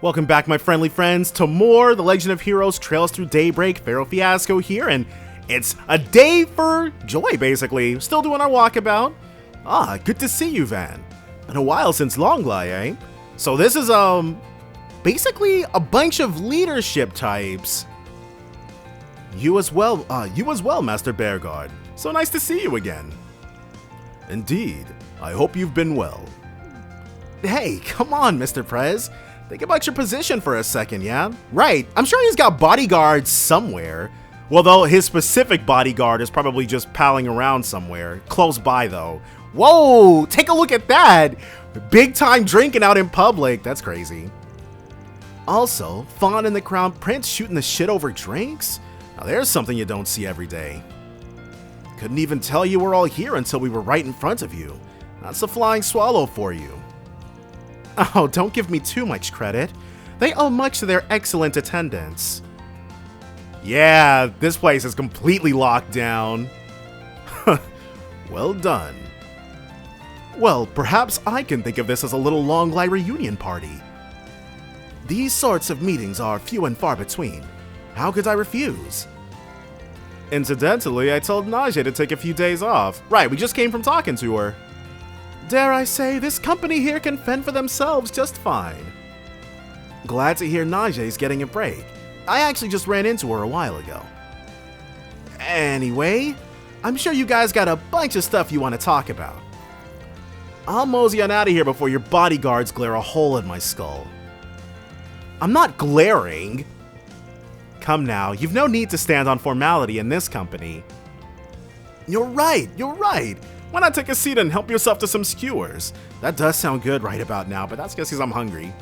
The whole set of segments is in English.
Welcome back, my friendly friends, to more The Legend of Heroes Trails Through Daybreak. Pharaoh Fiasco here, and it's a day for joy, basically. Still doing our walkabout. Ah, good to see you, Van. Been a while since Longlie, eh? So this is, basically a bunch of leadership types. You as well, Master Bearguard. So nice to see you again. Indeed. I hope you've been well. Hey, come on, Mr. Prez. Think about your position for a second, yeah? Right, I'm sure he's got bodyguards somewhere. Well, though, his specific bodyguard is probably just palling around somewhere. Close by, though. Whoa, take a look at that! Big time drinking out in public. That's crazy. Also, Fawn and the Crown Prince shooting the shit over drinks? Now there's something you don't see every day. Couldn't even tell you were all here until we were right in front of you. That's a flying swallow for you. Oh, don't give me too much credit. They owe much to their excellent attendance. Yeah, this place is completely locked down. Well done. Well, perhaps I can think of this as a little Longlie reunion party. These sorts of meetings are few and far between. How could I refuse? Incidentally, I told Najee to take a few days off. Right, we just came from talking to her. Dare I say, this company here can fend for themselves just fine. Glad to hear Najee's getting a break. I actually just ran into her a while ago. Anyway, I'm sure you guys got a bunch of stuff you want to talk about. I'll mosey on out of here before your bodyguards glare a hole in my skull. I'm not glaring. Come now, you've no need to stand on formality in this company. You're right. Why not take a seat and help yourself to some skewers? That does sound good right about now, but that's just because I'm hungry.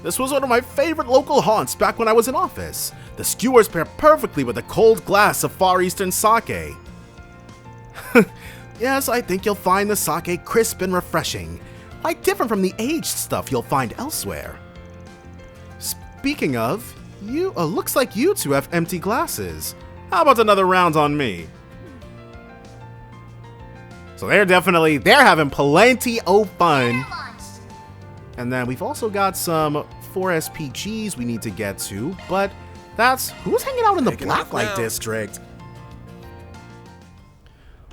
This was one of my favorite local haunts back when I was in office. The skewers pair perfectly with a cold glass of Far Eastern sake. Yes, I think you'll find the sake crisp and refreshing, quite different from the aged stuff you'll find elsewhere. Speaking of, looks like you two have empty glasses. How about another round on me? So they're having plenty of fun. And then we've also got some 4 SPGs we need to get to, but who's hanging out in the Blacklight District?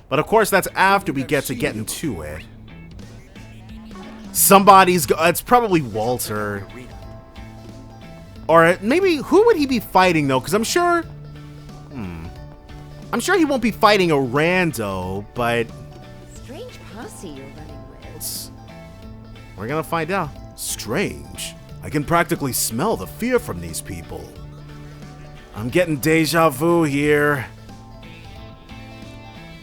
But of course, that's after we get into it. It's probably Walter. Or maybe, who would he be fighting though? Because I'm sure he won't be fighting a rando, but strange posse you're running with. We're gonna find out. Strange. I can practically smell the fear from these people. I'm getting deja vu here.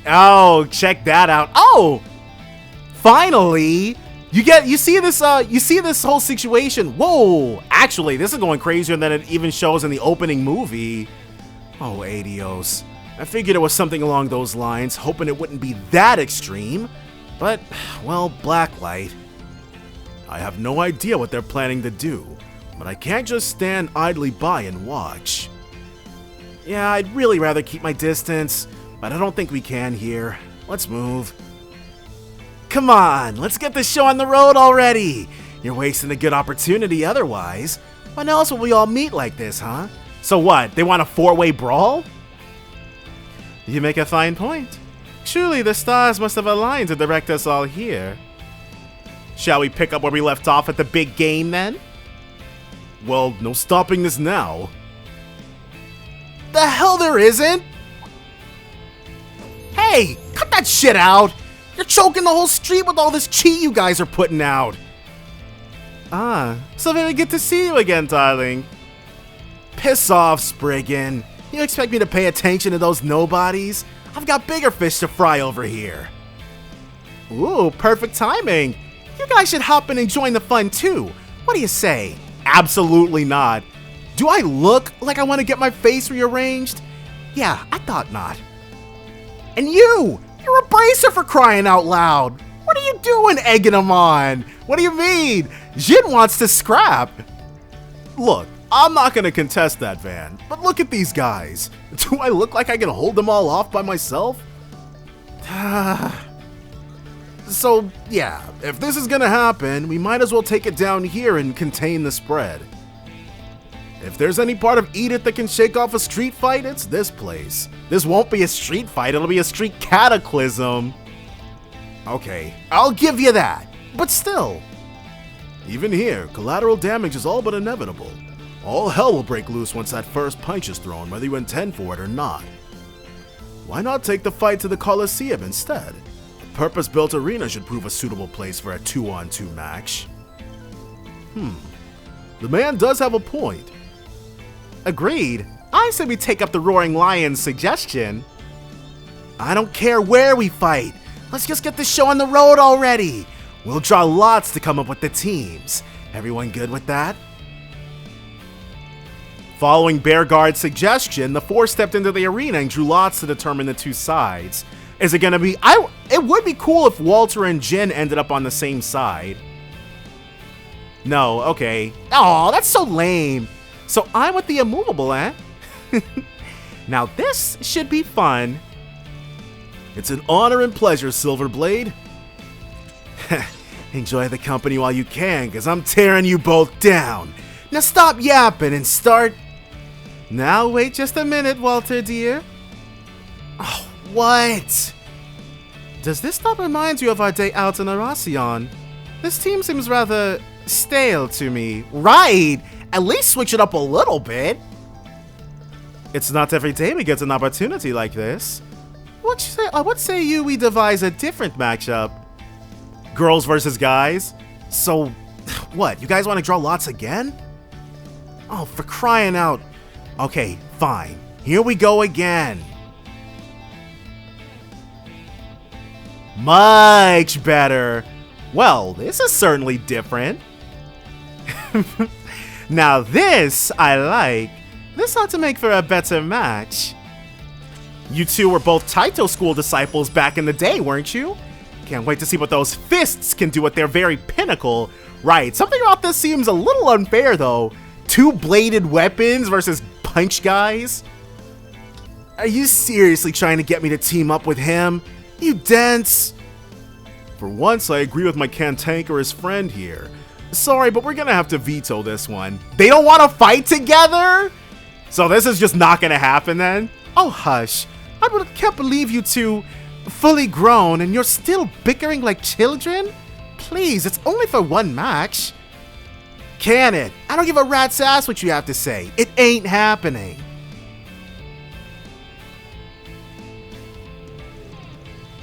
Oh, check that out. Oh! Finally! You see this whole situation. Whoa! Actually, this is going crazier than it even shows in the opening movie. Oh, adios. I figured it was something along those lines, hoping it wouldn't be that extreme. But, well, Blacklight. I have no idea what they're planning to do, but I can't just stand idly by and watch. Yeah, I'd really rather keep my distance, but I don't think we can here. Let's move. Come on, let's get this show on the road already. You're wasting a good opportunity otherwise. When else will we all meet like this, huh? So what, they want a 4-way brawl? You make a fine point. Surely the stars must have aligned to direct us all here. Shall we pick up where we left off at the big game then? Well, no stopping this now. The hell there isn't! Hey, cut that shit out! You're choking the whole street with all this cheat you guys are putting out. Ah, so very good to see you again, darling. Piss off, Spriggan. You expect me to pay attention to those nobodies? I've got bigger fish to fry over here. Ooh, perfect timing. You guys should hop in and join the fun too. What do you say? Absolutely not. Do I look like I want to get my face rearranged? Yeah, I thought not. And you're a bracer for crying out loud. What are you doing egging him on? What do you mean? Jin wants to scrap. Look, I'm not going to contest that, Van, but look at these guys. Do I look like I can hold them all off by myself? So, yeah, if this is gonna happen, we might as well take it down here and contain the spread. If there's any part of Edith that can shake off a street fight, it's this place. This won't be a street fight, it'll be a street cataclysm. Okay, I'll give you that, but still. Even here, collateral damage is all but inevitable. All hell will break loose once that first punch is thrown, whether you intend for it or not. Why not take the fight to the Coliseum instead? A purpose-built arena should prove a suitable place for a 2-on-2 match. The man does have a point. Agreed. I say we take up the Roaring Lion's suggestion. I don't care where we fight. Let's just get the show on the road already. We'll draw lots to come up with the teams. Everyone good with that? Following Bearguard's suggestion, the four stepped into the arena and drew lots to determine the two sides. Is it gonna be... It would be cool if Walter and Jin ended up on the same side. No, okay. Oh, that's so lame. So I'm with the immovable, eh? Now this should be fun. It's an honor and pleasure, Silverblade. Enjoy the company while you can, because I'm tearing you both down. Now stop yapping and start... Now wait just a minute, Walter dear. Oh, what? Does this not remind you of our day out in Arasion? This team seems rather stale to me. Right! At least switch it up a little bit. It's not every day we get an opportunity like this. What say you we devise a different matchup? Girls versus guys? So, what, you guys want to draw lots again? Oh, for crying out. Okay, fine. Here we go again. Much better. Well, this is certainly different. Now this I like. This ought to make for a better match. You two were both Taito school disciples back in the day, weren't you? Can't wait to see what those fists can do at their very pinnacle. Right, something about this seems a little unfair though. Two bladed weapons versus punch guys? Are you seriously trying to get me to team up with him? You dense! For once, I agree with my cantankerous friend here. Sorry, but we're gonna have to veto this one. They don't want to fight together? So this is just not gonna happen then? Oh, hush. I can't believe you two fully grown and you're still bickering like children? Please, it's only for one match. Can it? I don't give a rat's ass what you have to say. It ain't happening.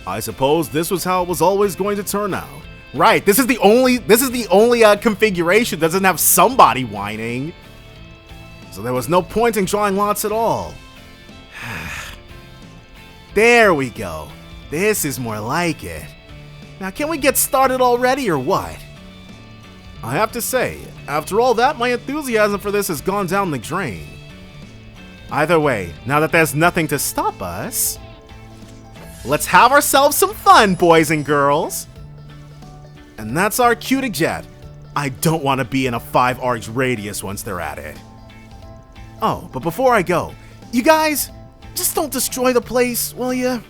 I suppose this was how it was always going to turn out. Right, this is the only configuration that doesn't have somebody whining. So there was no point in drawing lots at all. There we go. This is more like it. Now can we get started already or what? I have to say, after all that, my enthusiasm for this has gone down the drain. Either way, now that there's nothing to stop us, let's have ourselves some fun, boys and girls. And that's our cue to jet. I don't want to be in a 5-arch radius once they're at it. Oh, but before I go, you guys, just don't destroy the place, will ya?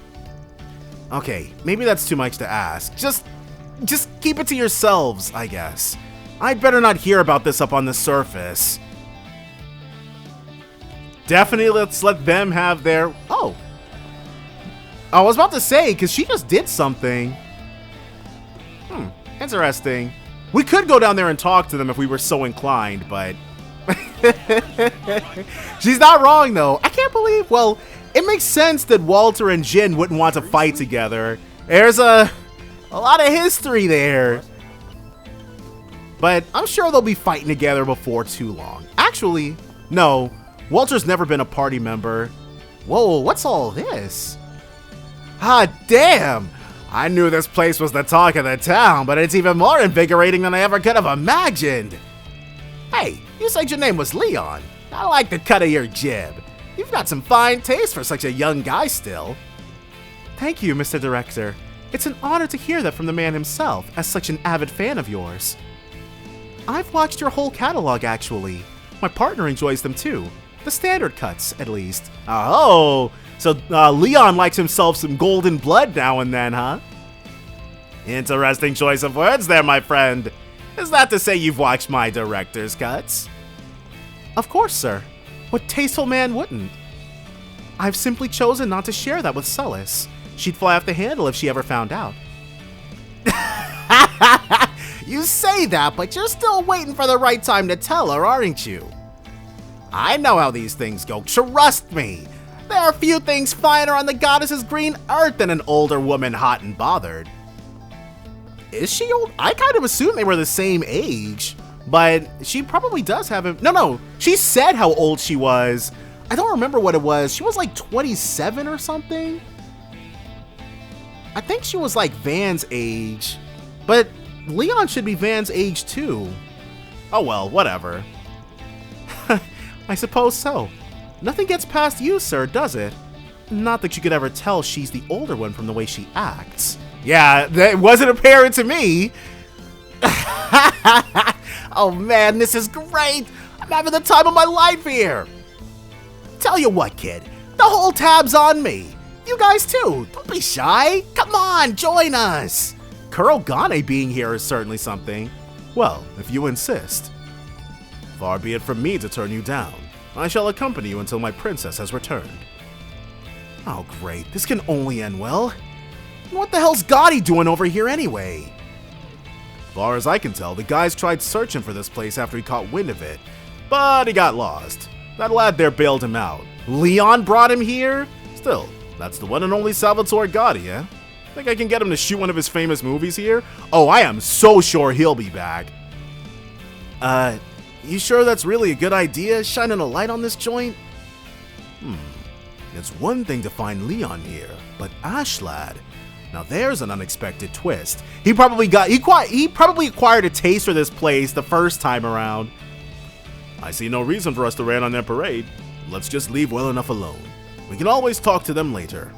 Okay, maybe that's too much to ask. Just keep it to yourselves, I guess. I'd better not hear about this up on the surface. Definitely let's let them have their... Oh. I was about to say, because she just did something. Interesting. We could go down there and talk to them if we were so inclined, but... She's not wrong, though. I can't believe... Well, it makes sense that Walter and Jin wouldn't want to fight together. There's a lot of history there. But I'm sure they'll be fighting together before too long. Actually, no. Walter's never been a party member. Whoa, what's all this? Ah, damn! I knew this place was the talk of the town, but it's even more invigorating than I ever could have imagined. Hey, you said your name was Leon. I like the cut of your jib. You've got some fine taste for such a young guy still. Thank you, Mr. Director. It's an honor to hear that from the man himself, as such an avid fan of yours. I've watched your whole catalog, actually. My partner enjoys them too. The standard cuts, at least. Oh, so Leon likes himself some golden blood now and then, huh? Interesting choice of words there, my friend. Is that to say you've watched my director's cuts? Of course, sir. What tasteful man wouldn't? I've simply chosen not to share that with Celis. She'd fly off the handle if she ever found out. You say that, but you're still waiting for the right time to tell her, aren't you? I know how these things go, trust me. There are few things finer on the goddess's green earth than an older woman hot and bothered. Is she old? I kind of assumed they were the same age, but she probably does have him. No, she said how old she was. I don't remember what it was. She was like 27 or something. I think she was like Van's age, but Leon should be Van's age too. Oh well, whatever. I suppose so. Nothing gets past you, sir, does it? Not that you could ever tell she's the older one from the way she acts. Yeah, that wasn't apparent to me. Oh man, this is great. I'm having the time of my life here. Tell you what, kid, the whole tab's on me. You guys too, don't be shy. Come on, join us. Kurogane being here is certainly something. Well, if you insist. Far be it from me to turn you down. I shall accompany you until my princess has returned. Oh great, this can only end well. What the hell's Gotti doing over here anyway? Far as I can tell, the guys tried searching for this place after he caught wind of it, but he got lost. That lad there bailed him out. Leon brought him here? Still, that's the one and only Salvatore Gotti, eh? Think I can get him to shoot one of his famous movies here? Oh, I am so sure he'll be back. You sure that's really a good idea, shining a light on this joint? It's one thing to find Leon here, but Ashlad, now there's an unexpected twist. He probably acquired a taste for this place the first time around. I see no reason for us to rain on their parade. Let's just leave well enough alone. We can always talk to them later.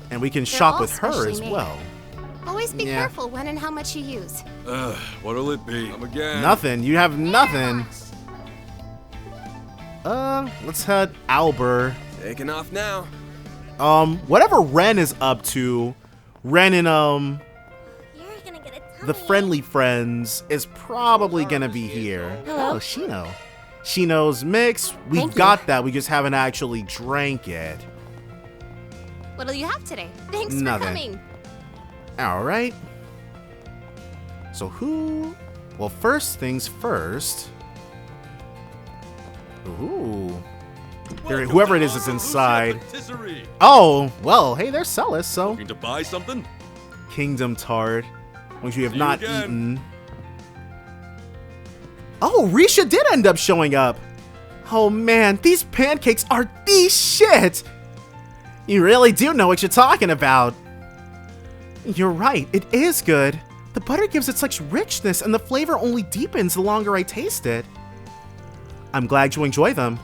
And we can shop with her as well. Always be careful when and how much you use. What'll it be? Come again. Nothing. You have nothing. Let's head Albert. Taking off now. Whatever Ren is up to, Ren and You're gonna get a tummy the friendly friends is probably gonna be here. Hello. Oh, Shino. Shino's mix. We've Thank got that. We just haven't actually drank it. What'll you have today? Thanks Nothing. for coming. All right. So who? Well, first things first. Ooh. Whoever it is inside. Oh, well, hey, there's Celis, so. Looking to buy something? Kingdom Tart, which we have not eaten. Oh, Risha did end up showing up. Oh man, these pancakes are the shit. You really do know what you're talking about. You're right, it is good. The butter gives it such richness and the flavor only deepens the longer I taste it. I'm glad you enjoy them.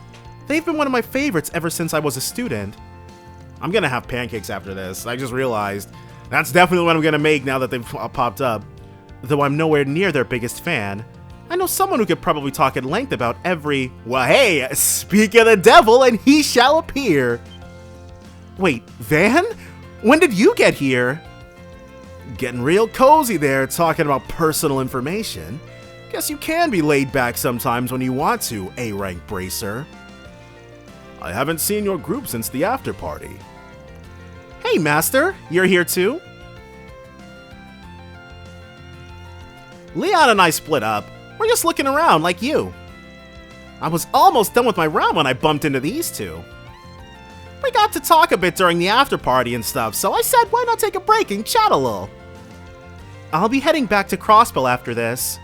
They've been one of my favorites ever since I was a student. I'm gonna have pancakes after this. I just realized that's definitely what I'm gonna make now that they've popped up. Though I'm nowhere near their biggest fan. I know someone who could probably talk at length about every... Well, hey, speak of the devil and he shall appear. Wait, Van? When did you get here? Getting real cozy there, talking about personal information. Guess you can be laid back sometimes when you want to, A-rank bracer. I haven't seen your group since the after party. Hey, Master, you're here too? Leon and I split up. We're just looking around like you. I was almost done with my round when I bumped into these two. We got to talk a bit during the after party and stuff, so I said why not take a break and chat a little. I'll be heading back to Crossbow after this.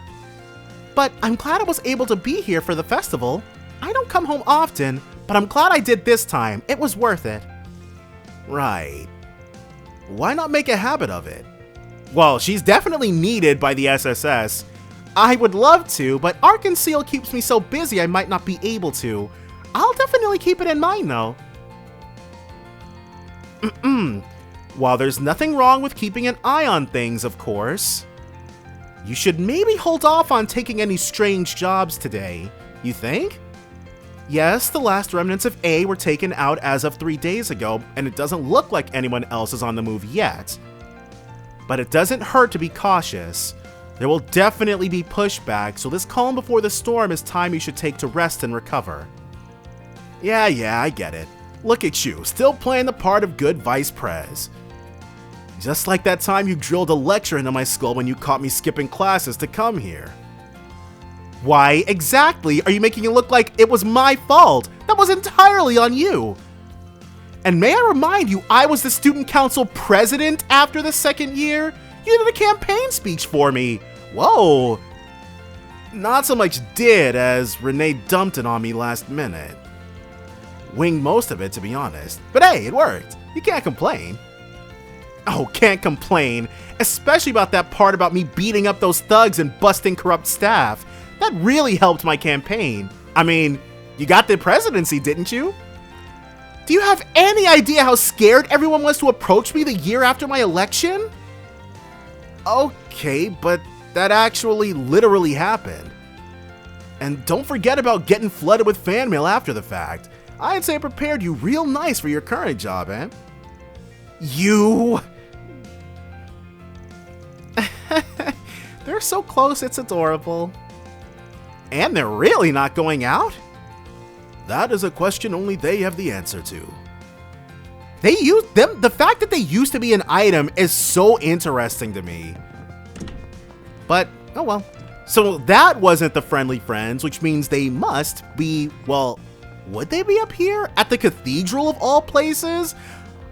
But I'm glad I was able to be here for the festival. I don't come home often, but I'm glad I did this time. It was worth it. Right. Why not make a habit of it? Well, she's definitely needed by the SSS. I would love to, but Ark-and-Seal keeps me so busy I might not be able to. I'll definitely keep it in mind, though. While there's nothing wrong with keeping an eye on things, of course, you should maybe hold off on taking any strange jobs today. You think? Yes, the last remnants of A were taken out as of 3 days ago, and it doesn't look like anyone else is on the move yet. But it doesn't hurt to be cautious. There will definitely be pushback, so this calm before the storm is time you should take to rest and recover. Yeah, I get it. Look at you, still playing the part of good vice pres. Just like that time you drilled a lecture into my skull when you caught me skipping classes to come here. Why exactly are you making it look like it was my fault? That was entirely on you. And may I remind you, I was the student council president after the second year? You did a campaign speech for me. Whoa. Not so much did as Renee dumped it on me last minute. Winged most of it, to be honest. But hey, it worked. You can't complain. Oh, can't complain. Especially about that part about me beating up those thugs and busting corrupt staff. That really helped my campaign. I mean, you got the presidency, didn't you? Do you have any idea how scared everyone was to approach me the year after my election? Okay, but that actually literally happened. And don't forget about getting flooded with fan mail after the fact. I'd say it prepared you real nice for your current job, eh? You... They're so close, it's adorable. And they're really not going out? That is a question only they have the answer to. The fact that they used to be an item is so interesting to me. But, oh well. So that wasn't the friendly friends, which means they must be, well, would they be up here? At the cathedral of all places?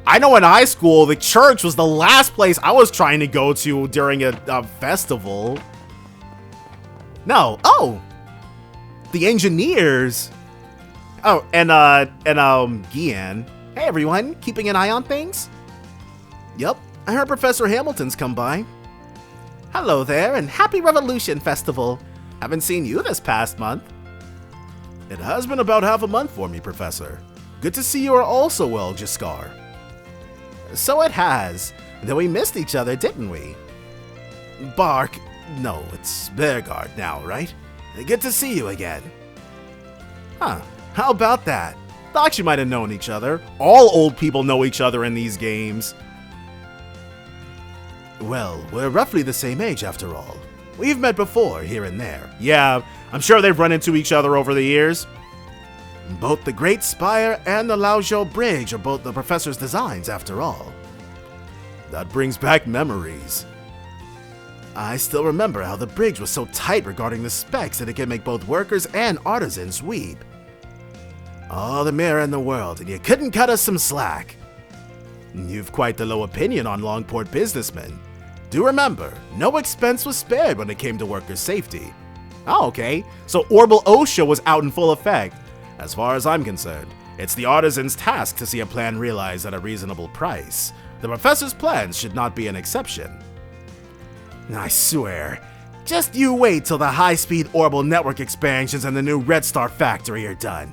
I know in high school, the church was the last place I was trying to go to during a festival. No, oh! The engineers! Oh, and Gian. Hey everyone, keeping an eye on things? Yep, I heard Professor Hamilton's come by. Hello there, and happy Revolution Festival. Haven't seen you this past month. It has been about half a month for me, Professor. Good to see you are also well, Jiskar. So it has, though we missed each other, didn't we? Bark, no, it's Bergard now, right? Good to see you again. Huh, how about that? Thought you might have known each other. All old people know each other in these games. Well, we're roughly the same age after all. We've met before, here and there. Yeah, I'm sure they've run into each other over the years. Both the Great Spire and the Laozhou Bridge are both the professor's designs, after all. That brings back memories. I still remember how the bridge was so tight regarding the specs that it could make both workers and artisans weep. All the mirror in the world, and you couldn't cut us some slack. You've quite the low opinion on Longport businessmen. Do remember, no expense was spared when it came to workers' safety. Oh, okay, so Orbal OSHA was out in full effect. As far as I'm concerned, it's the artisan's task to see a plan realized at a reasonable price. The professor's plans should not be an exception. I swear, just you wait till the high-speed Orbal network expansions and the new Red Star factory are done.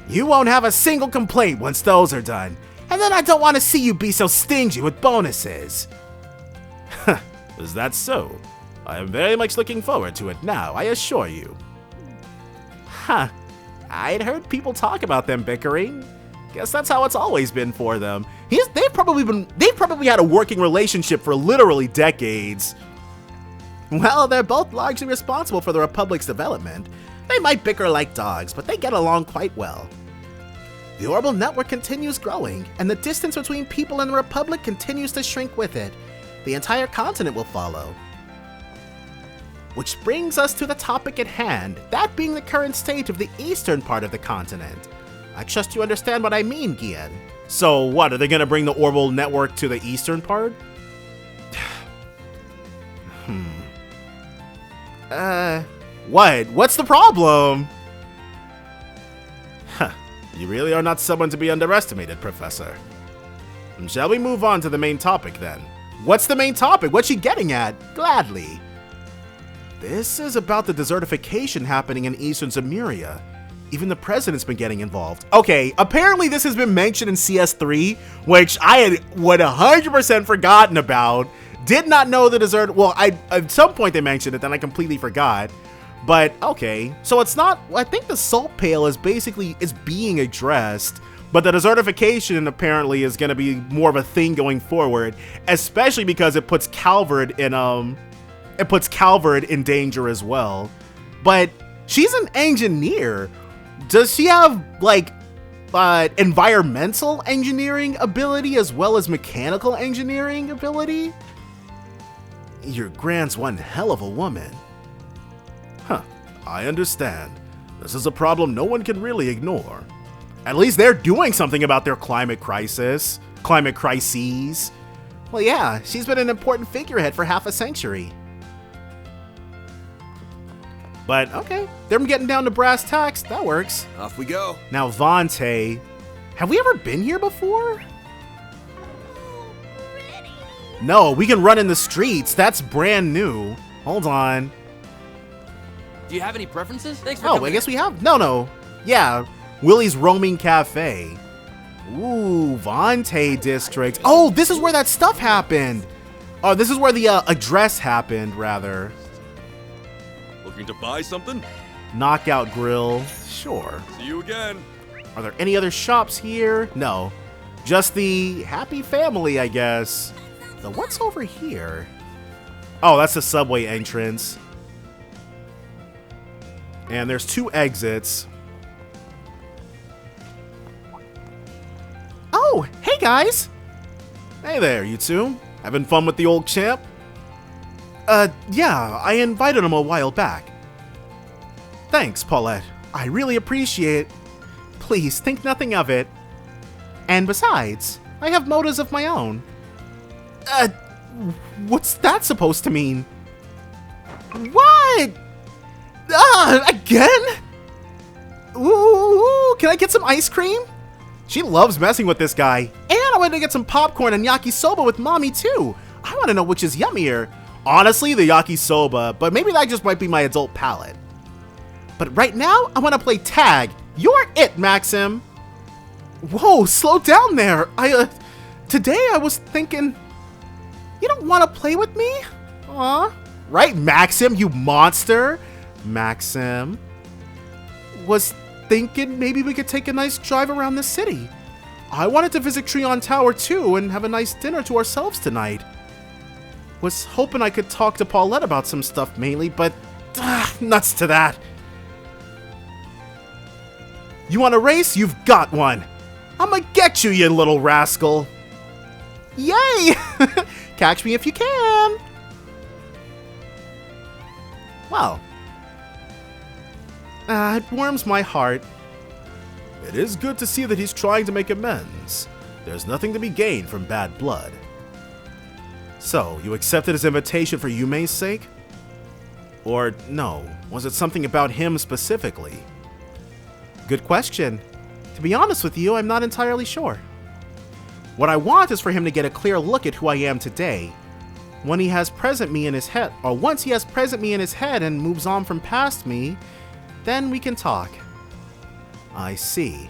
You won't have a single complaint once those are done, and then I don't want to see you be so stingy with bonuses. Is that so? I am very much looking forward to it now, I assure you. Huh. I'd heard people talk about them bickering. Guess that's how it's always been for them. They've probably had a working relationship for literally decades. Well, they're both largely responsible for the Republic's development. They might bicker like dogs, but they get along quite well. The Orbal network continues growing, and the distance between people and the Republic continues to shrink with it. The entire continent will follow. Which brings us to the topic at hand, that being the current state of the eastern part of the continent. I trust you understand what I mean, Gian. So what, are they gonna bring the Orbal network to the eastern part? What? What's the problem? Huh, you really are not someone to be underestimated, Professor. Shall we move on to the main topic then? What's the main topic? What's she getting at? Gladly. This is about the desertification happening in Eastern Zemuria. Even the president's been getting involved. Okay, apparently this has been mentioned in CS3, which I had 100% forgotten about. Did not know the desert. Well, at some point they mentioned it, then I completely forgot. But okay, so it's not, I think the salt pail is basically, is being addressed, but the desertification apparently is going to be more of a thing going forward, especially because it puts Calvert in danger as well. But she's an engineer. Does she have like environmental engineering ability as well as mechanical engineering ability? Your Grand's one hell of a woman. Huh, I understand. This is a problem no one can really ignore. At least they're doing something about their climate crises. Well, yeah, she's been an important figurehead for half a century. But okay, they're getting down to brass tacks. That works. Off we go. Now, Vontae, have we ever been here before? No, we can run in the streets. That's brand new. Hold on. Do you have any preferences? Thanks for Oh, coming. I guess we have. No. Yeah, Willie's Roaming Cafe. Ooh, Vontae District. Oh, this is where that stuff happened. Oh, this is where the address happened, rather. Looking to buy something? Knockout Grill. Sure. See you again. Are there any other shops here? No. Just the Happy Family, I guess. So what's over here? Oh, that's the subway entrance. And there's 2 exits. Oh, hey guys! Hey there, you two. Having fun with the old champ? Yeah, I invited him a while back. Thanks, Paulette. I really appreciate it. Please, think nothing of it. And besides, I have motives of my own. What's that supposed to mean? What? Again? Ooh, can I get some ice cream? She loves messing with this guy. And I wanted to get some popcorn and yakisoba with mommy too. I want to know which is yummier. Honestly, the yakisoba, but maybe that just might be my adult palate. But right now, I want to play tag. You're it, Maxim. Whoa, slow down there. Today I was thinking, you don't want to play with me? Aw. Right, Maxim, you monster. Maxim was thinking maybe we could take a nice drive around the city. I wanted to visit Treon Tower too and have a nice dinner to ourselves tonight. Was hoping I could talk to Paulette about some stuff mainly, but nuts to that. You want a race? You've got one. I'ma get you, you little rascal. Yay! Catch me if you can. Well, it warms my heart. It is good to see that he's trying to make amends. There's nothing to be gained from bad blood. So, you accepted his invitation for Yume's sake? Or no, was it something about him specifically? Good question. To be honest with you, I'm not entirely sure. What I want is for him to get a clear look at who I am today. When he has present me in his head, or once he has present me in his head and moves on from past me, then we can talk. I see.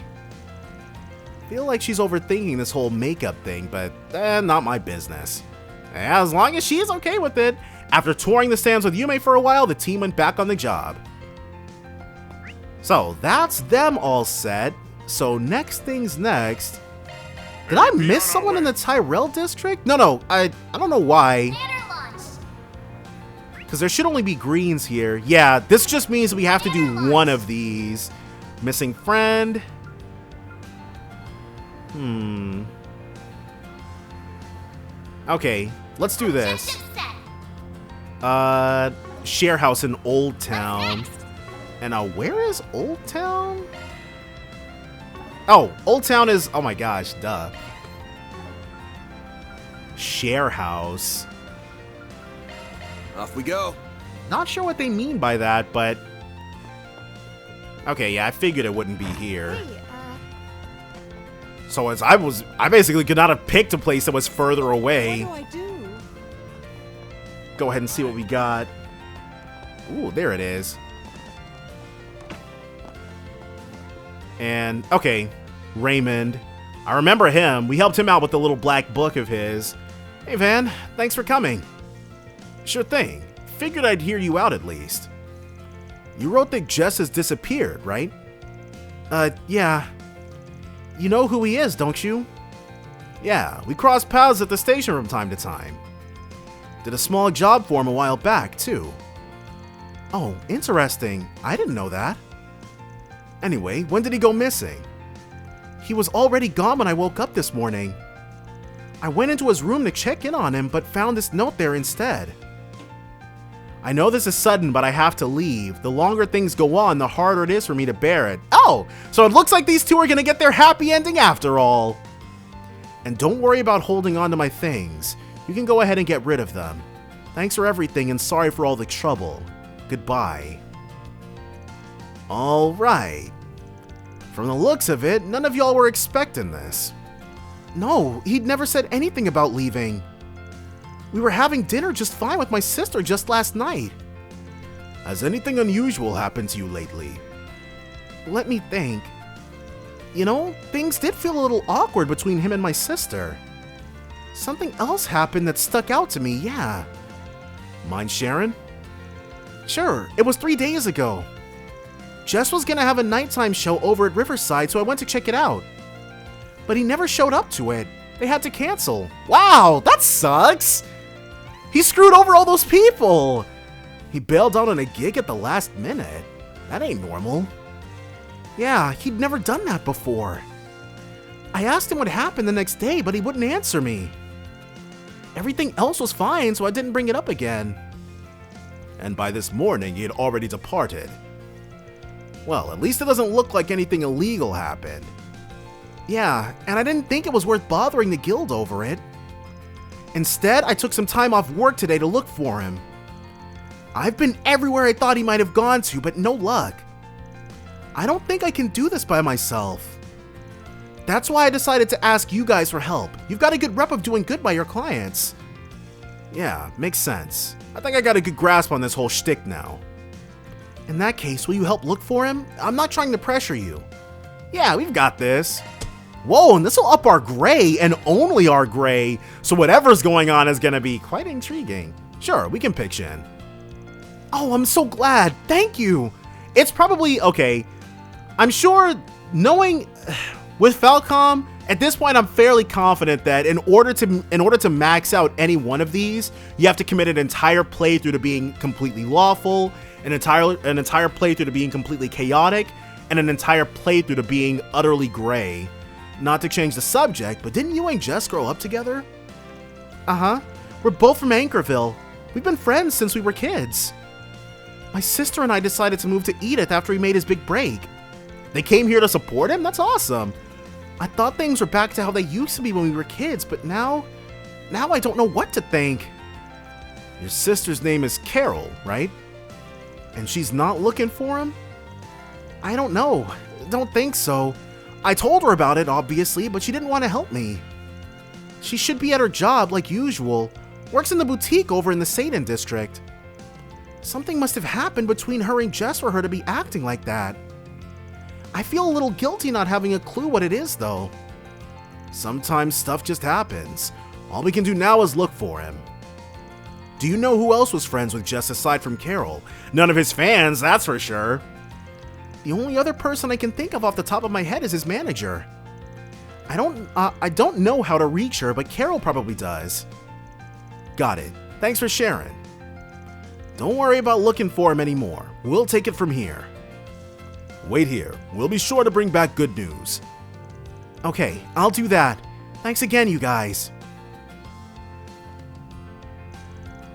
Feel like she's overthinking this whole makeup thing, but not my business. As long as she's okay with it. After touring the stands with Yume for a while, the team went back on the job. So that's them all set. So next things next. Did I miss someone in the Tyrell district? No, I don't know why. Because there should only be greens here. Yeah, this just means we have to do one of these. Missing friend. Okay, let's do this. Share house in Old Town. And where is Old Town? Oh, Old Town is, oh my gosh, duh. Share house. Off we go. Not sure what they mean by that, but okay, yeah, I figured it wouldn't be here. So as I basically could not have picked a place that was further away. What do I do? Go ahead and see what we got. Ooh, there it is. And, okay, Raymond. I remember him. We helped him out with the little black book of his. Hey, Van, thanks for coming. Sure thing. Figured I'd hear you out at least. You wrote that Jess has disappeared, right? Yeah. You know who he is, don't you? Yeah, we cross paths at the station from time to time. Did a small job for him a while back, too. Oh, interesting. I didn't know that. Anyway, when did he go missing? He was already gone when I woke up this morning. I went into his room to check in on him, but found this note there instead. I know this is sudden, but I have to leave. The longer things go on, the harder it is for me to bear it. Oh, so it looks like these two are gonna get their happy ending after all. And don't worry about holding on to my things. You can go ahead and get rid of them. Thanks for everything and sorry for all the trouble. Goodbye. Alright. From the looks of it, none of y'all were expecting this. No, he'd never said anything about leaving. We were having dinner just fine with my sister just last night. Has anything unusual happened to you lately? Let me think. You know, things did feel a little awkward between him and my sister. Something else happened that stuck out to me, yeah. Mind sharing? Sure, it was 3 days ago. Jess was gonna have a nighttime show over at Riverside, so I went to check it out. But he never showed up to it. They had to cancel. Wow, that sucks! He screwed over all those people! He bailed out on a gig at the last minute. That ain't normal. Yeah, he'd never done that before. I asked him what happened the next day, but he wouldn't answer me. Everything else was fine, so I didn't bring it up again. And by this morning, he had already departed. Well, at least it doesn't look like anything illegal happened. Yeah, and I didn't think it was worth bothering the guild over it. Instead, I took some time off work today to look for him. I've been everywhere I thought he might have gone to, but no luck. I don't think I can do this by myself. That's why I decided to ask you guys for help. You've got a good rep of doing good by your clients. Yeah, makes sense. I think I got a good grasp on this whole shtick now. In that case, will you help look for him? I'm not trying to pressure you. Yeah, we've got this. Whoa, and this will up our gray, and only our gray, so whatever's going on is gonna be quite intriguing. Sure, we can pitch in. Oh, I'm so glad. Thank you. It's probably, okay, I'm sure knowing with Falcom, at this point I'm fairly confident that in order to max out any one of these, you have to commit an entire playthrough to being completely lawful, an entire playthrough to being completely chaotic, and an entire playthrough to being utterly gray. Not to change the subject, but didn't you and Jess grow up together? Uh-huh. We're both from Anchorville. We've been friends since we were kids. My sister and I decided to move to Edith after he made his big break. They came here to support him? That's awesome. I thought things were back to how they used to be when we were kids, but now I don't know what to think. Your sister's name is Carol, right? And she's not looking for him? I don't know. Don't think so. I told her about it, obviously, but she didn't want to help me. She should be at her job like usual. Works in the boutique over in the Satan district. Something must have happened between her and Jess for her to be acting like that. I feel a little guilty not having a clue what it is, though. Sometimes stuff just happens. All we can do now is look for him. Do you know who else was friends with Jess aside from Carol? None of his fans, that's for sure. The only other person I can think of off the top of my head is his manager. I don't know how to reach her, but Carol probably does. Got it. Thanks for sharing. Don't worry about looking for him anymore. We'll take it from here. Wait here. We'll be sure to bring back good news. Okay, I'll do that. Thanks again, you guys.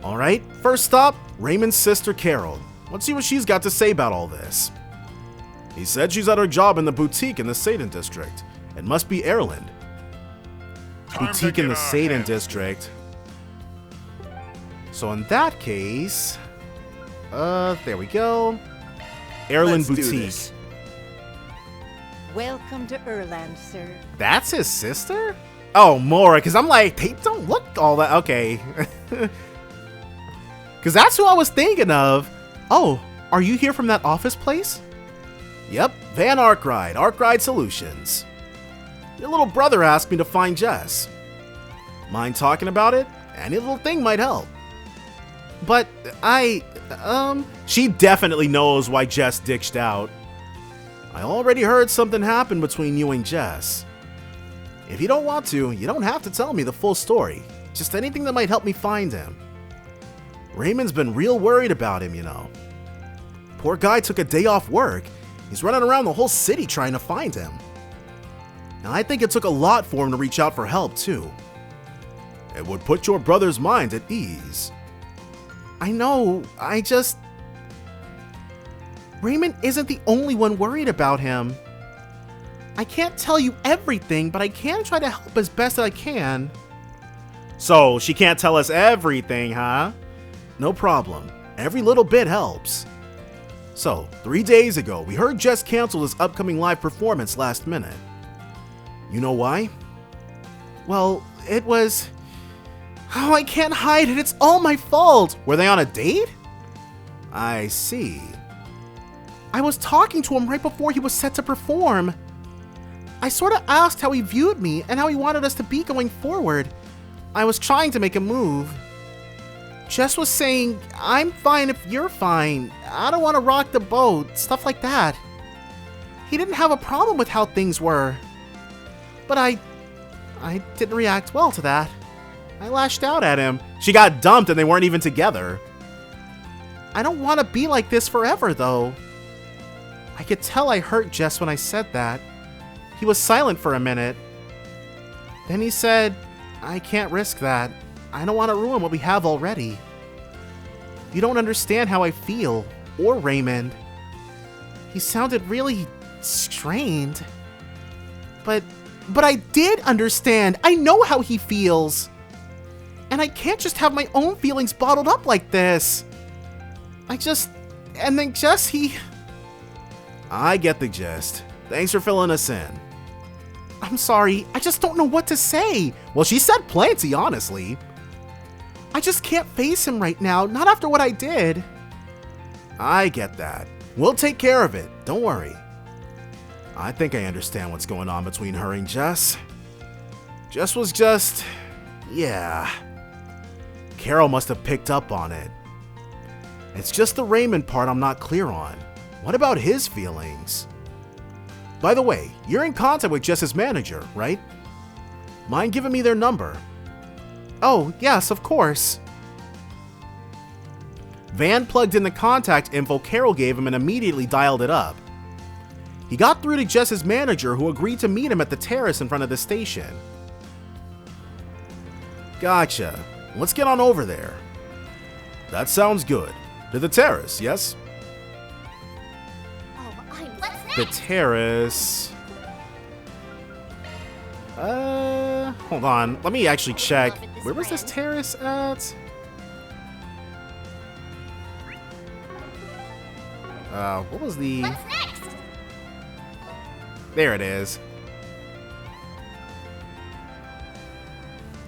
Alright, first stop, Raymond's sister Carol. Let's see what she's got to say about all this. He said she's at her job in the boutique in the Satan district. It must be Ireland. Boutique in the Satan district. So in that case, there we go. Ireland boutique. Welcome to Ireland, sir. That's his sister? Oh, Mora, because I'm like, they don't look all that. Okay. Because that's who I was thinking of. Oh, are you here from that office place? Yep, Van Arkride, Arkride Solutions. Your little brother asked me to find Jess. Mind talking about it? Any little thing might help. But she definitely knows why Jess ditched out. I already heard something happened between you and Jess. If you don't want to, you don't have to tell me the full story. Just anything that might help me find him. Raymond's been real worried about him, you know. Poor guy took a day off work. He's running around the whole city trying to find him. Now, I think it took a lot for him to reach out for help, too. It would put your brother's mind at ease. I know, Raymond isn't the only one worried about him. I can't tell you everything, but I can try to help as best I can. So, she can't tell us everything, huh? No problem. Every little bit helps. So, 3 days ago, we heard Jess cancel his upcoming live performance last minute. You know why? Well, it was... Oh, I can't hide it. It's all my fault. Were they on a date? I see. I was talking to him right before he was set to perform. I sort of asked how he viewed me and how he wanted us to be going forward. I was trying to make a move. Jess was saying, I'm fine if you're fine. I don't want to rock the boat, stuff like that. He didn't have a problem with how things were. But I didn't react well to that. I lashed out at him. She got dumped and they weren't even together. I don't want to be like this forever, though. I could tell I hurt Jess when I said that. He was silent for a minute. Then he said, I can't risk that. I don't want to ruin what we have already. You don't understand how I feel, or Raymond. He sounded really strained. But I did understand. I know how he feels. And I can't just have my own feelings bottled up like this. And then Jess, I get the gist. Thanks for filling us in. I'm sorry, I just don't know what to say. Well, she said plenty, honestly. I just can't face him right now, not after what I did. I get that. We'll take care of it, don't worry. I think I understand what's going on between her and Jess. Jess was just... yeah. Carol must have picked up on it. It's just the Raymond part I'm not clear on. What about his feelings? By the way, you're in contact with Jess's manager, right? Mind giving me their number? Oh, yes, of course. Van plugged in the contact info Carol gave him and immediately dialed it up. He got through to Jess's manager, who agreed to meet him at the terrace in front of the station. Gotcha. Let's get on over there. That sounds good. To the terrace, yes? The terrace. Hold on. Let me actually check. Where was this terrace at? What was the... What's next? There it is.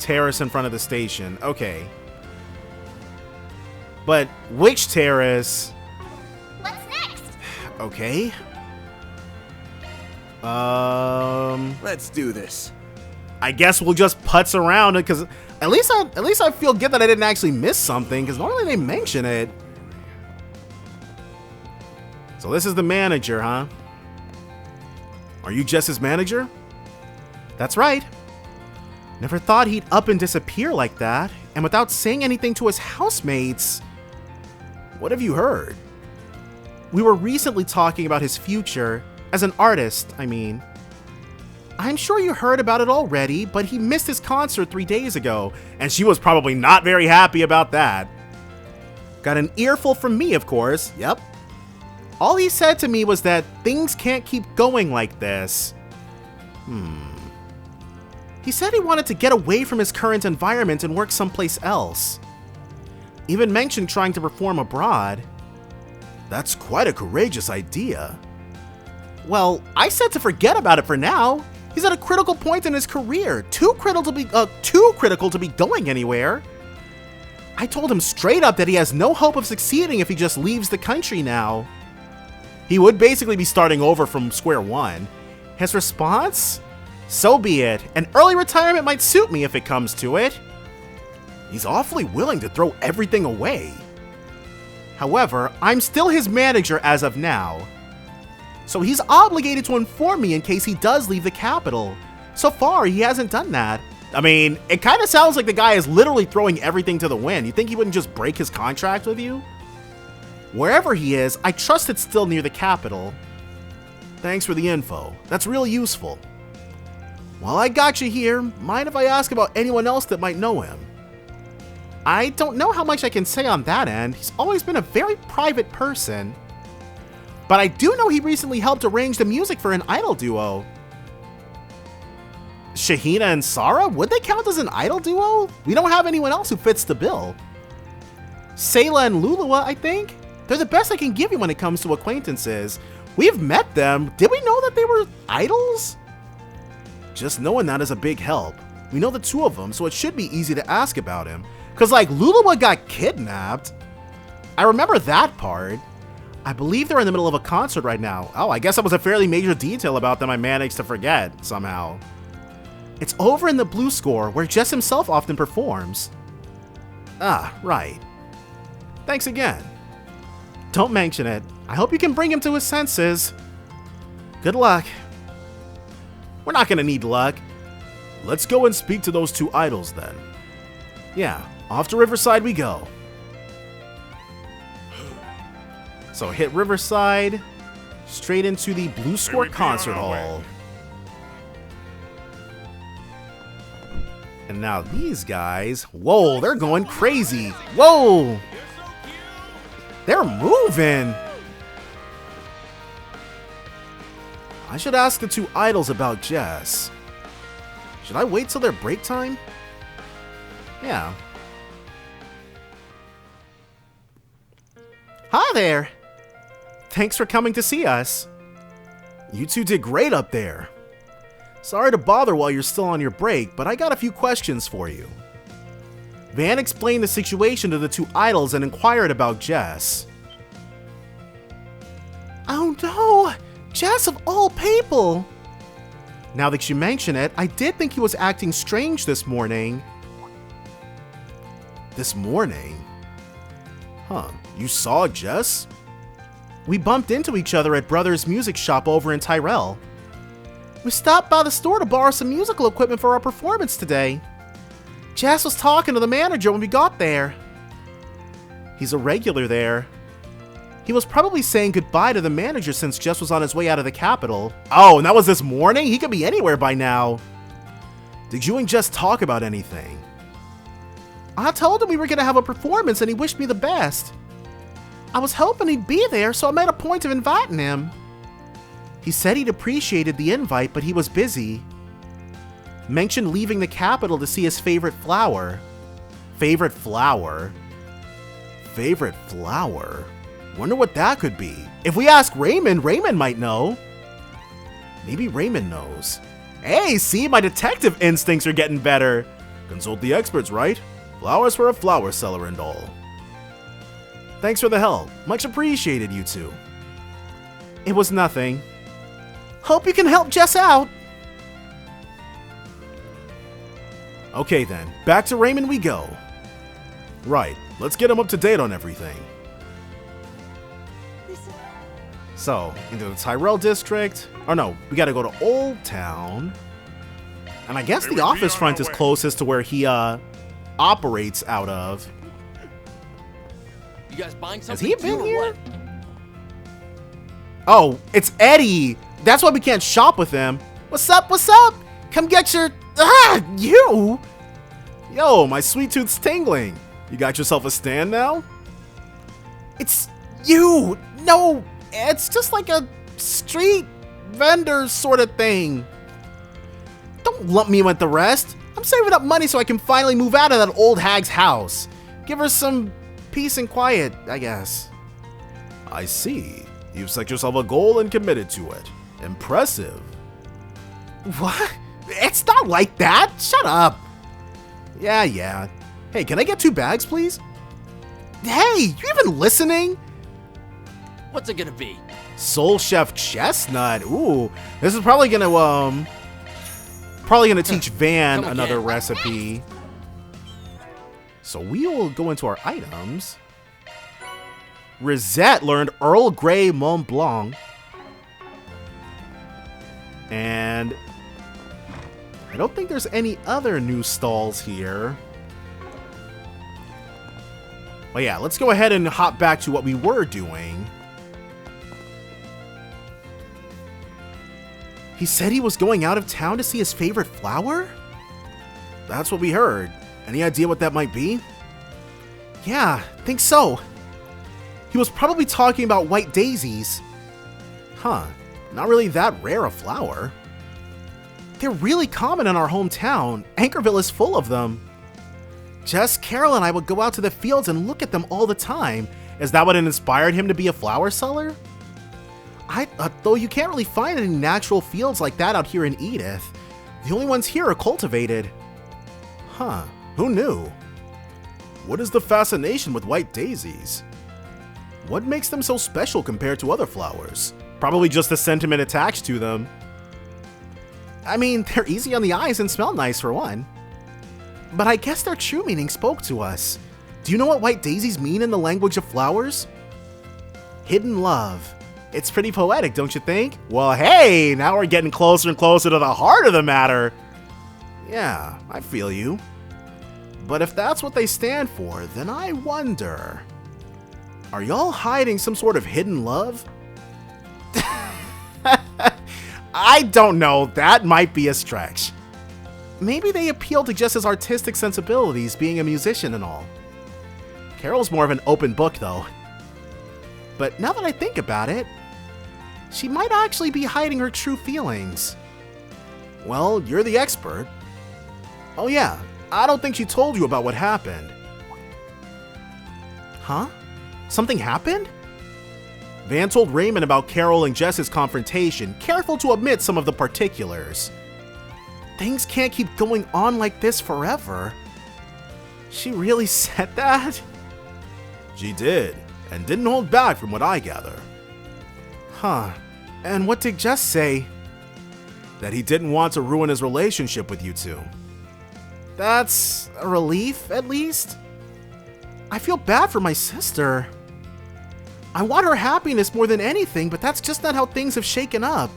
Terrace in front of the station. Okay. But which terrace? What's next? Okay. Let's do this. I guess we'll just putz around it, because at least I feel good that I didn't actually miss something, because normally they mention it. So this is the manager, huh? Are you Jess's manager? That's right. Never thought he'd up and disappear like that, and without saying anything to his housemates. What have you heard? We were recently talking about his future, as an artist, I mean. I'm sure you heard about it already, but he missed his concert 3 days ago, and she was probably not very happy about that. Got an earful from me, of course, yep. All he said to me was that things can't keep going like this. He said he wanted to get away from his current environment and work someplace else. Even mentioned trying to perform abroad. That's quite a courageous idea. Well, I said to forget about it for now. He's at a critical point in his career, too critical to be going anywhere. I told him straight up that he has no hope of succeeding if he just leaves the country now. He would basically be starting over from square one. His response? So be it. An early retirement might suit me if it comes to it. He's awfully willing to throw everything away. However, I'm still his manager as of now. So he's obligated to inform me in case he does leave the capital. So far, he hasn't done that. I mean, it kind of sounds like the guy is literally throwing everything to the wind. You think he wouldn't just break his contract with you? Wherever he is, I trust it's still near the capital. Thanks for the info. That's really useful. While I got you here, mind if I ask about anyone else that might know him? I don't know how much I can say on that end. He's always been a very private person. But I do know he recently helped arrange the music for an idol duo. Shahina and Sarah? Would they count as an idol duo? We don't have anyone else who fits the bill. Sayla and Lulua, I think? They're the best I can give you when it comes to acquaintances. We've met them. Did we know that they were idols? Just knowing that is a big help. We know the two of them, so it should be easy to ask about him. Because, like, Lulua got kidnapped. I remember that part. I believe they're in the middle of a concert right now. Oh, I guess that was a fairly major detail about them I managed to forget, somehow. It's over in the blue score, where Jess himself often performs. Ah, right. Thanks again. Don't mention it. I hope you can bring him to his senses. Good luck. We're not gonna need luck. Let's go and speak to those two idols then. Yeah, off to Riverside we go. So hit Riverside, straight into the Blue Score Concert Hall. And now these guys, whoa, they're going crazy. Whoa, they're moving. I should ask the two idols about Jess. Should I wait till their break time? Yeah. Hi there. Thanks for coming to see us. You two did great up there. Sorry to bother while you're still on your break, but I got a few questions for you. Van explained the situation to the two idols and inquired about Jess. Oh no! Jess of all people! Now that you mention it, I did think he was acting strange this morning. This morning? Huh, you saw Jess? We bumped into each other at Brothers Music Shop over in Tyrell. We stopped by the store to borrow some musical equipment for our performance today. Jess was talking to the manager when we got there. He's a regular there. He was probably saying goodbye to the manager since Jess was on his way out of the capital. Oh, and that was this morning? He could be anywhere by now. Did you and Jess talk about anything? I told him we were going to have a performance and he wished me the best. I was hoping he'd be there, so I made a point of inviting him. He said he'd appreciated the invite, but he was busy. Mentioned leaving the capital to see his favorite flower. Favorite flower? Favorite flower? Wonder what that could be. If we ask Raymond, Raymond might know. Maybe Raymond knows. Hey, see, my detective instincts are getting better. Consult the experts, right? Flowers for a flower seller and all. Thanks for the help. Much appreciated, you two. It was nothing. Hope you can help Jess out. Okay then, back to Raymond we go. Right, let's get him up to date on everything. So, into the Tyrell district. Oh no, we gotta go to Old Town. And I guess the office front is closest to where he operates out of. You guys buying Has something? he been here? Oh, it's Eddie. That's why we can't shop with him. What's up? What's up? Come get your... Ah, you! Yo, my sweet tooth's tingling. You got yourself a stand now? It's you. No, it's just like a street vendor sort of thing. Don't lump me in with the rest. I'm saving up money so I can finally move out of that old hag's house. Give her some peace and quiet, I guess. I see. You've set yourself a goal and committed to it. Impressive. What? It's not like that. Shut up. Yeah. Hey, can I get 2 bags, please? Hey, you even listening? What's it gonna be? Soul Chef Chestnut. Ooh, this is probably gonna teach Van another recipe. So we will go into our items. Risette learned Earl Grey Mont Blanc. And I don't think there's any other new stalls here. Well, yeah, let's go ahead and hop back to what we were doing. He said he was going out of town to see his favorite flower? That's what we heard. Any idea what that might be? Yeah, think so. He was probably talking about white daisies. Huh, not really that rare a flower. They're really common in our hometown. Anchorville is full of them. Jess, Carol, and I would go out to the fields and look at them all the time. Is that what inspired him to be a flower seller? Though you can't really find any natural fields like that out here in Edith. The only ones here are cultivated. Huh, who knew? What is the fascination with white daisies? What makes them so special compared to other flowers? Probably just the sentiment attached to them. I mean, they're easy on the eyes and smell nice for one. But I guess their true meaning spoke to us. Do you know what white daisies mean in the language of flowers? Hidden love. It's pretty poetic, don't you think? Well, hey, now we're getting closer and closer to the heart of the matter. Yeah, I feel you. But if that's what they stand for, then I wonder... Are y'all hiding some sort of hidden love? I don't know, that might be a stretch. Maybe they appeal to just his artistic sensibilities, being a musician and all. Carol's more of an open book, though. But now that I think about it, she might actually be hiding her true feelings. Well, you're the expert. Oh yeah, I don't think she told you about what happened. Huh? Something happened? Van told Raymond about Carol and Jess's confrontation, careful to omit some of the particulars. Things can't keep going on like this forever. She really said that? She did, and didn't hold back from what I gather. Huh. And what did Jess say? That he didn't want to ruin his relationship with you two. That's a relief, at least. I feel bad for my sister. I want her happiness more than anything, but that's just not how things have shaken up.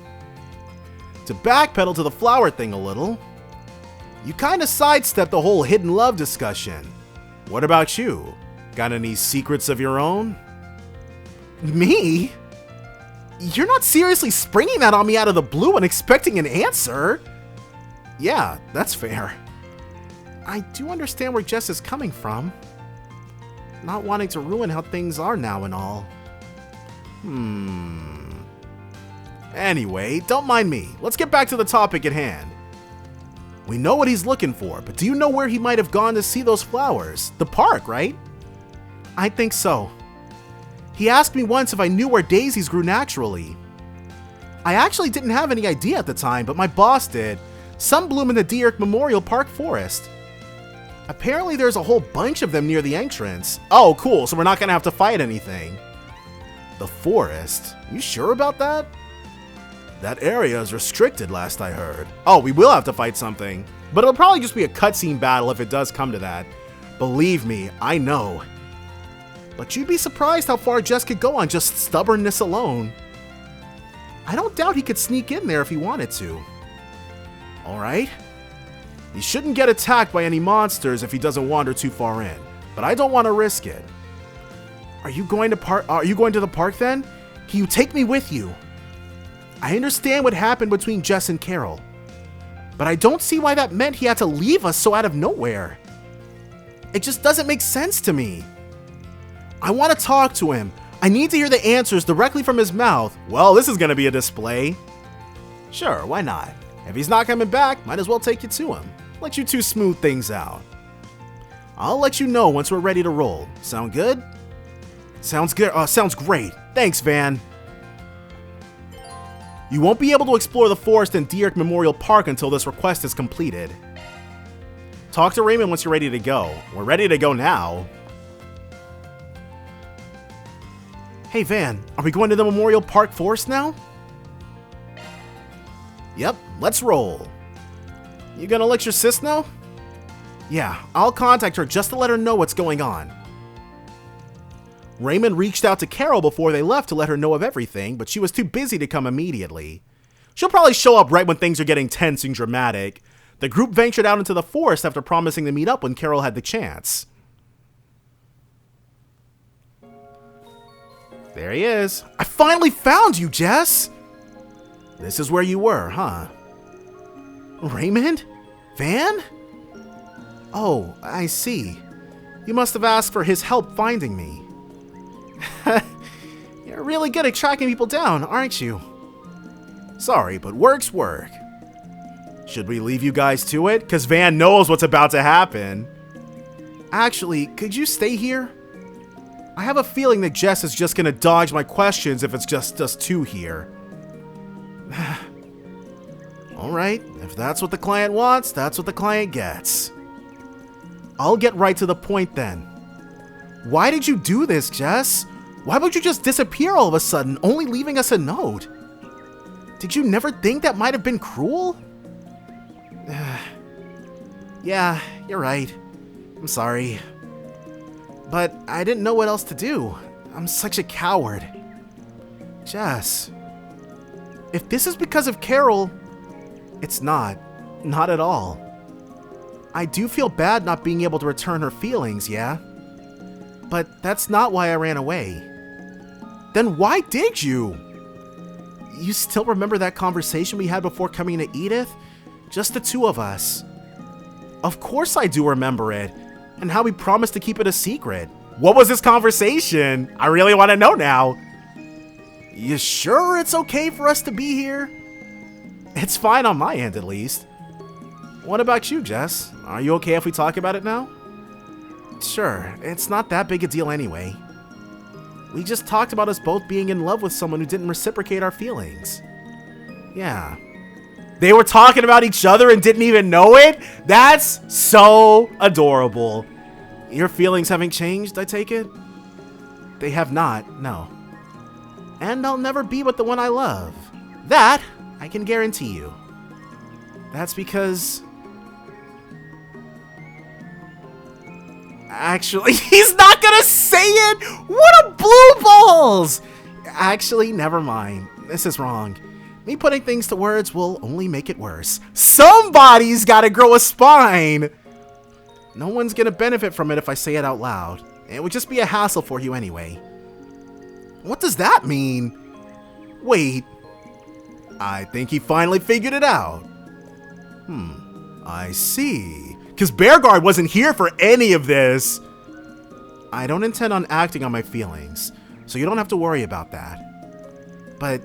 To backpedal to the flower thing a little, you kinda sidestepped the whole hidden love discussion. What about you? Got any secrets of your own? Me? You're not seriously springing that on me out of the blue and expecting an answer? Yeah, that's fair. I do understand where Jess is coming from. Not wanting to ruin how things are now and all. Anyway, don't mind me. Let's get back to the topic at hand. We know what he's looking for, but do you know where he might have gone to see those flowers? The park, right? I think so. He asked me once if I knew where daisies grew naturally. I actually didn't have any idea at the time, but my boss did. Some bloom in the Daybreak Memorial Park Forest. Apparently there's a whole bunch of them near the entrance. Oh, cool, so we're not gonna have to fight anything. The forest? You sure about that? That area is restricted, last I heard. Oh, we will have to fight something. But it'll probably just be a cutscene battle if it does come to that. Believe me, I know. But you'd be surprised how far Jess could go on just stubbornness alone. I don't doubt he could sneak in there if he wanted to. Alright. He shouldn't get attacked by any monsters if he doesn't wander too far in, but I don't want to risk it. Are you going to the park then? Can you take me with you? I understand what happened between Jess and Carol, but I don't see why that meant he had to leave us so out of nowhere. It just doesn't make sense to me. I want to talk to him. I need to hear the answers directly from his mouth. Well, this is going to be a display. Sure, why not? If he's not coming back, might as well take you to him. Let you two smooth things out. I'll let you know once we're ready to roll. Sound good? Sounds good. Sounds great. Thanks, Van. You won't be able to explore the forest in Daybreak Memorial Park until this request is completed. Talk to Raymond once you're ready to go. We're ready to go now. Hey, Van, are we going to the Memorial Park Forest now? Yep, let's roll. You gonna let your sis know? Yeah, I'll contact her just to let her know what's going on. Raymond reached out to Carol before they left to let her know of everything, but she was too busy to come immediately. She'll probably show up right when things are getting tense and dramatic. The group ventured out into the forest after promising to meet up when Carol had the chance. There he is. I finally found you, Jess! This is where you were, huh? Raymond? Van? Oh, I see. You must have asked for his help finding me. You're really good at tracking people down, aren't you? Sorry, but work's work. Should we leave you guys to it? Because Van knows what's about to happen. Actually, could you stay here? I have a feeling that Jess is just going to dodge my questions if it's just us two here. Alright, if that's what the client wants, that's what the client gets. I'll get right to the point then. Why did you do this, Jess? Why would you just disappear all of a sudden, only leaving us a note? Did you never think that might have been cruel? Yeah, you're right. I'm sorry. But I didn't know what else to do. I'm such a coward. Jess, if this is because of Carol, it's not. Not at all. I do feel bad not being able to return her feelings, yeah? But that's not why I ran away. Then why did you? You still remember that conversation we had before coming to Edith? Just the two of us. Of course I do remember it. And how we promised to keep it a secret. What was this conversation? I really want to know now. You sure it's okay for us to be here? It's fine on my end, at least. What about you, Jess? Are you okay if we talk about it now? Sure, it's not that big a deal anyway. We just talked about us both being in love with someone who didn't reciprocate our feelings. Yeah. They were talking about each other and didn't even know it? That's so adorable. Your feelings haven't changed, I take it? They have not, no. And I'll never be with the one I love. That, I can guarantee you. That's because... Actually, he's not gonna say it! What a blue balls! Actually, never mind. This is wrong. Me putting things to words will only make it worse. Somebody's gotta grow a spine! No one's gonna benefit from it if I say it out loud. It would just be a hassle for you anyway. What does that mean? Wait. I think he finally figured it out. I see. Because Bearguard wasn't here for any of this. I don't intend on acting on my feelings, so you don't have to worry about that. But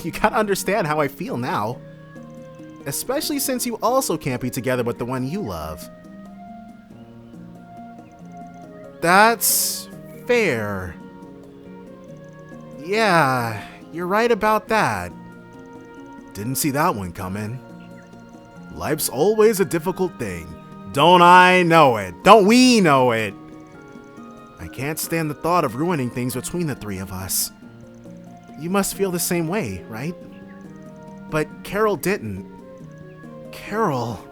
you gotta understand how I feel now. Especially since you also can't be together with the one you love. That's fair. Yeah, you're right about that. Didn't see that one coming. Life's always a difficult thing. Don't I know it? Don't we know it? I can't stand the thought of ruining things between the three of us. You must feel the same way, right? But Carol didn't. Carol...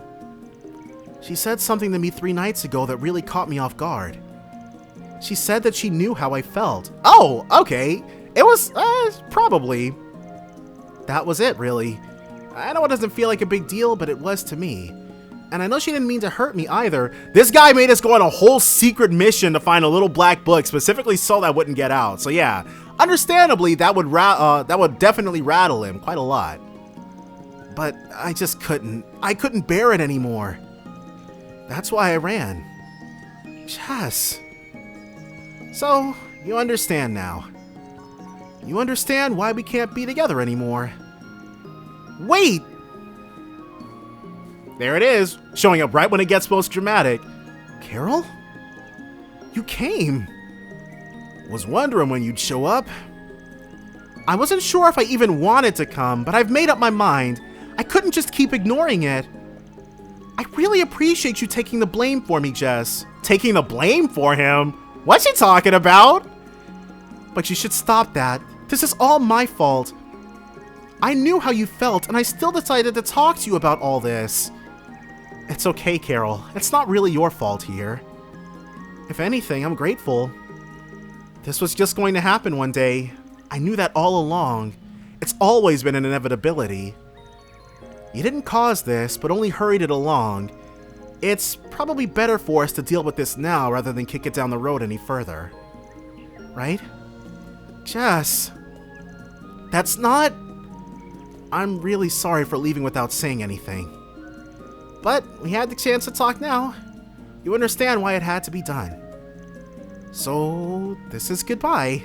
She said something to me 3 nights ago that really caught me off guard. She said that she knew how I felt. Oh, okay. It was, probably. That was it, really. I know it doesn't feel like a big deal, but it was to me. And I know she didn't mean to hurt me either. This guy made us go on a whole secret mission to find a little black book, specifically so that wouldn't get out. So yeah, understandably, that would definitely rattle him quite a lot. But I just couldn't. I couldn't bear it anymore. That's why I ran. Jess. So, you understand now. You understand why we can't be together anymore. Wait! There it is, showing up right when it gets most dramatic. Carol? You came. Was wondering when you'd show up. I wasn't sure if I even wanted to come, but I've made up my mind. I couldn't just keep ignoring it. I really appreciate you taking the blame for me, Jess. Taking the blame for him? What's she talking about? But you should stop that. This is all my fault. I knew how you felt, and I still decided to talk to you about all this. It's okay, Carol. It's not really your fault here. If anything, I'm grateful. This was just going to happen one day. I knew that all along. It's always been an inevitability. You didn't cause this, but only hurried it along. It's probably better for us to deal with this now rather than kick it down the road any further. Right? Jess. That's not... I'm really sorry for leaving without saying anything. But we had the chance to talk now. You understand why it had to be done. So, this is goodbye.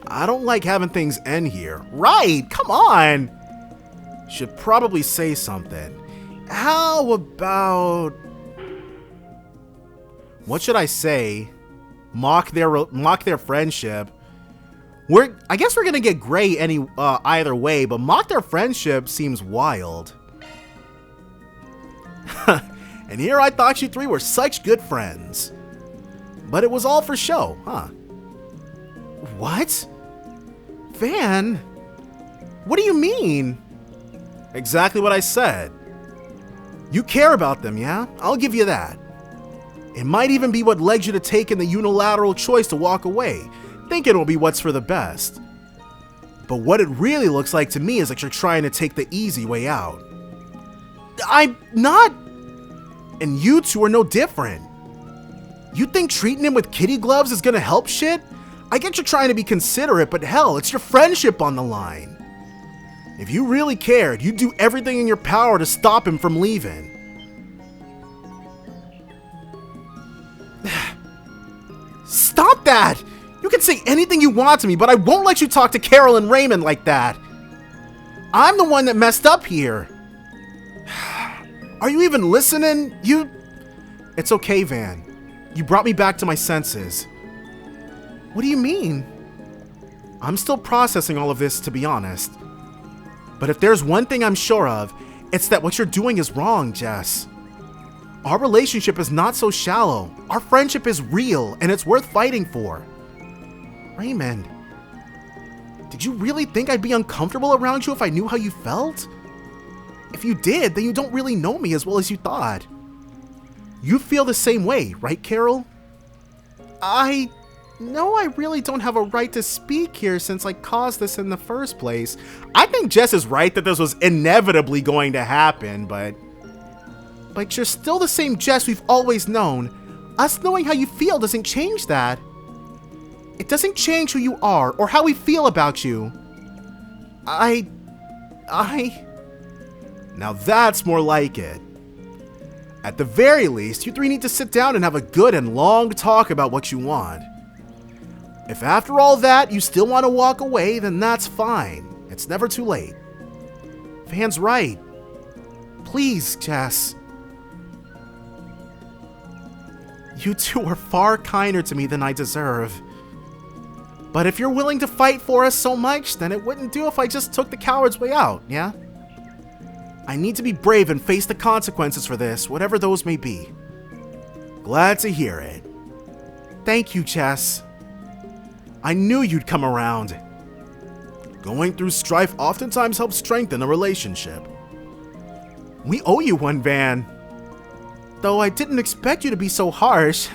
I don't like having things end here. Right, come on! Should probably say something. How about... What should I say? Mock their friendship. I guess we're gonna get Gray either way, but mock their friendship seems wild. And here I thought you three were such good friends. But it was all for show, huh? What? Van? What do you mean? Exactly what I said. You care about them, yeah? I'll give you that. It might even be what led you to taking the unilateral choice to walk away, thinking it'll be what's for the best. But what it really looks like to me is like you're trying to take the easy way out. I'm not... And you two are no different. You think treating him with kitty gloves is gonna help shit? I get you're trying to be considerate, but hell, it's your friendship on the line. If you really cared, you'd do everything in your power to stop him from leaving. Stop that! You can say anything you want to me, but I won't let you talk to Carol and Raymond like that. I'm the one that messed up here. Are you even listening? It's okay, Van. You brought me back to my senses. What do you mean? I'm still processing all of this, to be honest. But if there's one thing I'm sure of, it's that what you're doing is wrong, Jess. Our relationship is not so shallow. Our friendship is real, and it's worth fighting for. Raymond, did you really think I'd be uncomfortable around you if I knew how you felt? If you did, then you don't really know me as well as you thought. You feel the same way, right, Carol? I know I really don't have a right to speak here since I caused this in the first place. I think Jess is right that this was inevitably going to happen, but you're still the same Jess we've always known. Us knowing how you feel doesn't change that. It doesn't change who you are or how we feel about you. Now that's more like it. At the very least, you three need to sit down and have a good and long talk about what you want. If after all that you still want to walk away, then that's fine. It's never too late. Van's right. Please, Jess. You two are far kinder to me than I deserve. But if you're willing to fight for us so much, then it wouldn't do if I just took the coward's way out, yeah? I need to be brave and face the consequences for this, whatever those may be. Glad to hear it. Thank you, Jess. I knew you'd come around. Going through strife oftentimes helps strengthen a relationship. We owe you one, Van. Though I didn't expect you to be so harsh.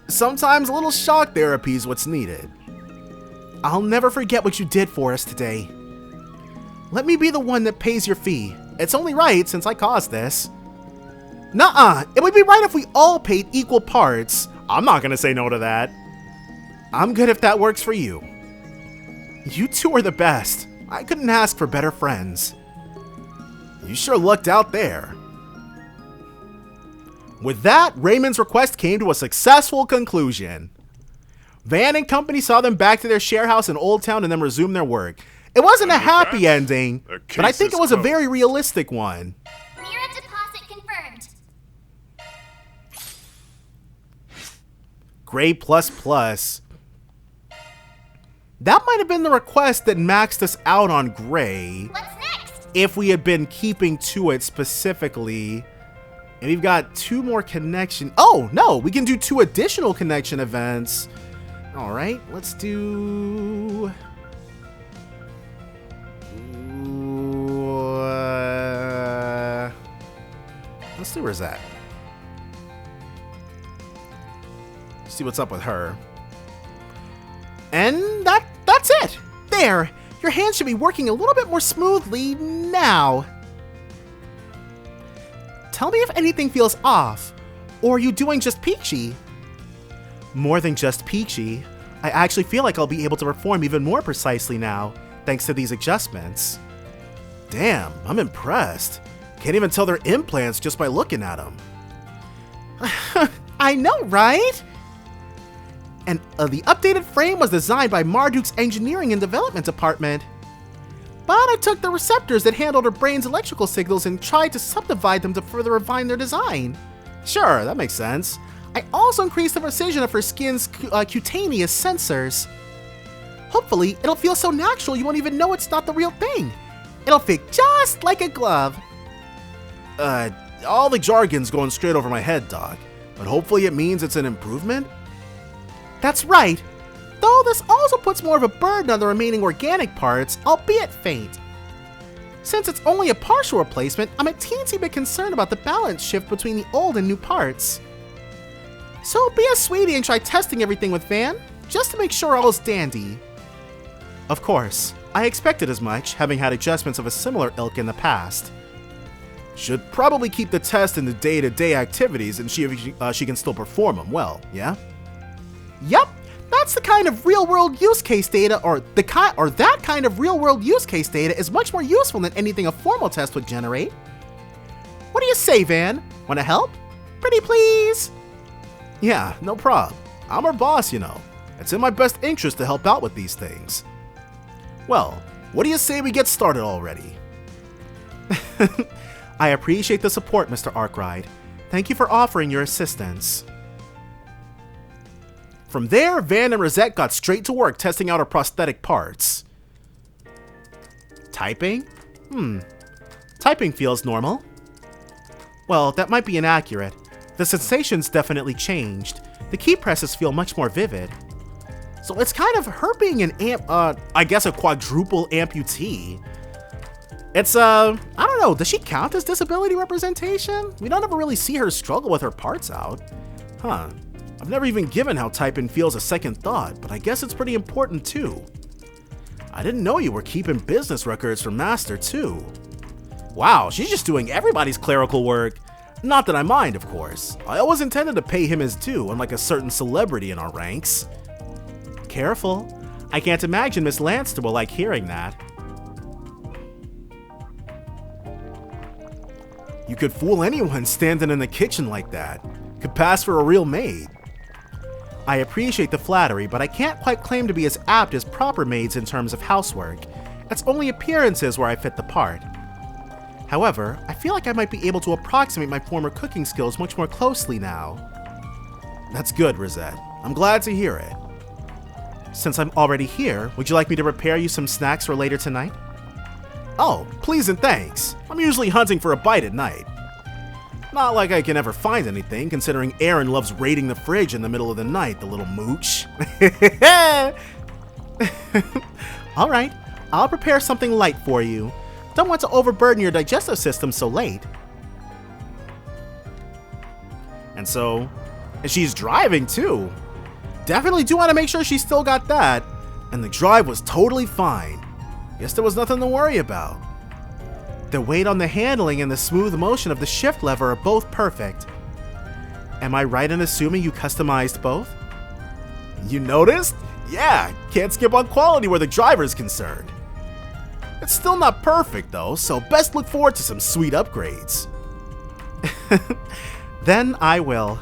Sometimes a little shock therapy is what's needed. I'll never forget what you did for us today. Let me be the one that pays your fee. It's only right since I caused this. Nuh-uh, it would be right if we all paid equal parts. I'm not gonna say no to that. I'm good if that works for you. You two are the best. I couldn't ask for better friends. You sure lucked out there. With that, Raymond's request came to a successful conclusion. Van and company saw them back to their share house in Old Town and then resumed their work. It wasn't a happy ending, but I think it was a very realistic one. Mirror deposit confirmed. Gray plus plus. That might have been the request that maxed us out on Gray. What's next? If we had been keeping to it specifically. And we've got 2 more connection. Oh, no, we can do 2 additional connection events. All right, let's do... let's do Risette. See what's up with her. And that's it. There. Your hands should be working a little bit more smoothly now. Tell me if anything feels off. Or are you doing just peachy? More than just peachy. I actually feel like I'll be able to perform even more precisely now, thanks to these adjustments. Damn, I'm impressed. Can't even tell they're implants just by looking at them. I know, right? And the updated frame was designed by Marduk's Engineering and Development Department. But I took the receptors that handled her brain's electrical signals and tried to subdivide them to further refine their design. Sure, that makes sense. I also increased the precision of her skin's cutaneous sensors. Hopefully, it'll feel so natural you won't even know it's not the real thing. It'll fit just like a glove. All the jargon's going straight over my head, Doc. But hopefully it means it's an improvement? That's right. Though this also puts more of a burden on the remaining organic parts, albeit faint. Since it's only a partial replacement, I'm a teensy bit concerned about the balance shift between the old and new parts. So be a sweetie and try testing everything with Van, just to make sure all is dandy. Of course, I expected as much, having had adjustments of a similar ilk in the past. Should probably keep the test in the day-to-day activities and see if she can still perform them well, yeah? Yup, that's the kind of real-world use case data, that kind of real-world use case data is much more useful than anything a formal test would generate. What do you say, Van? Wanna help? Pretty please? Yeah, no prob. I'm her boss, you know. It's in my best interest to help out with these things. Well, what do you say we get started already? I appreciate the support, Mr. Arkwright. Thank you for offering your assistance. From there, Van and Risette got straight to work testing out her prosthetic parts. Typing? Typing feels normal. Well, that might be inaccurate. The sensations definitely changed. The key presses feel much more vivid. So it's kind of her being an I guess a quadruple amputee. It's, I don't know, does she count as disability representation? We don't ever really see her struggle with her parts out. Huh. I've never even given how typing feels a second thought, but I guess it's pretty important too. I didn't know you were keeping business records for Master too. Wow, she's just doing everybody's clerical work. Not that I mind, of course. I always intended to pay him his due, unlike a certain celebrity in our ranks. Careful. I can't imagine Miss Lanster will like hearing that. You could fool anyone standing in the kitchen like that. Could pass for a real maid. I appreciate the flattery, but I can't quite claim to be as apt as proper maids in terms of housework. It's only appearances where I fit the part. However, I feel like I might be able to approximate my former cooking skills much more closely now. That's good, Risette. I'm glad to hear it. Since I'm already here, would you like me to prepare you some snacks for later tonight? Oh, please and thanks. I'm usually hunting for a bite at night. Not like I can ever find anything, considering Aaron loves raiding the fridge in the middle of the night, the little mooch. Alright, I'll prepare something light for you. Don't want to overburden your digestive system so late. And she's driving too. Definitely do want to make sure she's still got that. And the drive was totally fine. Guess there was nothing to worry about. The weight on the handling and the smooth motion of the shift lever are both perfect. Am I right in assuming you customized both? You noticed? Yeah, can't skip on quality where the driver is concerned. It's still not perfect though, so best look forward to some sweet upgrades. Then I will.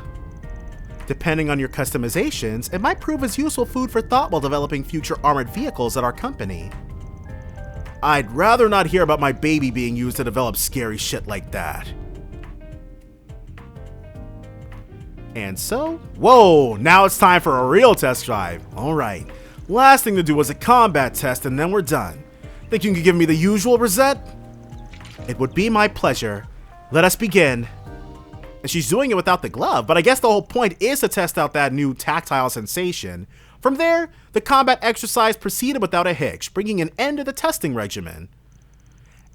Depending on your customizations, it might prove as useful food for thought while developing future armored vehicles at our company. I'd rather not hear about my baby being used to develop scary shit like that. And so, whoa, now it's time for a real test drive. Alright, last thing to do was a combat test and then we're done. Think you can give me the usual, Risette? It would be my pleasure. Let us begin. And she's doing it without the glove, but I guess the whole point is to test out that new tactile sensation. From there, the combat exercise proceeded without a hitch, bringing an end to the testing regimen.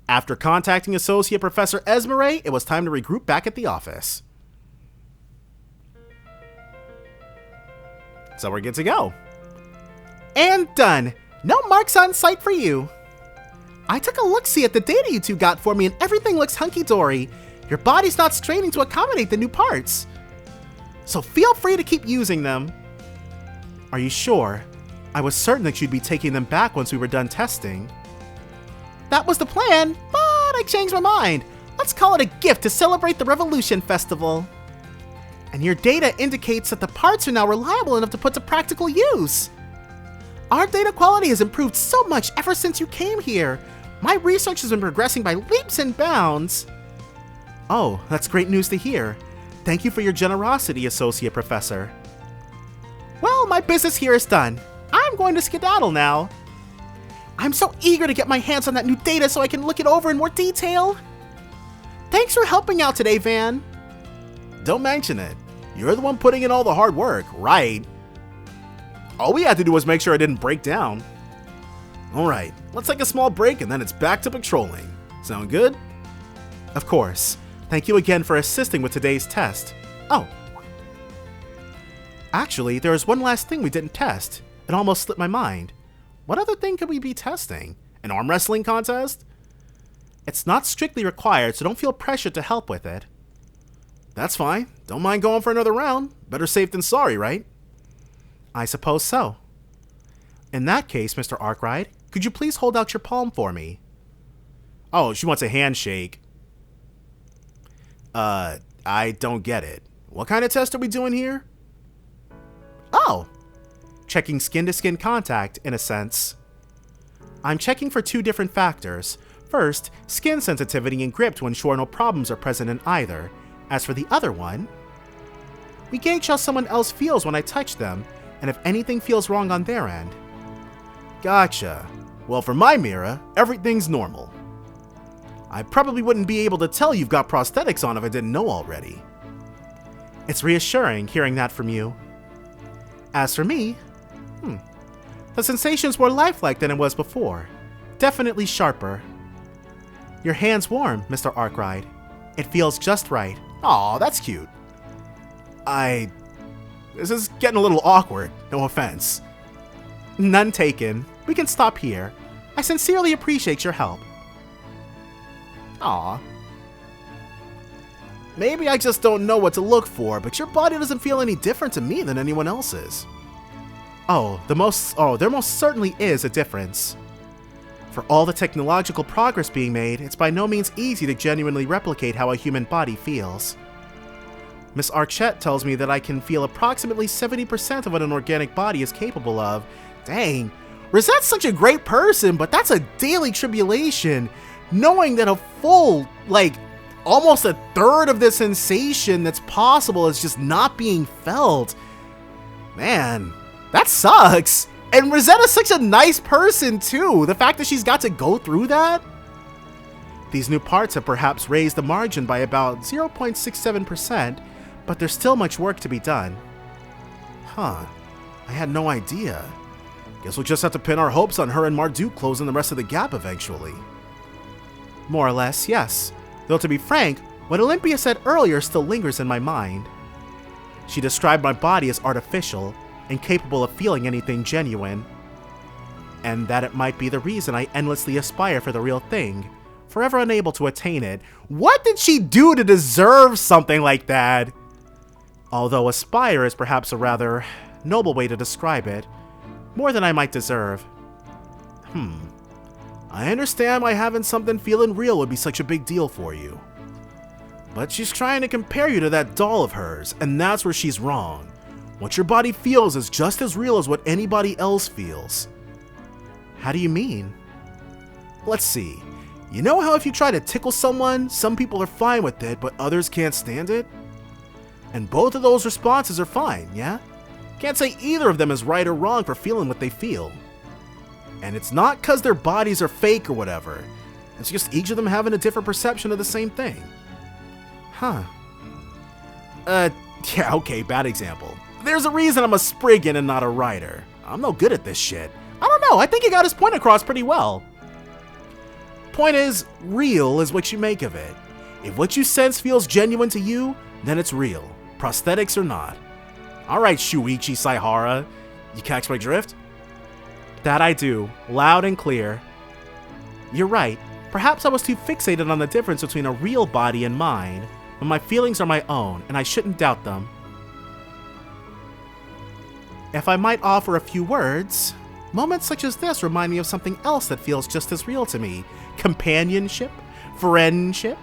After contacting Associate Professor Esmeré, it was time to regroup back at the office. So we're good to go. And done. No marks on sight for you. I took a look-see at the data you two got for me and everything looks hunky-dory. Your body's not straining to accommodate the new parts. So feel free to keep using them. Are you sure? I was certain that you'd be taking them back once we were done testing. That was the plan, but I changed my mind. Let's call it a gift to celebrate the Revolution Festival. And your data indicates that the parts are now reliable enough to put to practical use. Our data quality has improved so much ever since you came here. My research has been progressing by leaps and bounds. Oh, that's great news to hear. Thank you for your generosity, Associate Professor. Well, my business here is done. I'm going to skedaddle now. I'm so eager to get my hands on that new data so I can look it over in more detail. Thanks for helping out today, Van. Don't mention it. You're the one putting in all the hard work, right? All we had to do was make sure it didn't break down. Alright, let's take a small break and then it's back to patrolling. Sound good? Of course. Thank you again for assisting with today's test. Oh. Actually, there is one last thing we didn't test. It almost slipped my mind. What other thing could we be testing? An arm wrestling contest? It's not strictly required, so don't feel pressured to help with it. That's fine. Don't mind going for another round. Better safe than sorry, right? I suppose so. In that case, Mr. Arkwright, could you please hold out your palm for me? Oh, she wants a handshake. I don't get it. What kind of test are we doing here? Oh! Checking skin-to-skin contact, in a sense. I'm checking for two different factors. First, skin sensitivity and grip to ensure no problems are present in either. As for the other one, we gauge how someone else feels when I touch them, and if anything feels wrong on their end. Gotcha. Well, for my mirror, everything's normal. I probably wouldn't be able to tell you've got prosthetics on if I didn't know already. It's reassuring hearing that from you. As for me, the sensation's more lifelike than it was before. Definitely sharper. Your hand's warm, Mr. Arkwright. It feels just right. Aw, that's cute. This is getting a little awkward, no offense. None taken. We can stop here. I sincerely appreciate your help. Aw. Maybe I just don't know what to look for, but your body doesn't feel any different to me than anyone else's. There most certainly is a difference. For all the technological progress being made, it's by no means easy to genuinely replicate how a human body feels. Miss Archette tells me that I can feel approximately 70% of what an organic body is capable of. Dang, Risette's such a great person, but that's a daily tribulation. Knowing that a full, almost a third of the sensation that's possible is just not being felt. Man, that sucks. And Risette is such a nice person too. The fact that she's got to go through that. These new parts have perhaps raised the margin by about 0.67%, but there's still much work to be done. Huh. I had no idea. Guess we'll just have to pin our hopes on her and Marduk closing the rest of the gap eventually. More or less, yes. Though to be frank, what Olympia said earlier still lingers in my mind. She described my body as artificial, incapable of feeling anything genuine. And that it might be the reason I endlessly aspire for the real thing, forever unable to attain it. What did she do to deserve something like that? Although aspire is perhaps a rather noble way to describe it, more than I might deserve. I understand why having something feeling real would be such a big deal for you. But she's trying to compare you to that doll of hers, and that's where she's wrong. What your body feels is just as real as what anybody else feels. How do you mean? Let's see. You know how if you try to tickle someone, some people are fine with it, but others can't stand it? And both of those responses are fine, yeah? Can't say either of them is right or wrong for feeling what they feel. And it's not because their bodies are fake or whatever. It's just each of them having a different perception of the same thing. Huh. Yeah, okay, bad example. There's a reason I'm a Spriggan and not a writer. I'm no good at this shit. I don't know, I think he got his point across pretty well. Point is, real is what you make of it. If what you sense feels genuine to you, then it's real, prosthetics or not. Alright, Shuichi Saihara. You catch my drift? That I do, loud and clear. You're right. Perhaps I was too fixated on the difference between a real body and mine, but my feelings are my own, and I shouldn't doubt them. If I might offer a few words, moments such as this remind me of something else that feels just as real to me. Companionship, friendship.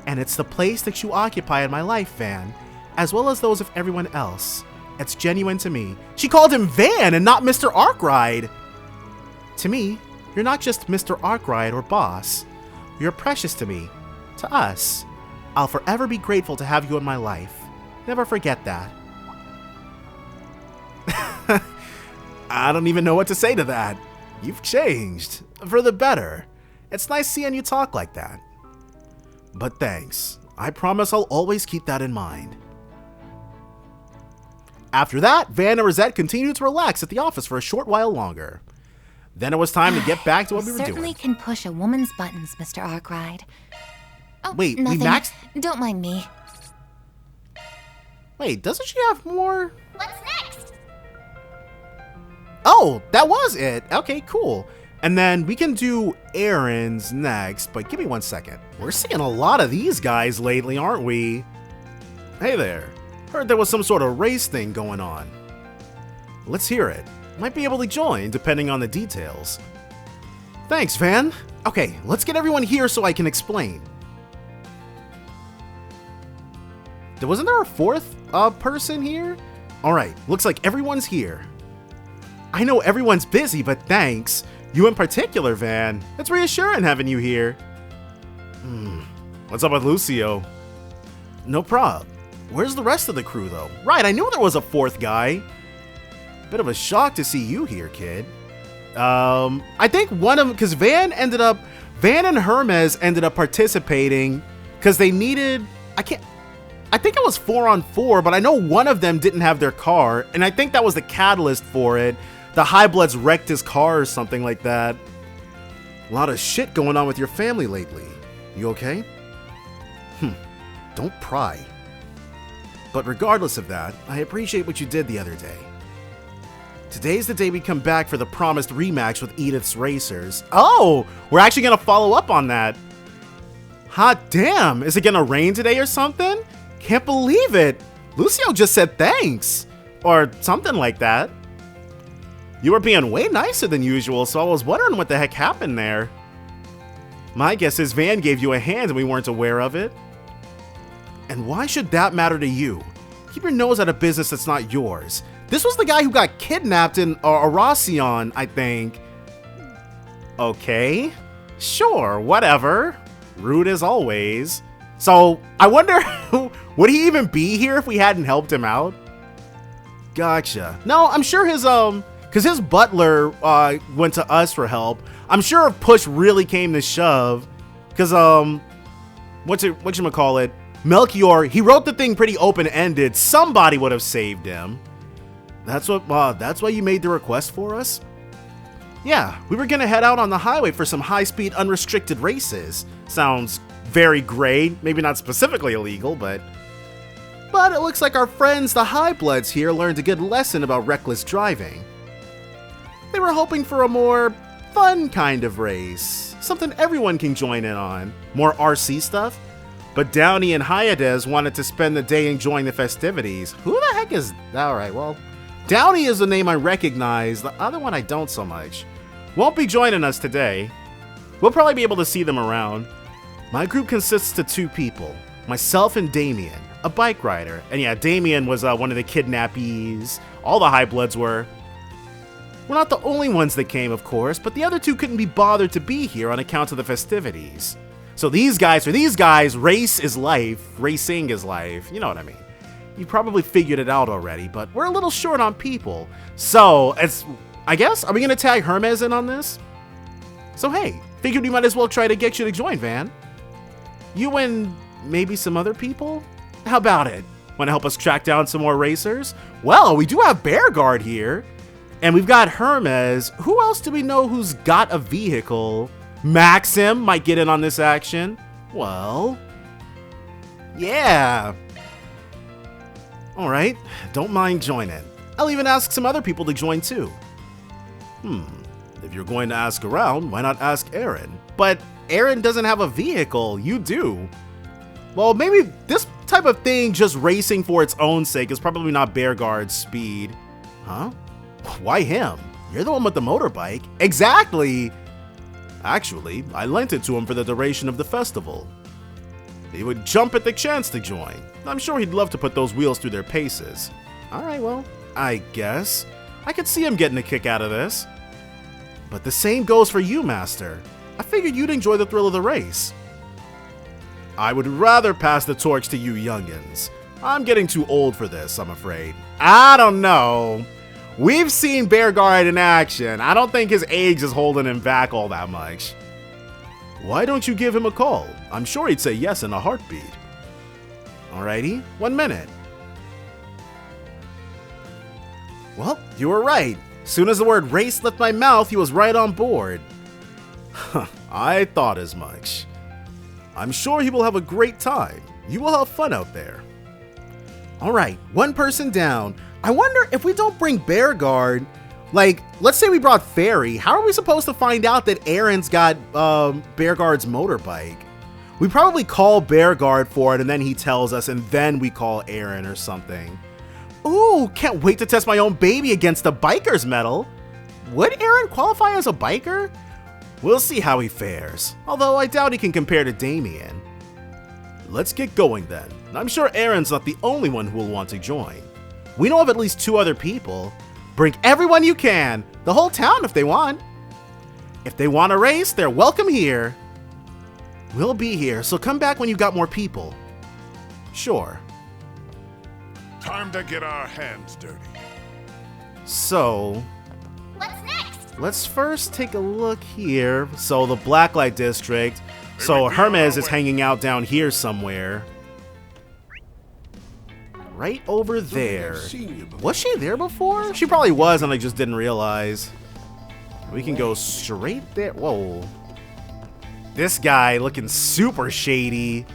And it's the place that you occupy in my life, Van, as well as those of everyone else. It's genuine to me. She called him Van and not Mr. Arkwright. To me, you're not just Mr. Arkwright or boss. You're precious to me, to us. I'll forever be grateful to have you in my life. Never forget that. I don't even know what to say to that. You've changed. For the better. It's nice seeing you talk like that. But thanks. I promise I'll always keep that in mind. After that, Van and Risette continued to relax at the office for a short while longer. Then it was time to get back to what we were doing. Certainly can push a woman's buttons, Mr. Arkwright. Oh, Wait, nothing. we maxed? Don't mind me. Wait, doesn't she have more? What's next? Oh, that was it. Okay, cool. And then we can do errands next, but give me 1 second. We're seeing a lot of these guys lately, aren't we? Hey there. Heard there was some sort of race thing going on. Let's hear it. Might be able to join, depending on the details. Thanks, Van. Okay, let's get everyone here so I can explain. Wasn't there a fourth person here? Alright, looks like everyone's here. I know everyone's busy, but thanks. You in particular, Van. It's reassuring having you here. What's up with Lucio? No prob. Where's the rest of the crew, though? Right, I knew there was a fourth guy. Bit of a shock to see you here, kid. I think one of them, because Van and Hermes ended up participating because they needed, I think it was 4-on-4, but I know one of them didn't have their car, and I think that was the catalyst for it. The High Bloods wrecked his car or something like that. A lot of shit going on with your family lately. You okay? Don't pry. But regardless of that, I appreciate what you did the other day. Today's the day we come back for the promised rematch with Edith's Racers. Oh, we're actually gonna follow up on that. Hot damn, is it gonna rain today or something? Can't believe it. Lucio just said thanks. Or something like that. You were being way nicer than usual, so I was wondering what the heck happened there. My guess is Van gave you a hand and we weren't aware of it. And why should that matter to you? Keep your nose out of business that's not yours. This was the guy who got kidnapped in Aracion, I think. Okay. Sure, whatever. Rude as always. So, I wonder, would he even be here if we hadn't helped him out? Gotcha. No, I'm sure his, because his butler, went to us for help. I'm sure if push really came to shove, because, whatchamacallit, Melchior, he wrote the thing pretty open-ended. Somebody would have saved him. That's why you made the request for us? Yeah, we were gonna head out on the highway for some high-speed unrestricted races. Sounds very great, maybe not specifically illegal, but it looks like our friends the High Bloods here learned a good lesson about reckless driving. They were hoping for a more fun kind of race, something everyone can join in on. More RC stuff? But Downey and Hyades wanted to spend the day enjoying the festivities. Who the heck is... Alright, well... Downey is a name I recognize, the other one I don't so much. Won't be joining us today. We'll probably be able to see them around. My group consists of 2 people. Myself and Damien, a bike rider. And yeah, Damien was one of the kidnappees. All the High Bloods were. We're not the only ones that came, of course, but the other 2 couldn't be bothered to be here on account of the festivities. So these guys, race is life, racing is life, you know what I mean. You probably figured it out already, but we're a little short on people. So, I guess, are we gonna tag Hermes in on this? So hey, figured we might as well try to get you to join, Van. You and maybe some other people? How about it? Wanna help us track down some more racers? Well, we do have Bearguard here. And we've got Hermes. Who else do we know who's got a vehicle? Maxim might get in on this action. Well, yeah. Alright, don't mind joining. I'll even ask some other people to join too. If you're going to ask around, why not ask Aaron? But Aaron doesn't have a vehicle, you do. Well, maybe this type of thing, just racing for its own sake, is probably not Bearguard's speed. Huh? Why him? You're the one with the motorbike. Exactly! Actually, I lent it to him for the duration of the festival. He would jump at the chance to join. I'm sure he'd love to put those wheels through their paces. Alright, well, I guess. I could see him getting a kick out of this. But the same goes for you, Master. I figured you'd enjoy the thrill of the race. I would rather pass the torch to you youngins. I'm getting too old for this, I'm afraid. I don't know. We've seen Bearguard in action. I don't think his age is holding him back all that much. Why don't you give him a call? I'm sure he'd say yes in a heartbeat. Alrighty, 1 minute. Well, you were right. Soon as the word race left my mouth, he was right on board. I thought as much. I'm sure he will have a great time. You will have fun out there. Alright, 1 person down. I wonder if we don't bring Bearguard, like, let's say we brought Fairy, how are we supposed to find out that Aaron's got Bearguard's motorbike? We probably call Bearguard for it and then he tells us and then we call Aaron or something. Ooh, can't wait to test my own baby against the biker's medal. Would Aaron qualify as a biker? We'll see how he fares, although I doubt he can compare to Damien. Let's get going then. I'm sure Aaron's not the only one who will want to join. We know of at least 2 other people. Bring everyone you can, the whole town if they want. If they want to race, they're welcome here. We'll be here, so come back when you got more people. Sure. Time to get our hands dirty. So, What's next? let's first take a look here. So the Blacklight District. So Hermes is hanging out down here somewhere. Right over there. Was she there before? She probably was and I just didn't realize. We can go straight there. Whoa. This guy looking super shady.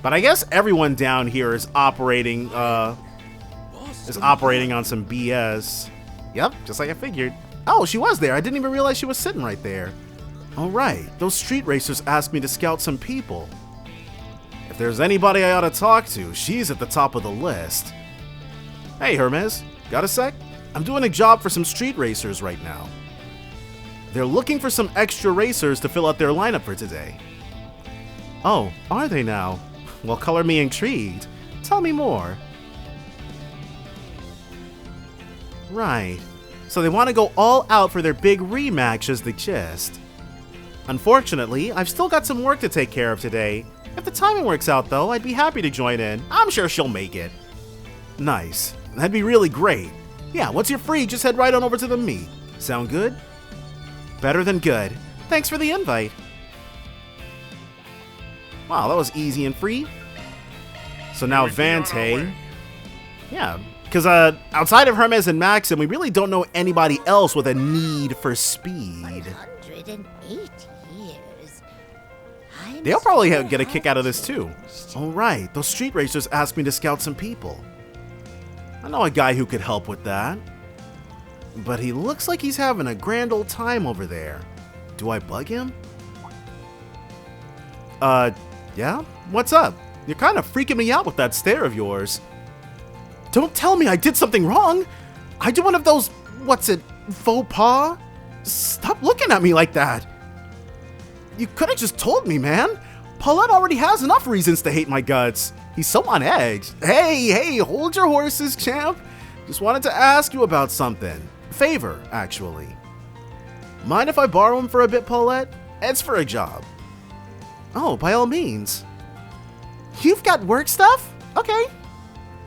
But I guess everyone down here is operating on some BS. Yep, just like I figured. Oh, she was there. I didn't even realize she was sitting right there. All right, those street racers asked me to scout some people. If there's anybody I ought to talk to, she's at the top of the list. Hey, Hermes, got a sec? I'm doing a job for some street racers right now. They're looking for some extra racers to fill out their lineup for today. Oh, are they now? Well, color me intrigued. Tell me more. Right. So they want to go all out for their big rematch is the gist. Unfortunately, I've still got some work to take care of today. If the timing works out though, I'd be happy to join in. I'm sure she'll make it. Nice. That'd be really great. Yeah, once you're free, just head right on over to the meet. Sound good? Better than good. Thanks for the invite. Wow, that was easy and free. So now Vante. Yeah, because outside of Hermes and Maxim, we really don't know anybody else with a need for speed. 108 years. They'll probably get a kick out of this too. Alright, those street racers asked me to scout some people. I know a guy who could help with that. But he looks like he's having a grand old time over there. Do I bug him? Yeah? What's up? You're kind of freaking me out with that stare of yours. Don't tell me I did something wrong! I did one of those, what's it, faux pas? Stop looking at me like that! You could have just told me, man! Paulette already has enough reasons to hate my guts. He's so on edge. Hey, hold your horses, champ! Just wanted to ask you about something. Favor, actually. Mind if I borrow him for a bit, Paulette? It's for a job. Oh, by all means. You've got work stuff? Okay.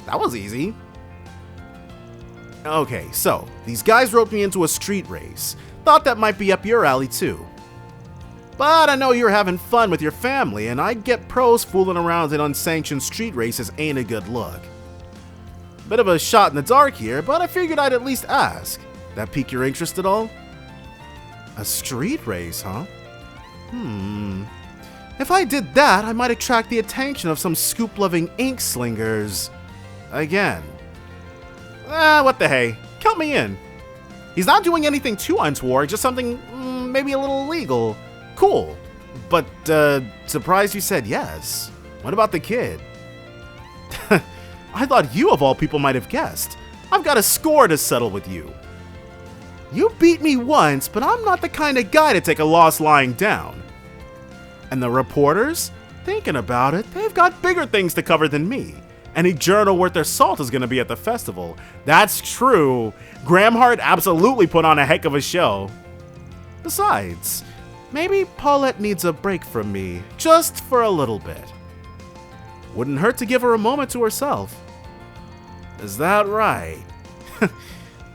That was easy. Okay, so, these guys roped me into a street race. Thought that might be up your alley too. But I know you're having fun with your family, and I get pros fooling around in unsanctioned street races ain't a good look. Bit of a shot in the dark here, but I figured I'd at least ask. That pique your interest at all? A street race, huh? If I did that, I might attract the attention of some scoop-loving ink slingers. Again. What the hey? Count me in. He's not doing anything too untoward, just something maybe a little illegal. Cool. But, surprised you said yes. What about the kid? I thought you of all people might have guessed. I've got a score to settle with you. You beat me once, but I'm not the kind of guy to take a loss lying down. And the reporters? Thinking about it, they've got bigger things to cover than me. Any journal worth their salt is going to be at the festival. That's true. Gramhart absolutely put on a heck of a show. Besides, maybe Paulette needs a break from me, just for a little bit. Wouldn't hurt to give her a moment to herself. Is that right?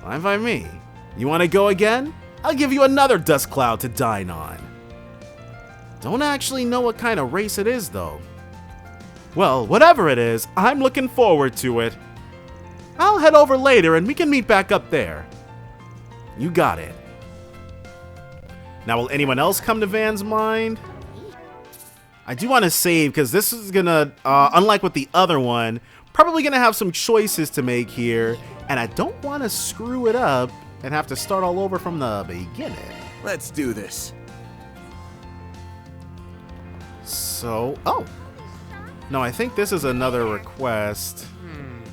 Fine by me. You want to go again? I'll give you another dust cloud to dine on. Don't actually know what kind of race it is, though. Well, whatever it is, I'm looking forward to it. I'll head over later and we can meet back up there. You got it. Now, will anyone else come to Van's mind? I do want to save because this is gonna, unlike with the other one, probably gonna have some choices to make here, and I don't want to screw it up and have to start all over from the beginning. Let's do this. So, oh. No, I think this is another request.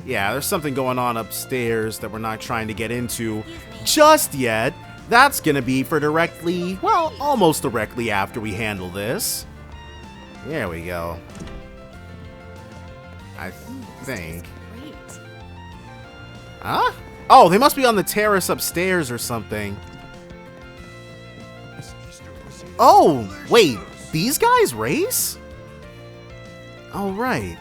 Yeah, there's something going on upstairs that we're not trying to get into just yet. That's gonna be for directly, well, almost directly after we handle this. There we go. I think. Huh? Oh, they must be on the terrace upstairs or something. Oh, wait. These guys race? Oh, right.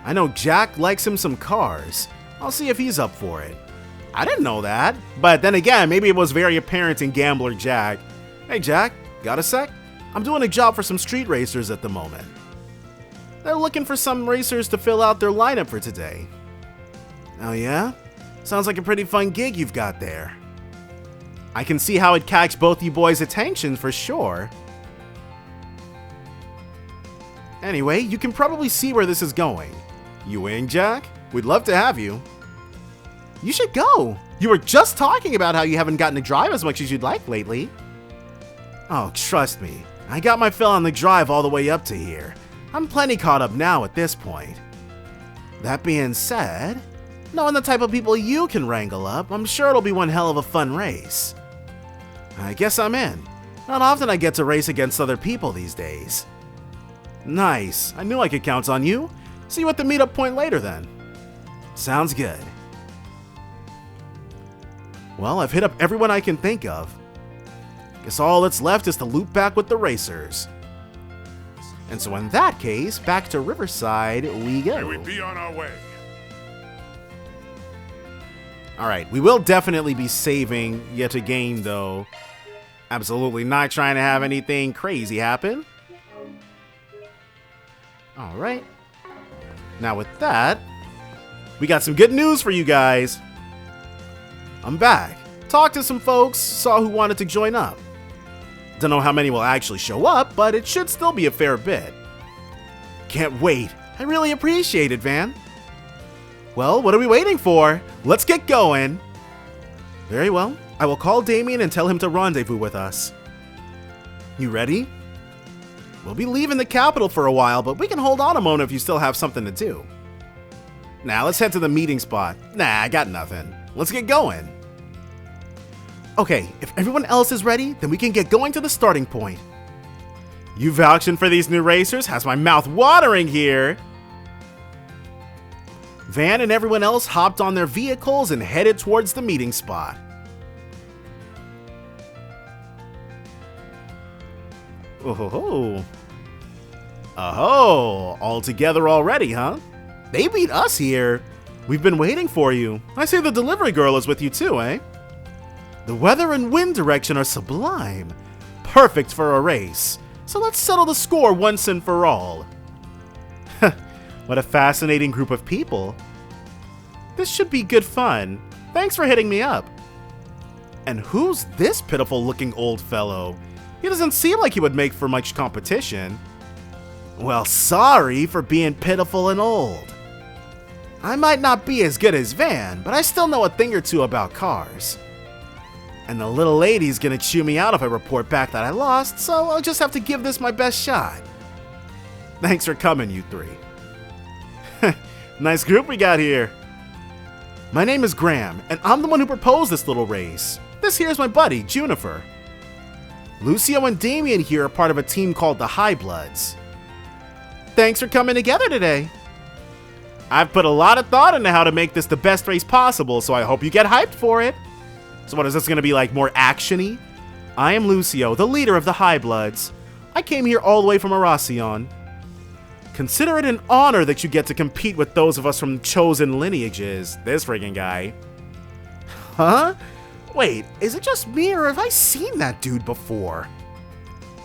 I know Jack likes him some cars. I'll see if he's up for it. I didn't know that. But then again, maybe it was very apparent in Gambler Jack. Hey, Jack, got a sec? I'm doing a job for some street racers at the moment. They're looking for some racers to fill out their lineup for today. Oh, yeah? Sounds like a pretty fun gig you've got there. I can see how it catch both you boys' attention for sure. Anyway, you can probably see where this is going. You in, Jack? We'd love to have you. You should go. You were just talking about how you haven't gotten to drive as much as you'd like lately. Oh, trust me. I got my fill on the drive all the way up to here. I'm plenty caught up now at this point. That being said, knowing the type of people you can wrangle up, I'm sure it'll be one hell of a fun race. I guess I'm in. Not often I get to race against other people these days. Nice. I knew I could count on you. See you at the meetup point later then. Sounds good. Well, I've hit up everyone I can think of. Guess all that's left is to loop back with the racers. And so in that case, back to Riverside we go. May we be on our way. Alright, we will definitely be saving yet again though. Absolutely not trying to have anything crazy happen. Alright. Now with that, we got some good news for you guys. I'm back. Talked to some folks, saw who wanted to join up. Don't know how many will actually show up, but it should still be a fair bit. Can't wait. I really appreciate it, Van. Well, what are we waiting for? Let's get going. Very well. I will call Damien and tell him to rendezvous with us. You ready? We'll be leaving the capital for a while, but we can hold on a moment if you still have something to do. Now, let's head to the meeting spot. Nah, I got nothing. Let's get going. Okay, if everyone else is ready, then we can get going to the starting point. You vouching for these new racers has my mouth watering here. Van and everyone else hopped on their vehicles and headed towards the meeting spot. Oh, all together already, huh? They beat us here. We've been waiting for you. I see the delivery girl is with you too, eh? The weather and wind direction are sublime. Perfect for a race. So let's settle the score once and for all. What a fascinating group of people. This should be good fun. Thanks for hitting me up. And who's this pitiful looking old fellow? He doesn't seem like he would make for much competition. Well, sorry for being pitiful and old. I might not be as good as Van, but I still know a thing or two about cars. And the little lady's gonna chew me out if I report back that I lost, so I'll just have to give this my best shot. Thanks for coming, you three. Nice group we got here. My name is Graham, and I'm the one who proposed this little race. This here's my buddy, Juniper. Lucio and Damien here are part of a team called the High Bloods. Thanks for coming together today. I've put a lot of thought into how to make this the best race possible, so I hope you get hyped for it. So what is this going to be, like, more action-y? I am Lucio, the leader of the High Bloods. I came here all the way from Aracion. Consider it an honor that you get to compete with those of us from chosen lineages. This friggin' guy. Huh? Wait, is it just me or have I seen that dude before?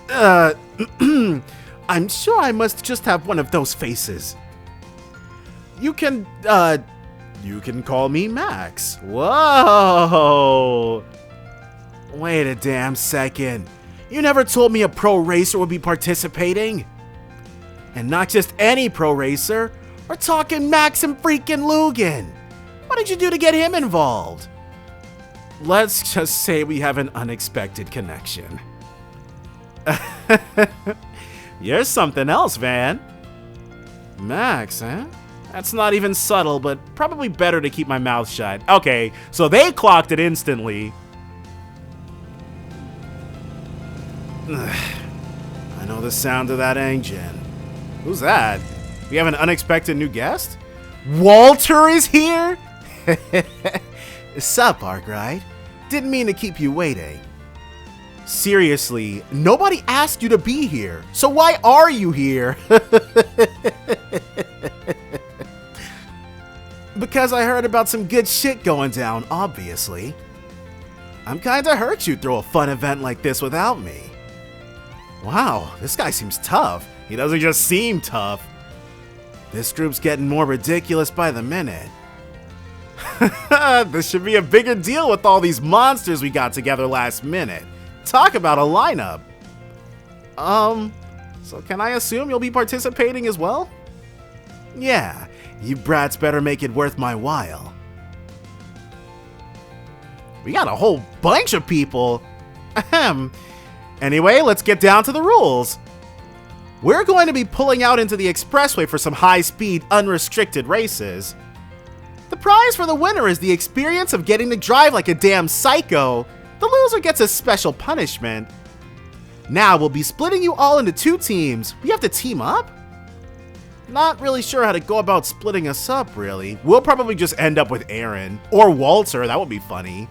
I'm sure I must just have one of those faces. You can call me Max. Whoa! Wait a damn second. You never told me a pro racer would be participating. And not just any pro racer. We're talking Maxim freaking Lugan. What did you do to get him involved? Let's just say we have an unexpected connection. You're something else, Van. Max, huh? That's not even subtle, but probably better to keep my mouth shut. Okay, so they clocked it instantly. I know the sound of that engine. Who's that? We have an unexpected new guest? Walter is here? Sup, Arkwright? Didn't mean to keep you waiting. Seriously, nobody asked you to be here, so why are you here? Because I heard about some good shit going down, obviously. I'm kinda hurt you'd throw a fun event like this without me. Wow, this guy seems tough. He doesn't just seem tough. This group's getting more ridiculous by the minute. This should be a bigger deal with all these monsters we got together last minute. Talk about a lineup. So can I assume you'll be participating as well? Yeah, you brats better make it worth my while. We got a whole bunch of people. Ahem. Anyway, let's get down to the rules. We're going to be pulling out into the expressway for some high-speed, unrestricted races. The prize for the winner is the experience of getting to drive like a damn psycho. The loser gets a special punishment. Now, we'll be splitting you all into 2 teams. We have to team up? Not really sure how to go about splitting us up, really. We'll probably just end up with Aaron. Or Walter, that would be funny.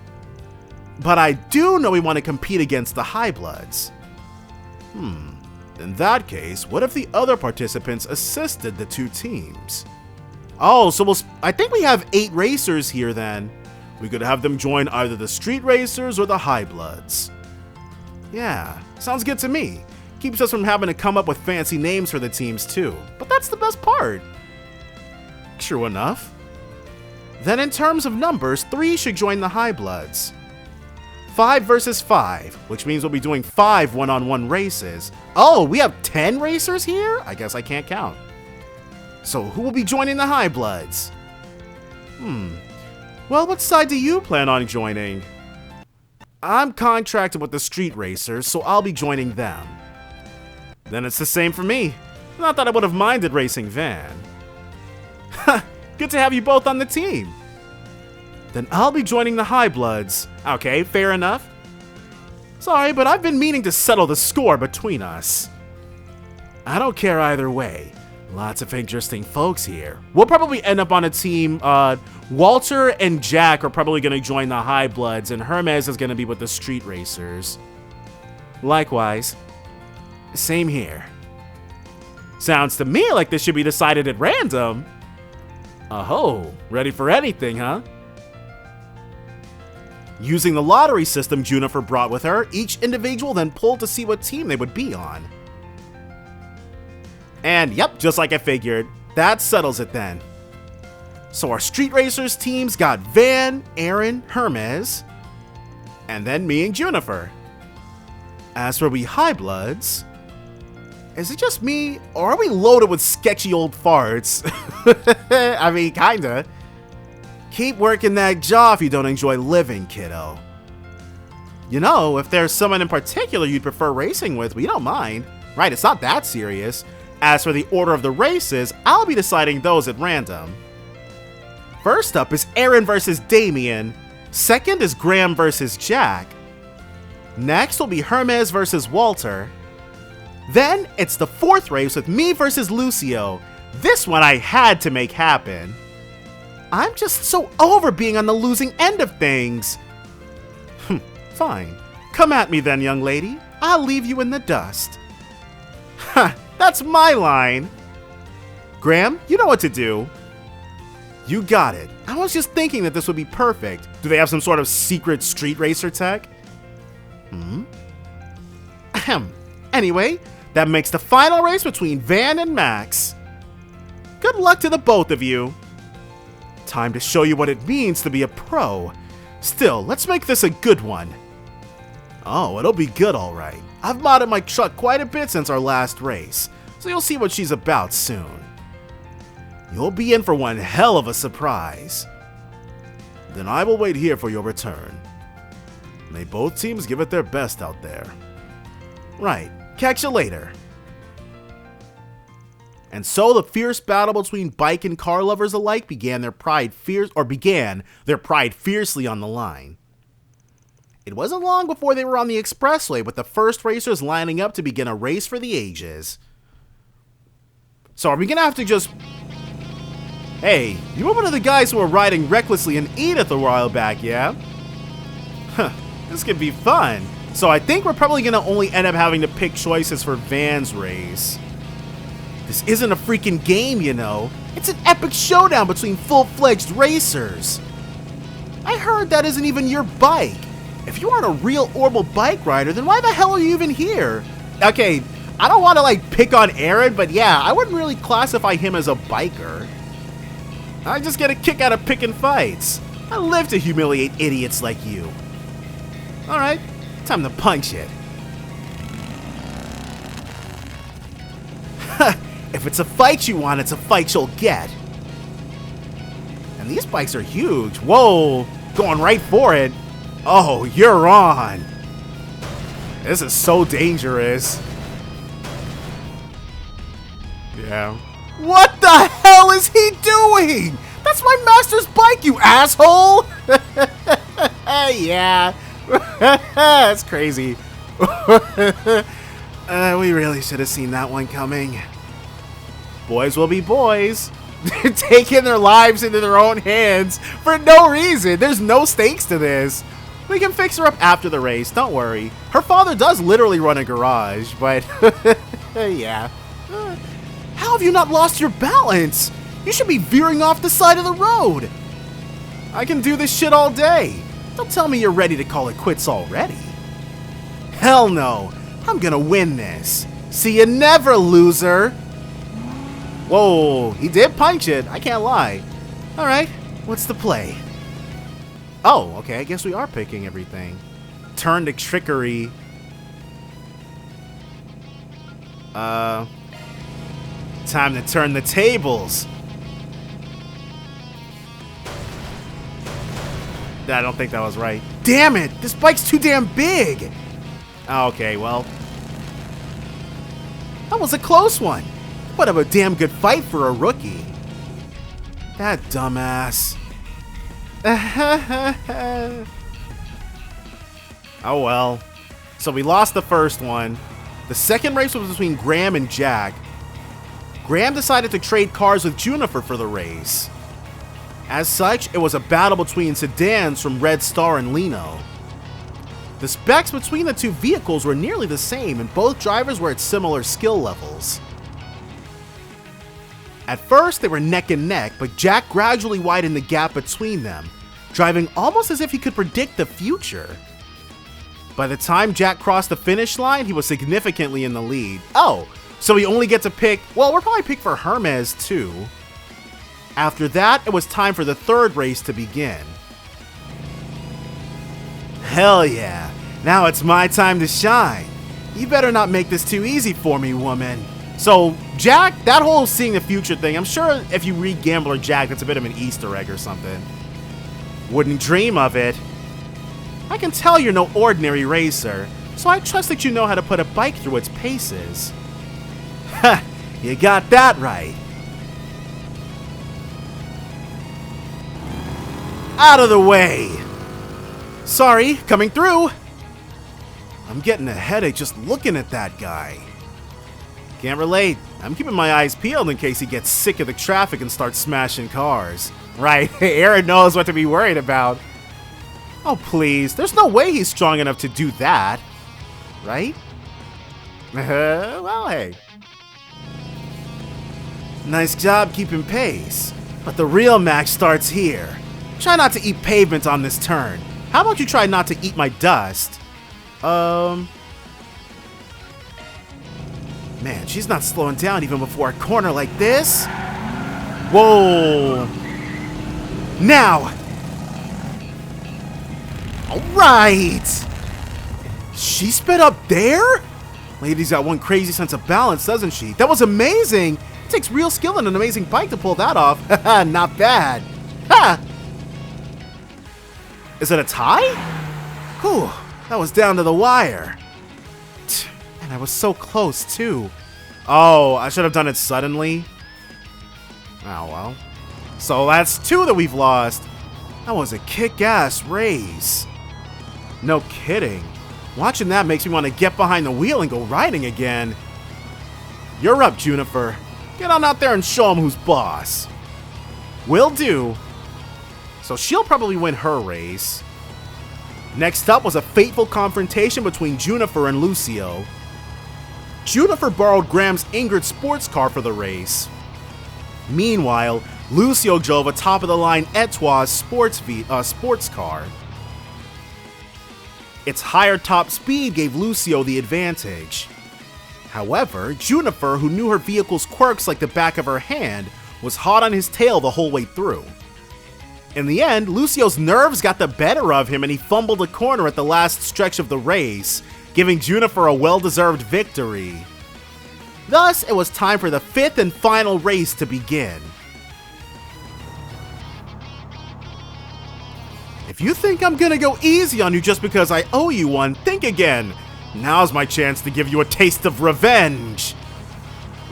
But I do know we want to compete against the High Bloods. In that case, what if the other participants assisted the 2 teams? Oh, so I think we have 8 racers here then. We could have them join either the Street Racers or the High Bloods. Yeah, sounds good to me. Keeps us from having to come up with fancy names for the teams too. But that's the best part. True enough. Then in terms of numbers, 3 should join the High Bloods. 5 versus 5, which means we'll be doing 5 one-on-one races. Oh, we have 10 racers here? I guess I can't count. So who will be joining the High Bloods? Well, what side do you plan on joining? I'm contracted with the Street Racers, so I'll be joining them. Then it's the same for me. Not that I would have minded racing Van. Good to have you both on the team. Then I'll be joining the High Bloods. Okay, fair enough. Sorry, but I've been meaning to settle the score between us. I don't care either way. Lots of interesting folks here. We'll probably end up on a team. Walter and Jack are probably going to join the High Bloods, and Hermes is going to be with the Street Racers. Likewise. Same here. Sounds to me like this should be decided at random. Oh, ready for anything, huh? Using the lottery system Juniper brought with her, each individual then pulled to see what team they would be on. And yep, just like I figured, that settles it then. So our Street Racers teams got Van, Aaron, Hermes, and then me and Juniper. As for we High Bloods, Is it just me, or are we loaded with sketchy old farts? I mean, kinda. Keep working that jaw if you don't enjoy living, kiddo. You know, if there's someone in particular you'd prefer racing with, we don't mind. Right, it's not that serious. As for the order of the races, I'll be deciding those at random. First up is Aaron versus Damien. Second is Graham versus Jack. Next will be Hermes versus Walter. Then it's the fourth race with me versus Lucio. This one I had to make happen. I'm just so over being on the losing end of things. Fine. Come at me then, young lady. I'll leave you in the dust. Ha, that's my line. Graham, you know what to do. You got it. I was just thinking that this would be perfect. Do they have some sort of secret street racer tech? Ahem. Anyway, that makes the final race between Van and Max. Good luck to the both of you. Time to show you what it means to be a pro. Still, let's make this a good one. Oh, it'll be good, all right. I've modded my truck quite a bit since our last race, so you'll see what she's about soon. You'll be in for one hell of a surprise. Then I will wait here for your return. May both teams give it their best out there. Right, catch you later. And so the fierce battle between bike and car lovers alike began their pride fiercely on the line. It wasn't long before they were on the expressway with the first racers lining up to begin a race for the ages. So are we gonna have to just... Hey, you were one of the guys who were riding recklessly in Edith a while back, yeah? Huh, this could be fun. So I think we're probably gonna only end up having to pick choices for Van's race. This isn't a freaking game, you know. It's an epic showdown between full-fledged racers. I heard that isn't even your bike. If you aren't a real Orbal bike rider, then why the hell are you even here? Okay, I don't want to like pick on Aaron, but yeah, I wouldn't really classify him as a biker. I just get a kick out of picking fights. I live to humiliate idiots like you. Alright, time to punch it. If it's a fight you want, it's a fight you'll get. And these bikes are huge. Whoa, going right for it. Oh, you're on. This is so dangerous. Yeah. What the hell is he doing? That's my master's bike, you asshole! Yeah. That's crazy. We really should have seen that one coming. Boys will be boys. Taking their lives into their own hands for no reason. There's no stakes to this. We can fix her up after the race, don't worry. Her father does literally run a garage, but yeah. How have you not lost your balance? You should be veering off the side of the road. I can do this shit all day. Don't tell me you're ready to call it quits already. Hell no. I'm gonna win this. See you never, loser. Whoa, he did punch it. I can't lie. All right, what's the play? Oh, okay, I guess we are picking everything. Turn to trickery. Time to turn the tables. I don't think that was right. Damn it, this bike's too damn big. Okay, well. That was a close one. What a damn good fight for a rookie. That dumbass. Oh well. So we lost the first one. The second race was between Graham and Jack. Graham decided to trade cars with Juniper for the race. As such, it was a battle between sedans from Red Star and Lino. The specs between the two vehicles were nearly the same, and both drivers were at similar skill levels. At first, they were neck and neck, but Jack gradually widened the gap between them, driving almost as if he could predict the future. By the time Jack crossed the finish line, he was significantly in the lead. Oh, so we only get to pick, well, we'll probably pick for Hermes too. After that, it was time for the third race to begin. Hell yeah, now it's my time to shine. You better not make this too easy for me, woman. So, Jack, that whole seeing the future thing, I'm sure if you read Gambler Jack, that's a bit of an Easter egg or something. Wouldn't dream of it. I can tell you're no ordinary racer, so I trust that you know how to put a bike through its paces. Ha! You got that right. Out of the way! Sorry, coming through! I'm getting a headache just looking at that guy. Can't relate. I'm keeping my eyes peeled in case he gets sick of the traffic and starts smashing cars. Right, Aaron knows what to be worried about. Oh please, there's no way he's strong enough to do that. Right? Well, hey. Nice job keeping pace. But the real match starts here. Try not to eat pavement on this turn. How about you try not to eat my dust? Man, she's not slowing down even before a corner like this. Whoa. Now. All right. She sped up there? Lady's got one crazy sense of balance, doesn't she? That was amazing. It takes real skill and an amazing bike to pull that off. Not bad. Ha! Is it a tie? Whew, that was down to the wire. And I was so close, too. Oh, I should have done it suddenly. Oh, well. So that's 2 that we've lost. That was a kick-ass race. No kidding. Watching that makes me want to get behind the wheel and go riding again. You're up, Juniper. Get on out there and show him who's boss. Will do. So she'll probably win her race. Next up was a fateful confrontation between Juniper and Lucio. Juniper borrowed Graham's Ingrid sports car for the race. Meanwhile, Lucio drove a top-of-the-line Etoise sports car. Its higher top speed gave Lucio the advantage. However, Juniper, who knew her vehicle's quirks like the back of her hand, was hot on his tail the whole way through. In the end, Lucio's nerves got the better of him and he fumbled a corner at the last stretch of the race, giving Juniper a well-deserved victory. Thus, it was time for the 5th and final race to begin. If you think I'm gonna go easy on you just because I owe you one, think again. Now's my chance to give you a taste of revenge.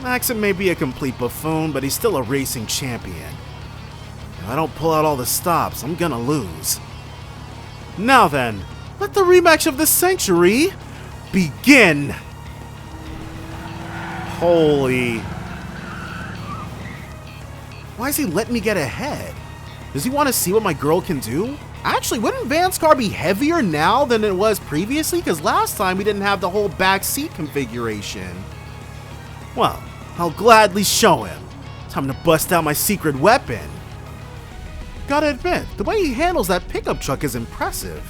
Maxim may be a complete buffoon, but he's still a racing champion. If I don't pull out all the stops, I'm gonna lose. Now then, let the rematch of the century begin. Holy. Why is he letting me get ahead? Does he want to see what my girl can do? Actually, wouldn't Van's car be heavier now than it was previously? Because last time we didn't have the whole back seat configuration. Well, I'll gladly show him. Time to bust out my secret weapon. Gotta admit, the way he handles that pickup truck is impressive.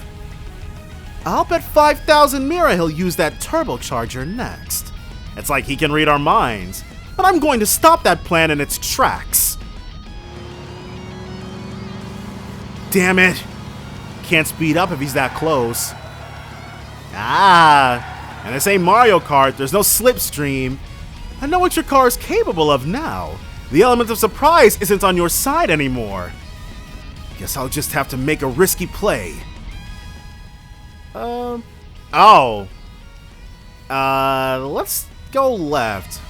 I'll bet 5,000 Mira he'll use that turbocharger next. It's like he can read our minds, but I'm going to stop that plan in its tracks. Damn it. Can't speed up if he's that close. Ah, and this ain't Mario Kart, there's no slipstream. I know what your car is capable of now. The element of surprise isn't on your side anymore. Guess I'll just have to make a risky play. Let's go left.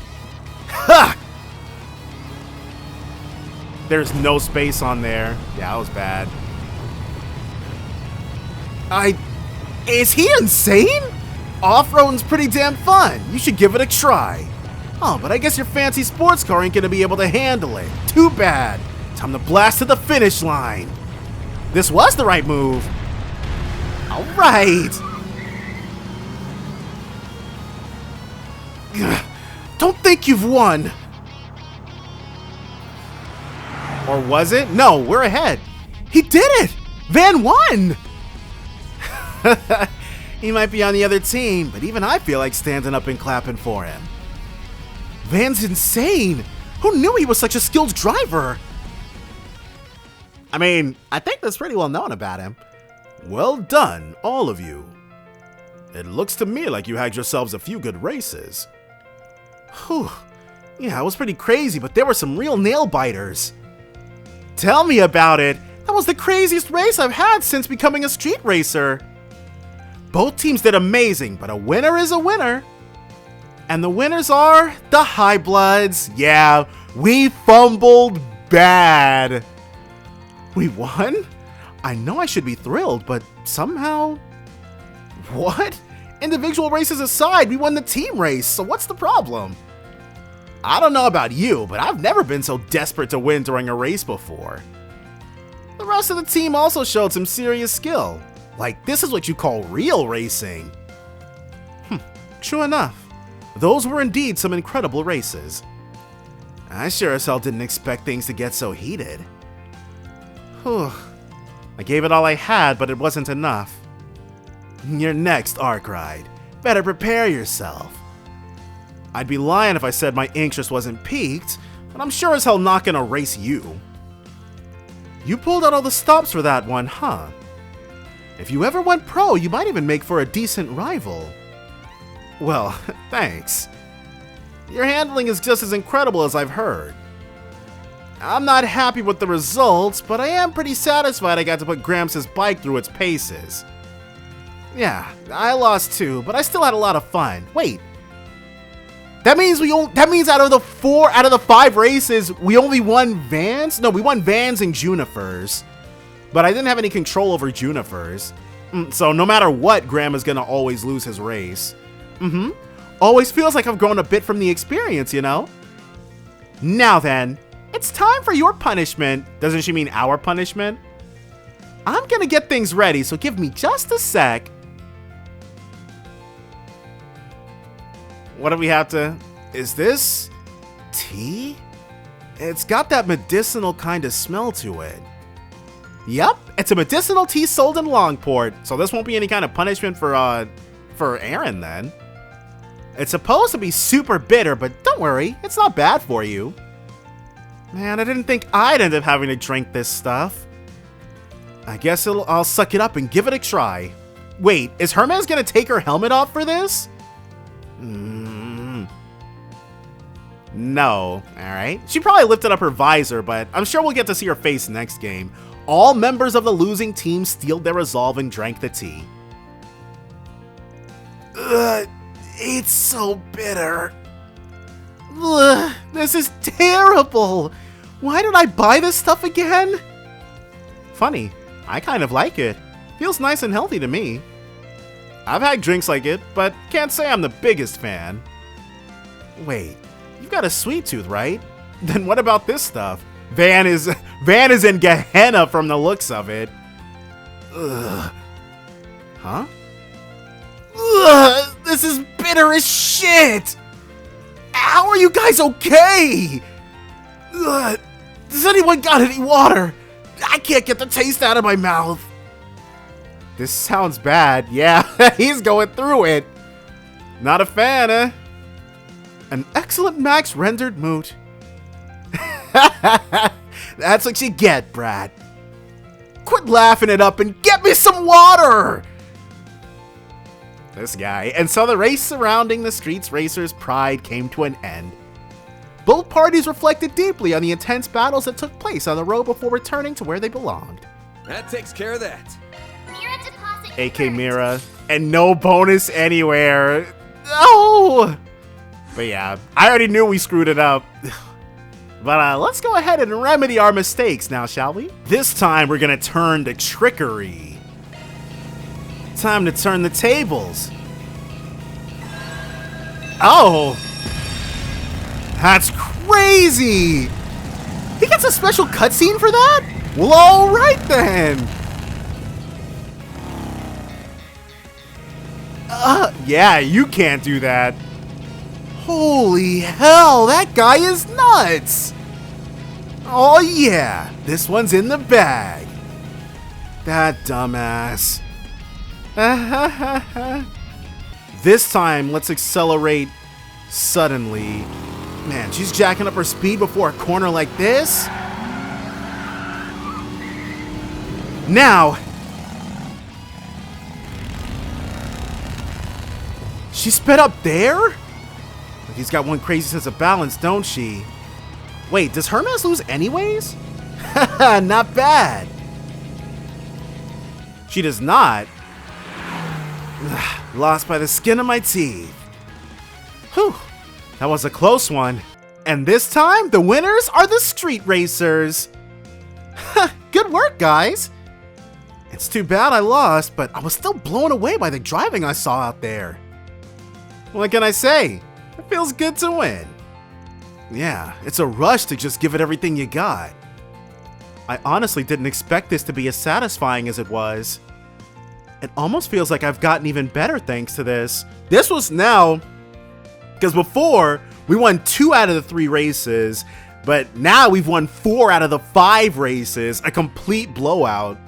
Ha! There's no space on there. Yeah, that was bad. Is he insane? Off-roading's pretty damn fun. You should give it a try. Oh, but I guess your fancy sports car ain't gonna be able to handle it. Too bad. Time to blast to the finish line. This was the right move. All right. Don't think you've won. Or was it? No, we're ahead. He did it! Van won! He might be on the other team, but even I feel like standing up and clapping for him. Van's insane! Who knew he was such a skilled driver? I mean, I think that's pretty well known about him. Well done, all of you. It looks to me like you had yourselves a few good races. Whew. Yeah, it was pretty crazy, but there were some real nail biters. Tell me about it. That was the craziest race I've had since becoming a street racer. Both teams did amazing, but a winner is a winner. And the winners are the High Bloods. Yeah, we fumbled bad. We won? I know I should be thrilled, but somehow... What? Individual races aside, we won the team race, so what's the problem? I don't know about you, but I've never been so desperate to win during a race before. The rest of the team also showed some serious skill. Like, this is what you call real racing. True enough. Those were indeed some incredible races. I sure as hell didn't expect things to get so heated. Whew. I gave it all I had, but it wasn't enough. Your next Arc Ride. Better prepare yourself. I'd be lying if I said my interest wasn't piqued, but I'm sure as hell not gonna race you. You pulled out all the stops for that one, huh? If you ever went pro, you might even make for a decent rival. Well, thanks. Your handling is just as incredible as I've heard. I'm not happy with the results, but I am pretty satisfied I got to put Gramps' bike through its paces. Yeah, I lost too, but I still had a lot of fun. Wait. That means out of the 5 races, we only won Vans? No, we won Vans and Junipers. But I didn't have any control over Junipers. So no matter what, Graham is gonna always lose his race. Always feels like I've grown a bit from the experience, you know? Now then, it's time for your punishment. Doesn't she mean our punishment? I'm gonna get things ready, so give me just a sec. What do we have to... Is this... tea? It's got that medicinal kind of smell to it. Yep, it's a medicinal tea sold in Longport, so this won't be any kind of punishment for Aaron then. It's supposed to be super bitter, but don't worry, it's not bad for you. Man, I didn't think I'd end up having to drink this stuff. I guess I'll suck it up and give it a try. Wait, is Hermes gonna take her helmet off for this? No. Alright. She probably lifted up her visor, but I'm sure we'll get to see her face next game. All members of the losing team steeled their resolve and drank the tea. Ugh, it's so bitter. Ugh, this is terrible. Why did I buy this stuff again? Funny, I kind of like it. Feels nice and healthy to me. I've had drinks like it, but can't say I'm the biggest fan. Wait, you've got a sweet tooth, right? Then what about this stuff? Van is in Gehenna from the looks of it. Ugh. Huh? Ugh, this is bitter as shit! How are you guys okay? Ugh, does anyone got any water? I can't get the taste out of my mouth. This sounds bad. Yeah, he's going through it. Not a fan, eh? An excellent max rendered moot. That's what you get, Brad. Quit laughing it up and get me some water! This guy. And so the race surrounding the Streets Racers' pride came to an end. Both parties reflected deeply on the intense battles that took place on the road before returning to where they belonged. That takes care of that. Mira deposit AK confirmed. Mira. And no bonus anywhere. No! But yeah, I already knew we screwed it up. But let's go ahead and remedy our mistakes now, shall we? This time we're gonna turn to trickery. Time to turn the tables. Oh! That's crazy! He gets a special cutscene for that? Well, alright then! Yeah, you can't do that. Holy hell, that guy is nuts! Oh yeah, this one's in the bag. That dumbass. This time, let's accelerate suddenly. Man, she's jacking up her speed before a corner like this. Now. She sped up there? Like he's got one crazy sense of balance, don't she? Wait, does Hermes lose anyways? Haha, not bad. She does not. Lost by the skin of my teeth. Whew, that was a close one. And this time, the winners are the street racers. Good work, guys. It's too bad I lost, but I was still blown away by the driving I saw out there. What can I say? It feels good to win. Yeah, it's a rush to just give it everything you got. I honestly didn't expect this to be as satisfying as it was. It almost feels like I've gotten even better thanks to this. This was now, because before, we won 2 out of the 3 races, but now we've won 4 out of the 5 races, a complete blowout.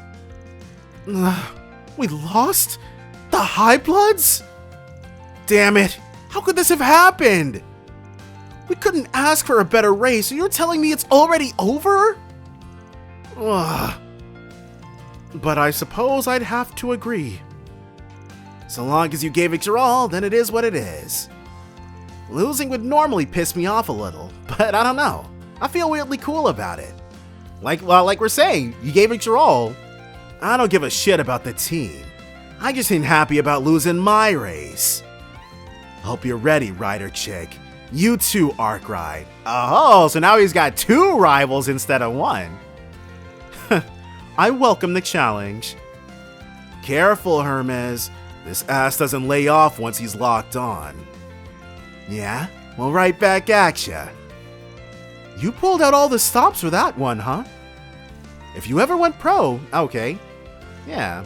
We lost? The High Bloods? Damn it, how could this have happened? We couldn't ask for a better race, and you're telling me it's already over? Ugh. But I suppose I'd have to agree. So long as you gave it your all, then it is what it is. Losing would normally piss me off a little, but I don't know. I feel weirdly cool about it. Like we're saying, you gave it your all. I don't give a shit about the team. I just ain't happy about losing my race. Hope you're ready, Rider Chick. You too, Arkwright. Oh, so now he's got 2 rivals instead of 1. I welcome the challenge. Careful, Hermes. This ass doesn't lay off once he's locked on. Yeah? Well, right back at ya. You pulled out all the stops for that one, huh? If you ever went pro, okay. Yeah.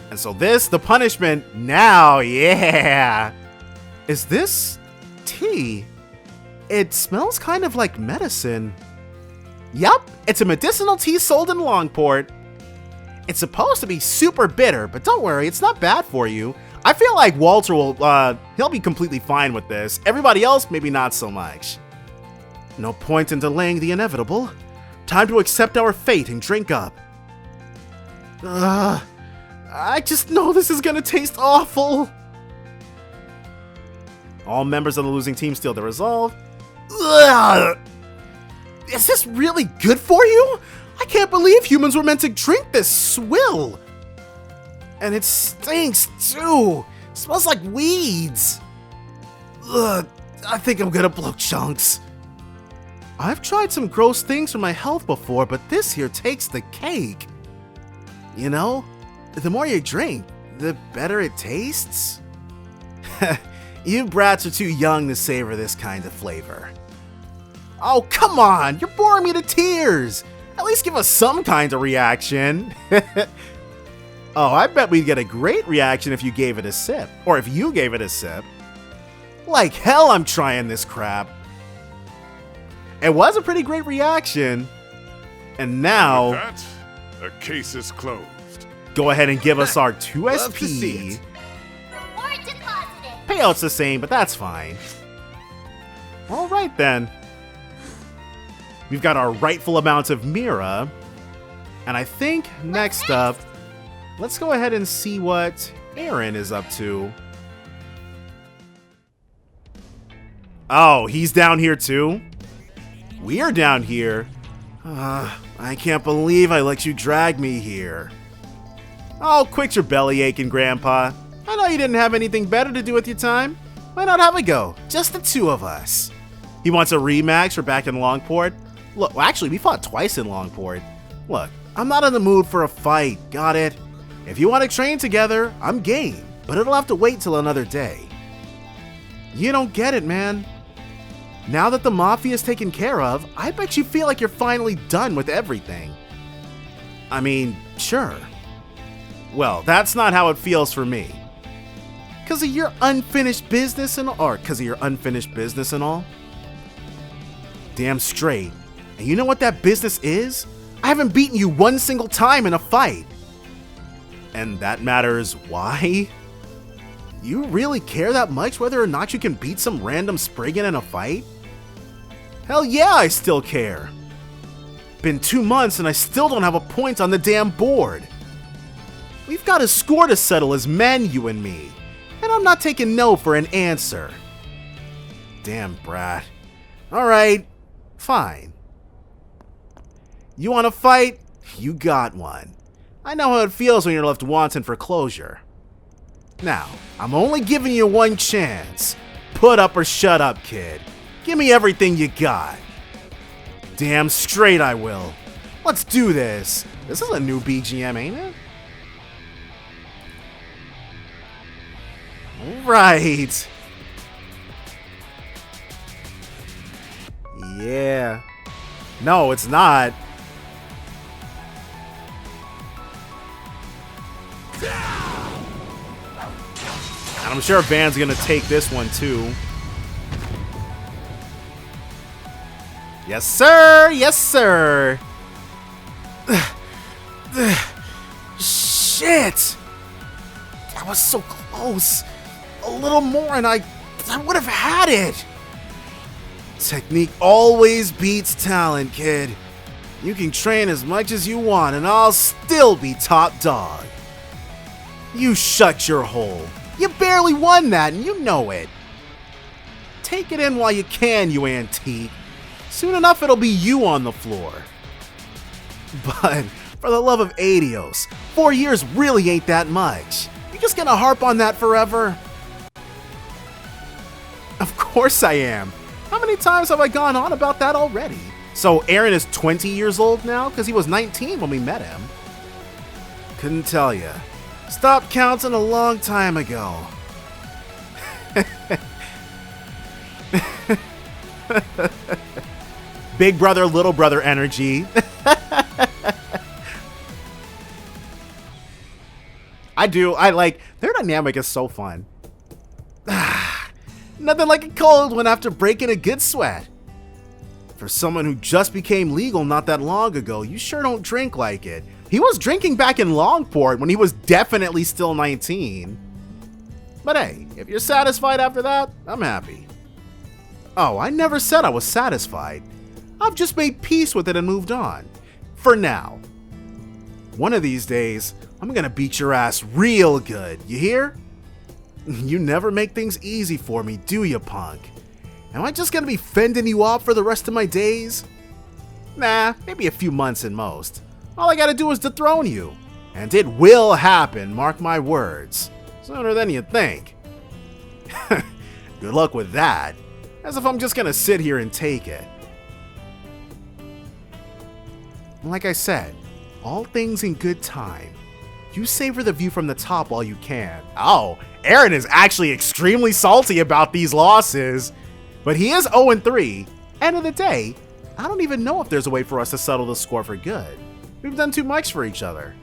And so this, the punishment, now, yeah. Is this tea? It smells kind of like medicine. Yup, it's a medicinal tea sold in Longport. It's supposed to be super bitter, but don't worry, it's not bad for you. I feel like Walter will, he'll be completely fine with this. Everybody else, maybe not so much. No point in delaying the inevitable. Time to accept our fate and drink up. I just know this is gonna taste awful. All members of the losing team steal the resolve. Ugh. Is this really good for you? I can't believe humans were meant to drink this swill. And it stinks too. It smells like weeds. Ugh, I think I'm gonna blow chunks. I've tried some gross things for my health before, but this here takes the cake. You know, the more you drink, the better it tastes. You brats are too young to savor this kind of flavor. Oh, come on! You're boring me to tears! At least give us some kind of reaction. Oh, I bet we'd get a great reaction if you gave it a sip. Or if you gave it a sip. Like hell I'm trying this crap. It was a pretty great reaction. And now... With that, the case is closed. Go ahead and give us our 2 Love to see SP. it. Reward deposited. Payout's the same, but that's fine. Alright then. We've got our rightful amount of Mira. And I think next up, let's go ahead and see what Aaron is up to. Oh, he's down here too? We're down here? I can't believe I let you drag me here. Oh, quit your belly aching, Grandpa. I know you didn't have anything better to do with your time. Why not have a go? Just the 2 of us. He wants a rematch for back in Longport? Look, well, actually, we fought twice in Longport. Look, I'm not in the mood for a fight, got it? If you want to train together, I'm game, but it'll have to wait till another day. You don't get it, man. Now that the Mafia's taken care of, I bet you feel like you're finally done with everything. I mean, sure. Well, that's not how it feels for me. Cause of your unfinished business and all? Damn straight. And you know what that business is? I haven't beaten you one single time in a fight. And that matters why? You really care that much whether or not you can beat some random Spriggan in a fight? Hell yeah, I still care. Been 2 months and I still don't have a point on the damn board. We've got a score to settle as men, you and me. And I'm not taking no for an answer. Damn, brat. Alright, fine. You want to fight? You got one. I know how it feels when you're left wanting for closure. Now, I'm only giving you one chance. Put up or shut up, kid. Give me everything you got. Damn straight I will. Let's do this. This is a new BGM, ain't it? Right. Yeah. No, it's not. And I'm sure Van's gonna take this one too. Yes, sir! Yes, sir! Shit! That was so close. A little more and I would have had it. Technique always beats talent, kid. You can train as much as you want and I'll still be top dog. You shut your hole. You barely won that and you know it. Take it in while you can, you antique. Soon enough it'll be you on the floor. But for the love of Adios, 4 years really ain't that much. You just gonna harp on that forever? Of course I am. How many times have I gone on about that already? So Aaron is 20 years old now? Because he was 19 when we met him. Couldn't tell you. Stopped counting a long time ago. Big brother, little brother energy. I like, their dynamic is so fun. Nothing like a cold one after breaking a good sweat. For someone who just became legal not that long ago, you sure don't drink like it. He was drinking back in Longport when he was definitely still 19. But hey, if you're satisfied after that, I'm happy. Oh, I never said I was satisfied. I've just made peace with it and moved on. For now. One of these days, I'm gonna beat your ass real good, you hear? You never make things easy for me, do you, punk? Am I just gonna be fending you off for the rest of my days? Nah, maybe a few months at most. All I gotta do is dethrone you. And it will happen, mark my words. Sooner than you think. Good luck with that. As if I'm just gonna sit here and take it. Like I said, all things in good time. You savor the view from the top while you can. Oh, Aaron is actually extremely salty about these losses. But he is 0-3. End of the day, I don't even know if there's a way for us to settle the score for good. We've done too much for each other.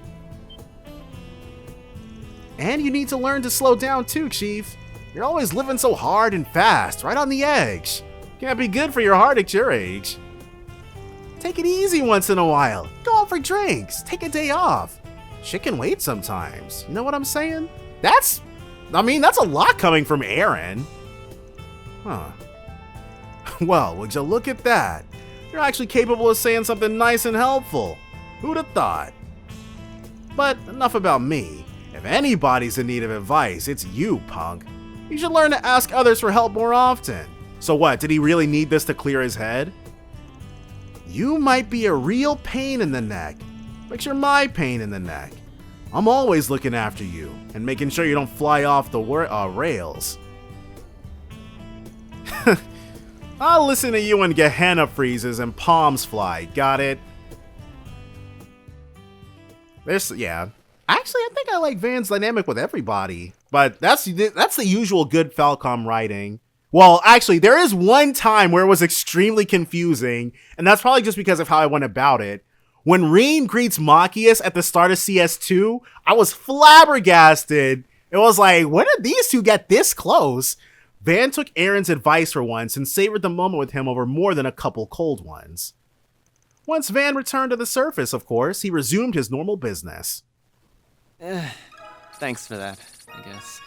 And you need to learn to slow down too, Chief. You're always living so hard and fast, right on the edge. Can't be good for your heart at your age. Take it easy once in a while. Go out for drinks. Take a day off. Shit can wait sometimes. You know what I'm saying? That's a lot coming from Aaron. Huh. Well, would you look at that? You're actually capable of saying something nice and helpful. Who'd have thought? But enough about me. If anybody's in need of advice, it's you, punk. You should learn to ask others for help more often. So what, did he really need this to clear his head? You might be a real pain in the neck, but you're my pain in the neck. I'm always looking after you and making sure you don't fly off the rails. I'll listen to you when Gehenna freezes and palms fly, got it? Yeah. Actually, I think I like Van's dynamic with everybody, but that's the usual good Falcom writing. Well, actually, there is one time where it was extremely confusing, and that's probably just because of how I went about it. When Reen greets Machias at the start of CS2, I was flabbergasted. It was like, when did these two get this close? Van took Aaron's advice for once and savored the moment with him over more than a couple cold ones. Once Van returned to the surface, of course, he resumed his normal business. Thanks for that, I guess.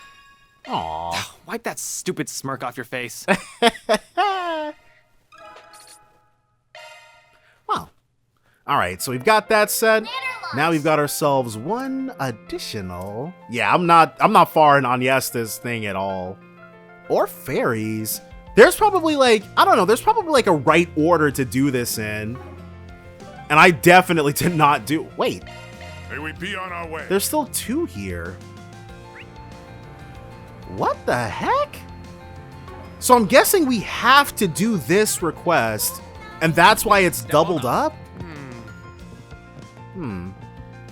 Aww. Wipe that stupid smirk off your face. Well, alright, so we've got that said. Now we've got ourselves one additional. Yeah, I'm not far in Agnieszta's thing at all. Or fairies. There's probably like, I don't know, there's probably like a right order to do this in. And I definitely did not do, wait. May we be on our way. There's still 2 here. What the heck? So I'm guessing we have to do this request, and that's why it's doubled up?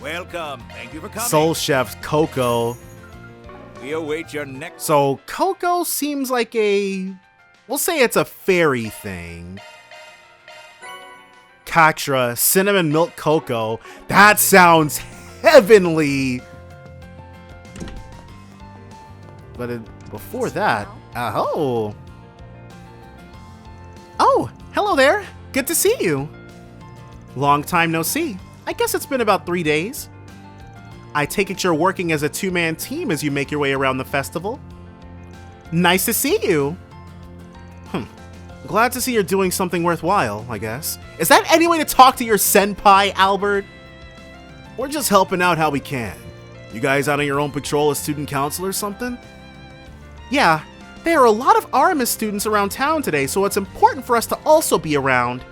Welcome. Thank you for coming. Soul Chef Coco. We await your next. So Coco seems like we'll say it's a fairy thing. Katra, cinnamon milk cocoa. That sounds heavenly. But before that, oh, hello there. Good to see you. Long time no see. I guess it's been about 3 days. I take it you're working as a 2-man team as you make your way around the festival. Nice to see you. Glad to see you're doing something worthwhile, I guess. Is that any way to talk to your senpai, Albert? We're just helping out how we can. You guys out on your own patrol as student council or something? Yeah, there are a lot of Aramis students around town today, so it's important for us to also be around.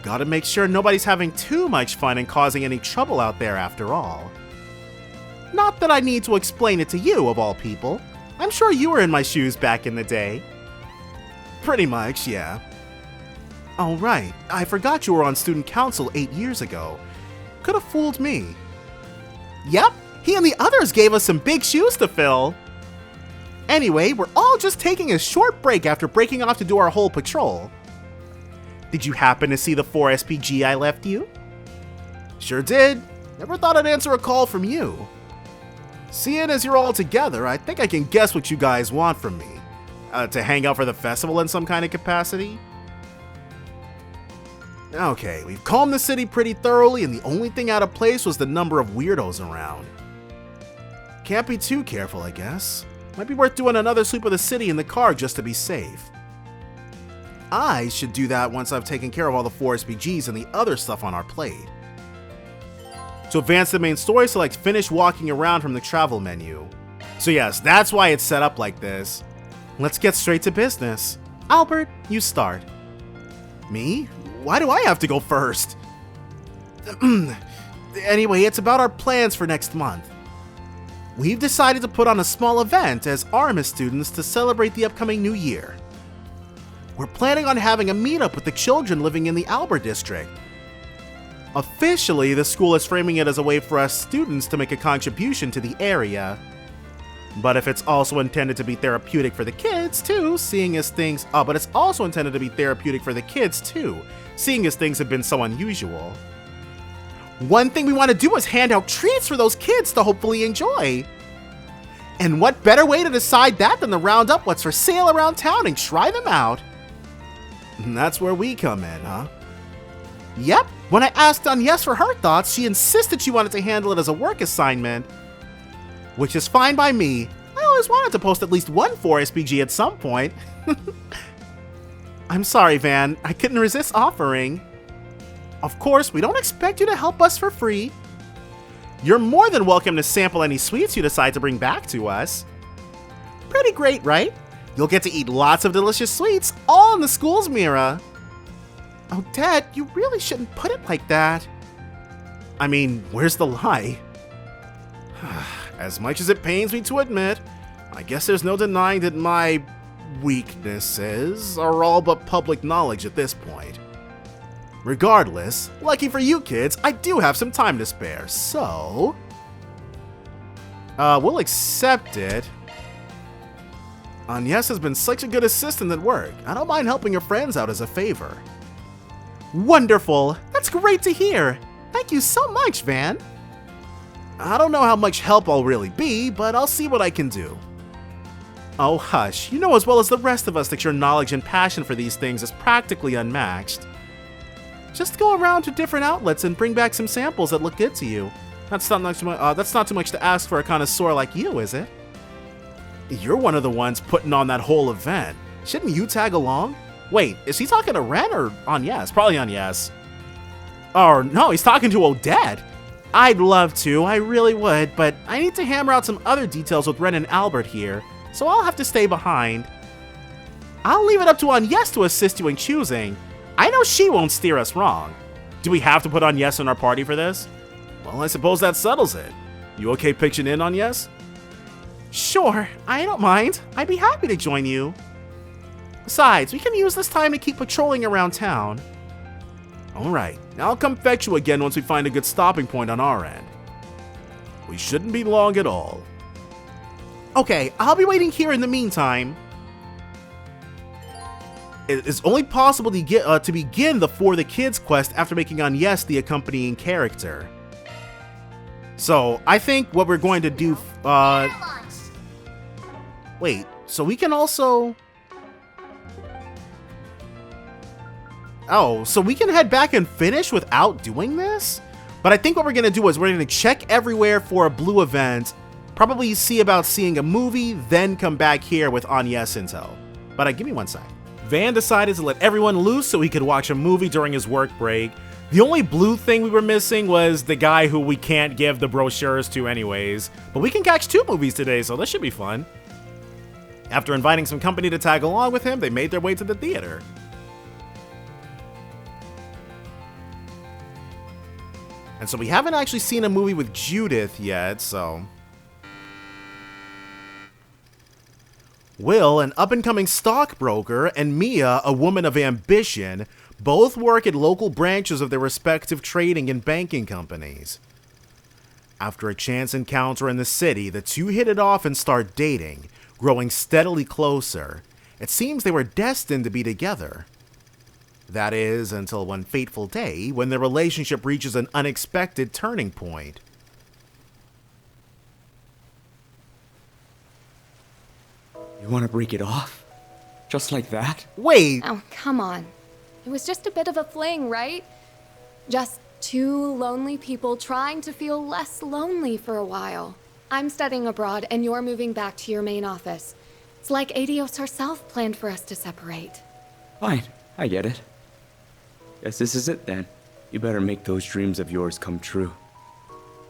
Gotta make sure nobody's having too much fun and causing any trouble out there after all. Not that I need to explain it to you, of all people. I'm sure you were in my shoes back in the day. Pretty much, yeah. Oh right, I forgot you were on student council 8 years ago. Could have fooled me. Yep, he and the others gave us some big shoes to fill. Anyway, we're all just taking a short break after breaking off to do our whole patrol. Did you happen to see the 4 SPG I left you? Sure did. Never thought I'd answer a call from you. Seeing as you're all together, I think I can guess what you guys want from me. To hang out for the festival in some kind of capacity? Okay, we've combed the city pretty thoroughly, and the only thing out of place was the number of weirdos around. Can't be too careful, I guess. Might be worth doing another sweep of the city in the car just to be safe. I should do that once I've taken care of all the 4 SPGs and the other stuff on our plate. To advance the main story, select Finish Walking Around from the travel menu. So yes, that's why it's set up like this. Let's get straight to business. Albert, you start. Me? Why do I have to go first? Anyway, it's about our plans for next month. We've decided to put on a small event as Aramis students to celebrate the upcoming new year. We're planning on having a meetup with the children living in the Albert district. Officially, the school is framing it as a way for us students to make a contribution to the area. But if it's also intended to be therapeutic for the kids too, seeing as things have been so unusual. One thing we want to do is hand out treats for those kids to hopefully enjoy. And what better way to decide that than to round up what's for sale around town and try them out? And that's where we come in, huh? Yep, when I asked Agnes for her thoughts, she insisted she wanted to handle it as a work assignment. Which is fine by me. I always wanted to post at least one 4 SPG at some point. I'm sorry, Van. I couldn't resist offering. Of course, we don't expect you to help us for free. You're more than welcome to sample any sweets you decide to bring back to us. Pretty great, right? You'll get to eat lots of delicious sweets, all in the school's mirror. Oh, Dad, you really shouldn't put it like that. I mean, where's the lie? As much as it pains me to admit, I guess there's no denying that my weaknesses are all but public knowledge at this point. Regardless, lucky for you kids, I do have some time to spare, so... we'll accept it. Agnes has been such a good assistant at work. I don't mind helping her friends out as a favor. Wonderful! That's great to hear! Thank you so much, Van! I don't know how much help I'll really be, but I'll see what I can do. Oh hush, you know as well as the rest of us that your knowledge and passion for these things is practically unmatched. Just go around to different outlets and bring back some samples that look good to you. That's not too much to ask for a connoisseur like you, is it? You're one of the ones putting on that whole event. Shouldn't you tag along? Wait, is he talking to Ren or Agnes? Probably Agnes. Oh, no, he's talking to Odette. I'd love to, I really would, but I need to hammer out some other details with Ren and Albert here, so I'll have to stay behind. I'll leave it up to Agnes to assist you in choosing. I know she won't steer us wrong. Do we have to put Agnes in our party for this? Well, I suppose that settles it. You okay pitching in, Agnes? Sure, I don't mind. I'd be happy to join you. Besides, we can use this time to keep patrolling around town. Alright, I'll come fetch you again once we find a good stopping point on our end. We shouldn't be long at all. Okay, I'll be waiting here in the meantime. It's only possible to begin the For the Kids quest after making Agnes the accompanying character. So, I think what we're going to do... wait, so we can also... Oh, so we can head back and finish without doing this? But I think what we're going to do is we're going to check everywhere for a blue event, probably see about seeing a movie, then come back here with Agnes intel. But give me one sec. Van decided to let everyone loose so he could watch a movie during his work break. The only blue thing we were missing was the guy who we can't give the brochures to anyways. But we can catch 2 movies today, so this should be fun. After inviting some company to tag along with him, they made their way to the theater. And so we haven't actually seen a movie with Judith yet, so... Will, an up-and-coming stockbroker, and Mia, a woman of ambition, both work at local branches of their respective trading and banking companies. After a chance encounter in the city, the two hit it off and start dating, growing steadily closer. It seems they were destined to be together. That is, until one fateful day when their relationship reaches an unexpected turning point. You want to break it off? Just like that? Wait! Oh, come on. It was just a bit of a fling, right? Just 2 lonely people trying to feel less lonely for a while. I'm studying abroad and you're moving back to your main office. It's like Adios herself planned for us to separate. Fine, I get it. Guess this is it then. You better make those dreams of yours come true.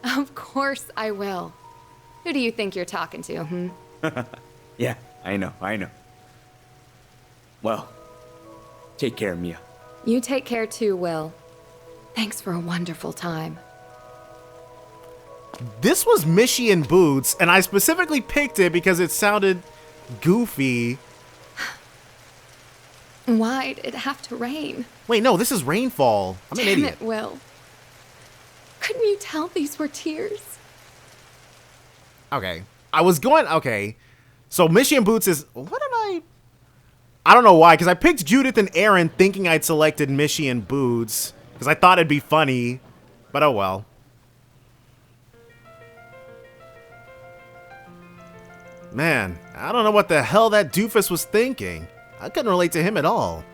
Of course I will. Who do you think you're talking to, Yeah, I know. Well, take care, Mia. You take care too, Will. Thanks for a wonderful time. This was Mishy and Boots, and I specifically picked it because it sounded goofy. Why'd it have to rain? Wait, no, this is Rainfall. I'm an idiot. Damn it, Will. Couldn't you tell these were tears? Okay. Okay. So Mishy and Boots is... What did I don't know why, because I picked Judith and Aaron thinking I'd selected Mishy and Boots, because I thought it'd be funny, but oh well. Man, I don't know what the hell that doofus was thinking. I couldn't relate to him at all.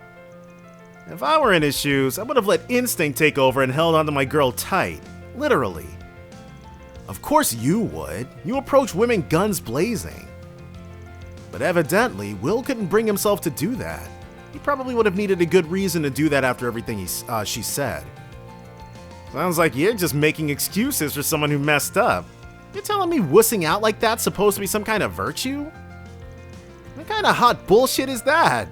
If I were in his shoes, I would have let instinct take over and held onto my girl tight. Literally. Of course you would. You approach women guns blazing. But evidently, Will couldn't bring himself to do that. He probably would have needed a good reason to do that after everything she said. Sounds like you're just making excuses for someone who messed up. You're telling me wussing out like that's supposed to be some kind of virtue? What kind of hot bullshit is that?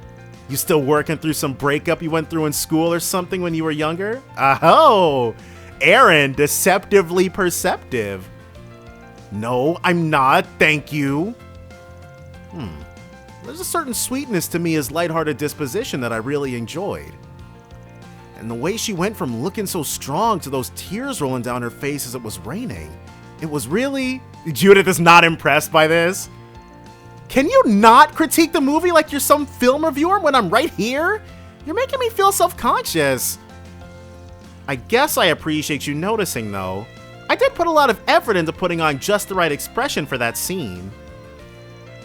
You still working through some breakup you went through in school or something when you were younger? Oh, Aaron, deceptively perceptive. No, I'm not, thank you. There's a certain sweetness to Mia's lighthearted disposition that I really enjoyed. And the way she went from looking so strong to those tears rolling down her face as it was raining. It was really... Judith is not impressed by this. Can you not critique the movie like you're some film reviewer when I'm right here? You're making me feel self-conscious. I guess I appreciate you noticing, though. I did put a lot of effort into putting on just the right expression for that scene.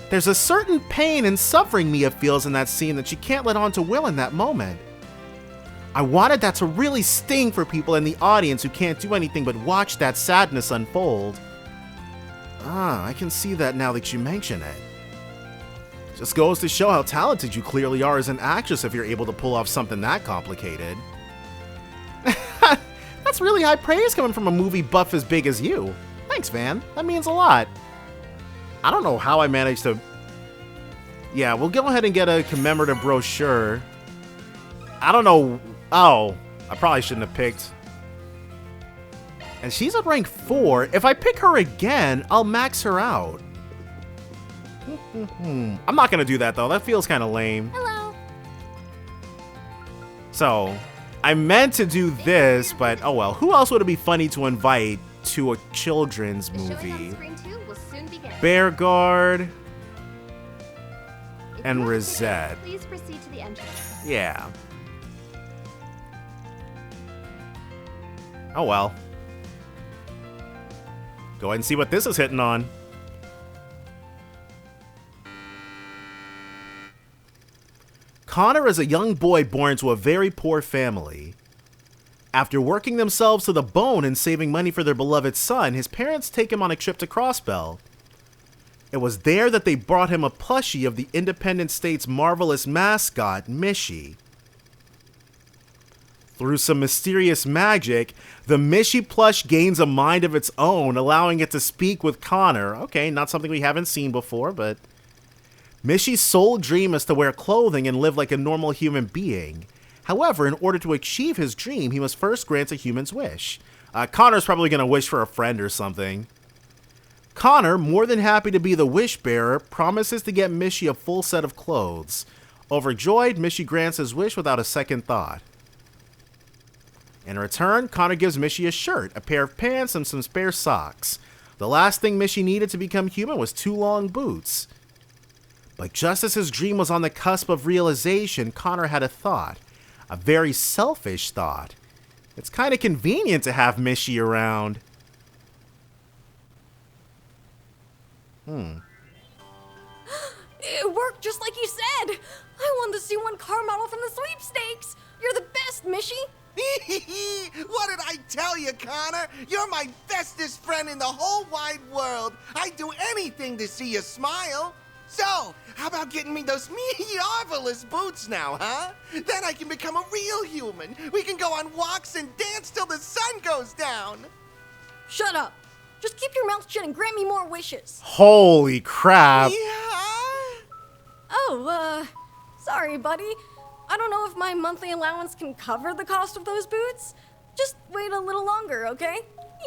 There's a certain pain and suffering Mia feels in that scene that she can't let on to Will in that moment. I wanted that to really sting for people in the audience who can't do anything but watch that sadness unfold. I can see that now that you mention it. Just goes to show how talented you clearly are as an actress if you're able to pull off something that complicated. That's really high praise coming from a movie buff as big as you. Thanks, Van. That means a lot. I don't know how I managed to... Yeah, we'll go ahead and get a commemorative brochure. I don't know... Oh, I probably shouldn't have picked... And she's at rank 4. If I pick her again, I'll max her out. I'm not gonna do that though. That feels kind of lame. Hello. So, I meant to do this, but oh well. Who else would it be funny to invite to a children's movie? Bear Guard and Risette. Please proceed to the entrance. Yeah. Oh well. Go ahead and see what this is hitting on. Connor is a young boy born to a very poor family. After working themselves to the bone and saving money for their beloved son, his parents take him on a trip to Crossbell. It was there that they brought him a plushie of the Independent State's marvelous mascot, Mishy. Through some mysterious magic, the Mishy plush gains a mind of its own, allowing it to speak with Connor. Okay, not something we haven't seen before, but... Mishy's sole dream is to wear clothing and live like a normal human being. However, in order to achieve his dream, he must first grant a human's wish. Connor's probably going to wish for a friend or something. Connor, more than happy to be the wish bearer, promises to get Mishy a full set of clothes. Overjoyed, Mishy grants his wish without a second thought. In return, Connor gives Mishy a shirt, a pair of pants, and some spare socks. The last thing Mishy needed to become human was 2 long boots. But just as his dream was on the cusp of realization, Connor had a thought. A very selfish thought. It's kind of convenient to have Mishy around. It worked just like you said. I won the C1 car model from the sweepstakes. You're the best, Mishy. What did I tell you, Connor? You're my bestest friend in the whole wide world. I'd do anything to see you smile. So, how about getting me those marvelous boots now, huh? Then I can become a real human. We can go on walks and dance till the sun goes down. Shut up. Just keep your mouth shut and grant me more wishes. Holy crap. Yeah? Oh, sorry, buddy. I don't know if my monthly allowance can cover the cost of those boots. Just wait a little longer, okay?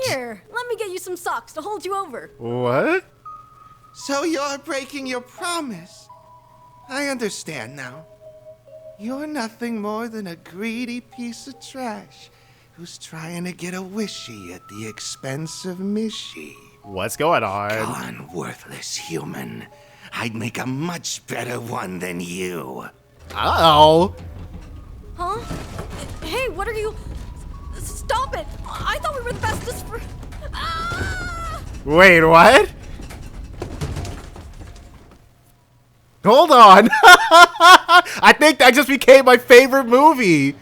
Here, let me get you some socks to hold you over. What? So you're breaking your promise. I understand now. You're nothing more than a greedy piece of trash who's trying to get a wishy at the expense of Mishy. What's going on? Gone, worthless human. I'd make a much better one than you. Uh-oh. Huh? Hey, what are you... Stop it! I thought we were the bestest for... Ah! Wait, what? Hold on. I think that just became my favorite movie.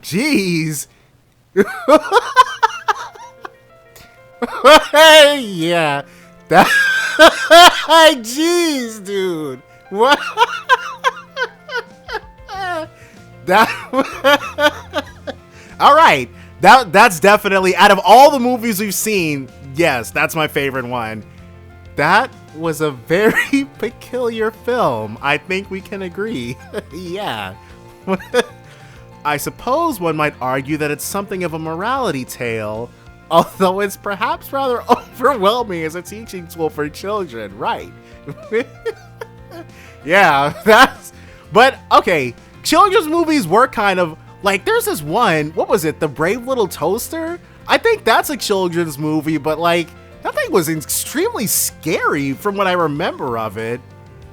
Jeez. Hey, yeah. That. Jeez, dude. What? That. All right. That's definitely, out of all the movies we've seen, yes, that's my favorite one. That was a very peculiar film. I think we can agree. Yeah. I suppose one might argue that it's something of a morality tale, although it's perhaps rather overwhelming as a teaching tool for children, right? Yeah, but okay, children's movies were kind of, like, there's this one, what was it, The Brave Little Toaster? I think that's a children's movie, but like, that thing was extremely scary from what I remember of it.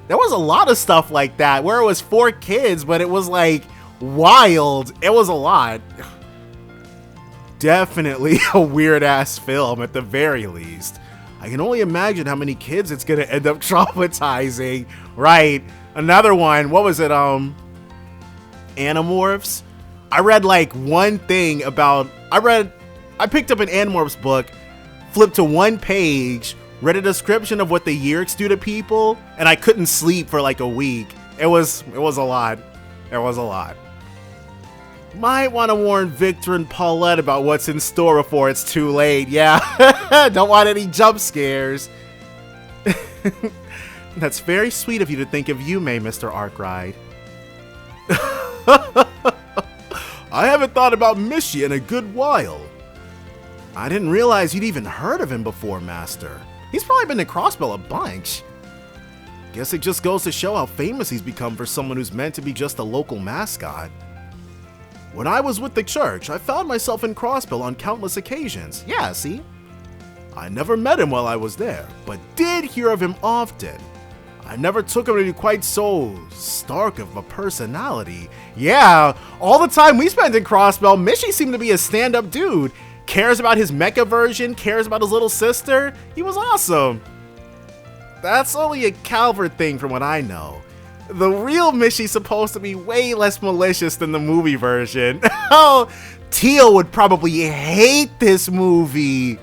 There was a lot of stuff like that where it was for kids, but it was like wild. It was a lot. Definitely a weird ass film at the very least. I can only imagine how many kids it's gonna end up traumatizing. Right. Another one, what was it? Animorphs? I read like one thing about, I picked up an Animorphs book, flipped to one page, read a description of what the Yeerks do to people, and I couldn't sleep for like a week. It was a lot. It was a lot. Might want to warn Victor and Paulette about what's in store before it's too late. Yeah, don't want any jump scares. That's very sweet of you to think of Yume, Mr. Arkwright. I haven't thought about Mishy in a good while. I didn't realize you'd even heard of him before, Master. He's probably been to Crossbell a bunch. Guess it just goes to show how famous he's become for someone who's meant to be just a local mascot. When I was with the church, I found myself in Crossbell on countless occasions. Yeah, see? I never met him while I was there, but did hear of him often. I never took him to be quite so stark of a personality. Yeah, all the time we spent in Crossbell, Mishy seemed to be a stand-up dude. Cares about his mecha version, cares about his little sister. He was awesome. That's only a Calvert thing from what I know. The real Mishy's supposed to be way less malicious than the movie version. Oh, Teal would probably hate this movie.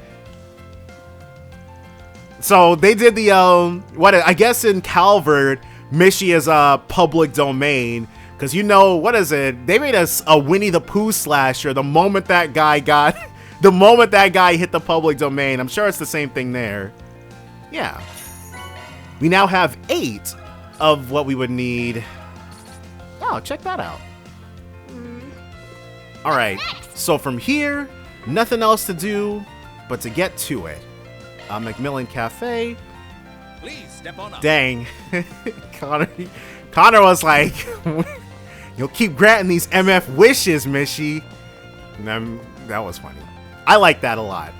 So they did the, I guess in Calvert, Mishy is a public domain. Because you know, what is it? They made us a Winnie the Pooh slasher the moment that guy hit the public domain. I'm sure it's the same thing there. Yeah. We now have 8 of what we would need. Oh, check that out. Alright, so from here, nothing else to do but to get to it. Macmillan Cafe. Please step on up. Dang. Connor was like, you'll keep granting these MF wishes, Mishy. And then, that was funny. I like that a lot.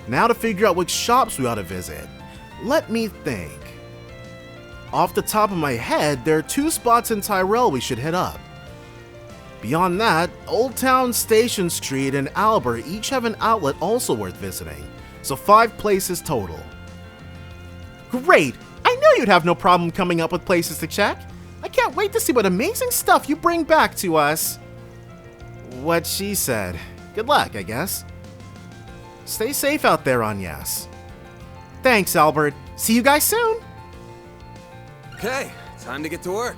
Now to figure out which shops we ought to visit. Let me think. Off the top of my head, there are 2 spots in Tyrell we should hit up. Beyond that, Old Town, Station Street, and Albert each have an outlet also worth visiting, so 5 places total. Great! I knew you'd have no problem coming up with places to check. I can't wait to see what amazing stuff you bring back to us. What she said. Good luck, I guess. Stay safe out there, Agnes. Thanks, Albert. See you guys soon. Okay, time to get to work.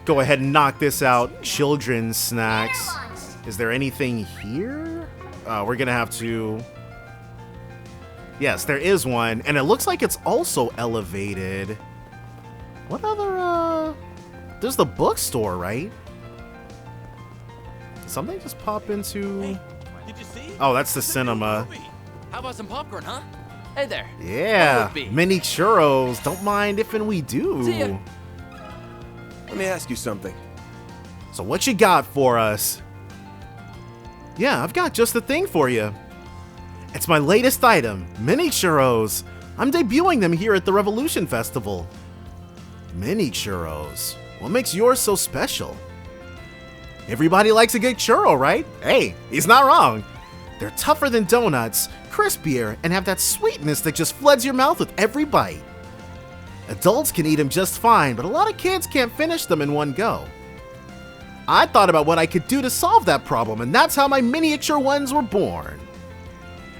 Go ahead and knock this out. Children's snacks. Is there anything here? We're gonna have to... Yes, there is one, and it looks like it's also elevated. What other, There's the bookstore, right? Did something just pop into... Hey, did you see? Oh, that's the cinema. How about some popcorn, huh? Hey there. Yeah, mini churros. Don't mind if and we do. See ya. Let me ask you something. So what you got for us? Yeah, I've got just the thing for you. It's my latest item, mini churros. I'm debuting them here at the Revolution Festival. Mini churros. What makes yours so special? Everybody likes a good churro, right? Hey, he's not wrong. They're tougher than donuts, crispier, and have that sweetness that just floods your mouth with every bite. Adults can eat them just fine, but a lot of kids can't finish them in one go. I thought about what I could do to solve that problem, and that's how my miniature ones were born.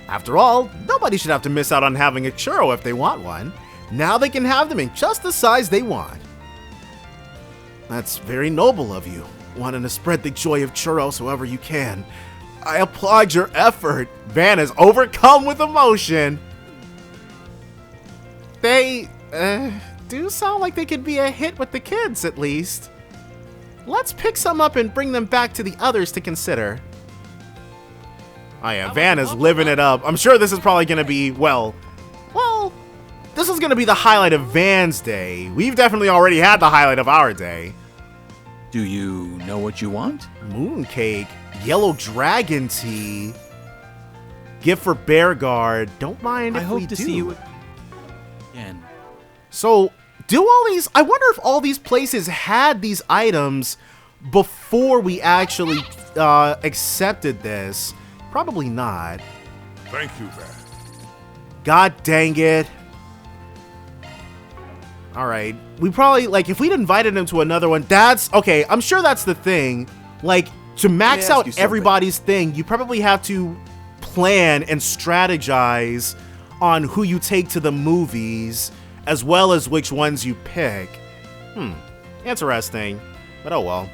After all, nobody should have to miss out on having a churro if they want one. Now they can have them in just the size they want. That's very noble of you, wanting to spread the joy of churros however you can. I applaud your effort. Van is overcome with emotion. They, do sound like they could be a hit with the kids, at least. Let's pick some up and bring them back to the others to consider. Oh yeah, Van is living it up. I'm sure this is probably going to be, well, this is going to be the highlight of Van's day. We've definitely already had the highlight of our day. Do you know what you want? Mooncake, yellow dragon tea, gift for Bearguard. Don't mind if we do. I hope to see you again. So, do all these... I wonder if all these places had these items before we actually accepted this. Probably not. Thank you, Van. God dang it. Alright. We probably, like, if we'd invited him to another one, that's... Okay, I'm sure that's the thing. Like, to max out everybody's thing, you probably have to plan and strategize on who you take to the movies, as well as which ones you pick. Interesting. But oh well.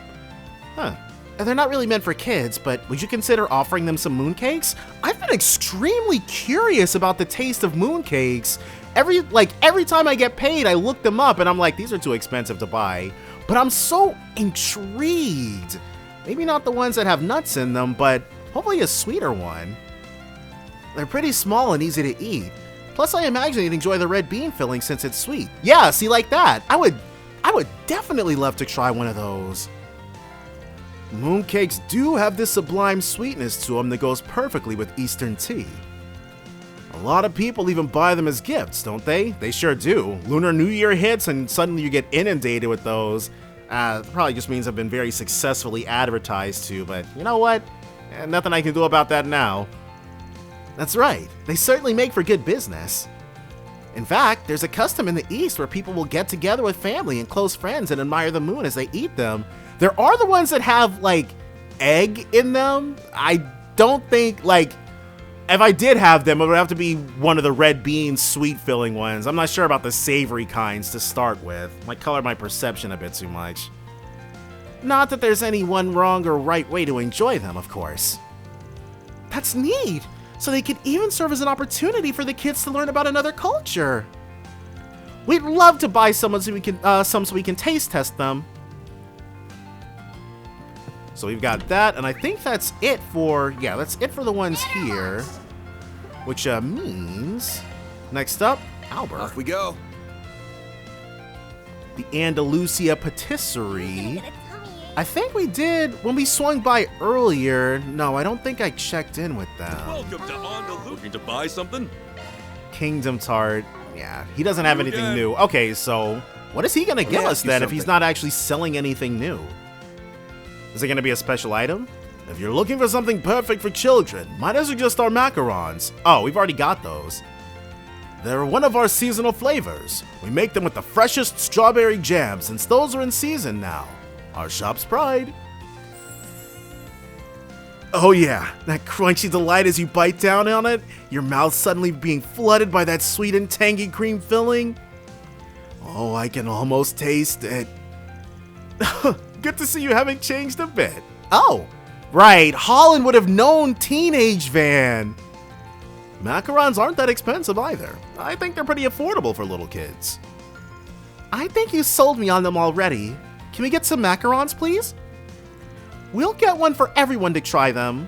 Huh. They're not really meant for kids, but would you consider offering them some mooncakes? I've been extremely curious about the taste of mooncakes. Every time I get paid, I look them up and I'm like, these are too expensive to buy. But I'm so intrigued. Maybe not the ones that have nuts in them, but hopefully a sweeter one. They're pretty small and easy to eat. Plus, I imagine you'd enjoy the red bean filling since it's sweet. Yeah, see, like that. I would definitely love to try one of those. Mooncakes do have this sublime sweetness to them that goes perfectly with Eastern tea. A lot of people even buy them as gifts, don't they? They sure do. Lunar New Year hits and suddenly you get inundated with those. Probably just means I've been very successfully advertised to, but you know what? Nothing I can do about that now. That's right, they certainly make for good business. In fact, there's a custom in the East where people will get together with family and close friends and admire the moon as they eat them. There are the ones that have, like, egg in them. I don't think, like, if I did have them, it would have to be one of the red bean sweet filling ones. I'm not sure about the savory kinds to start with. Might color my perception a bit too much. Not that there's any one wrong or right way to enjoy them, of course. That's neat. So they could even serve as an opportunity for the kids to learn about another culture. We'd love to buy some so we can taste test them. So we've got that, and I think that's it for, that's it for the ones here. Which means, next up, Albert. Off we go. The Andalusia Patisserie. I think we did when we swung by earlier. No, I don't think I checked in with them. Welcome to Andalusia. Looking to buy something? Kingdom Tart. Yeah, he doesn't have anything new. Okay, so what is he gonna give us then if he's not actually selling anything new? Is it gonna be a special item? If you're looking for something perfect for children, might I suggest our macarons? Oh, we've already got those. They're one of our seasonal flavors. We make them with the freshest strawberry jam since those are in season now. Our shop's pride. Oh yeah, that crunchy delight as you bite down on it, your mouth suddenly being flooded by that sweet and tangy cream filling. Oh, I can almost taste it. Good to see you haven't changed a bit. Oh, right, Holland would have known Teenage Van. Macarons aren't that expensive either. I think they're pretty affordable for little kids. I think you sold me on them already. Can we get some macarons, please? We'll get one for everyone to try them.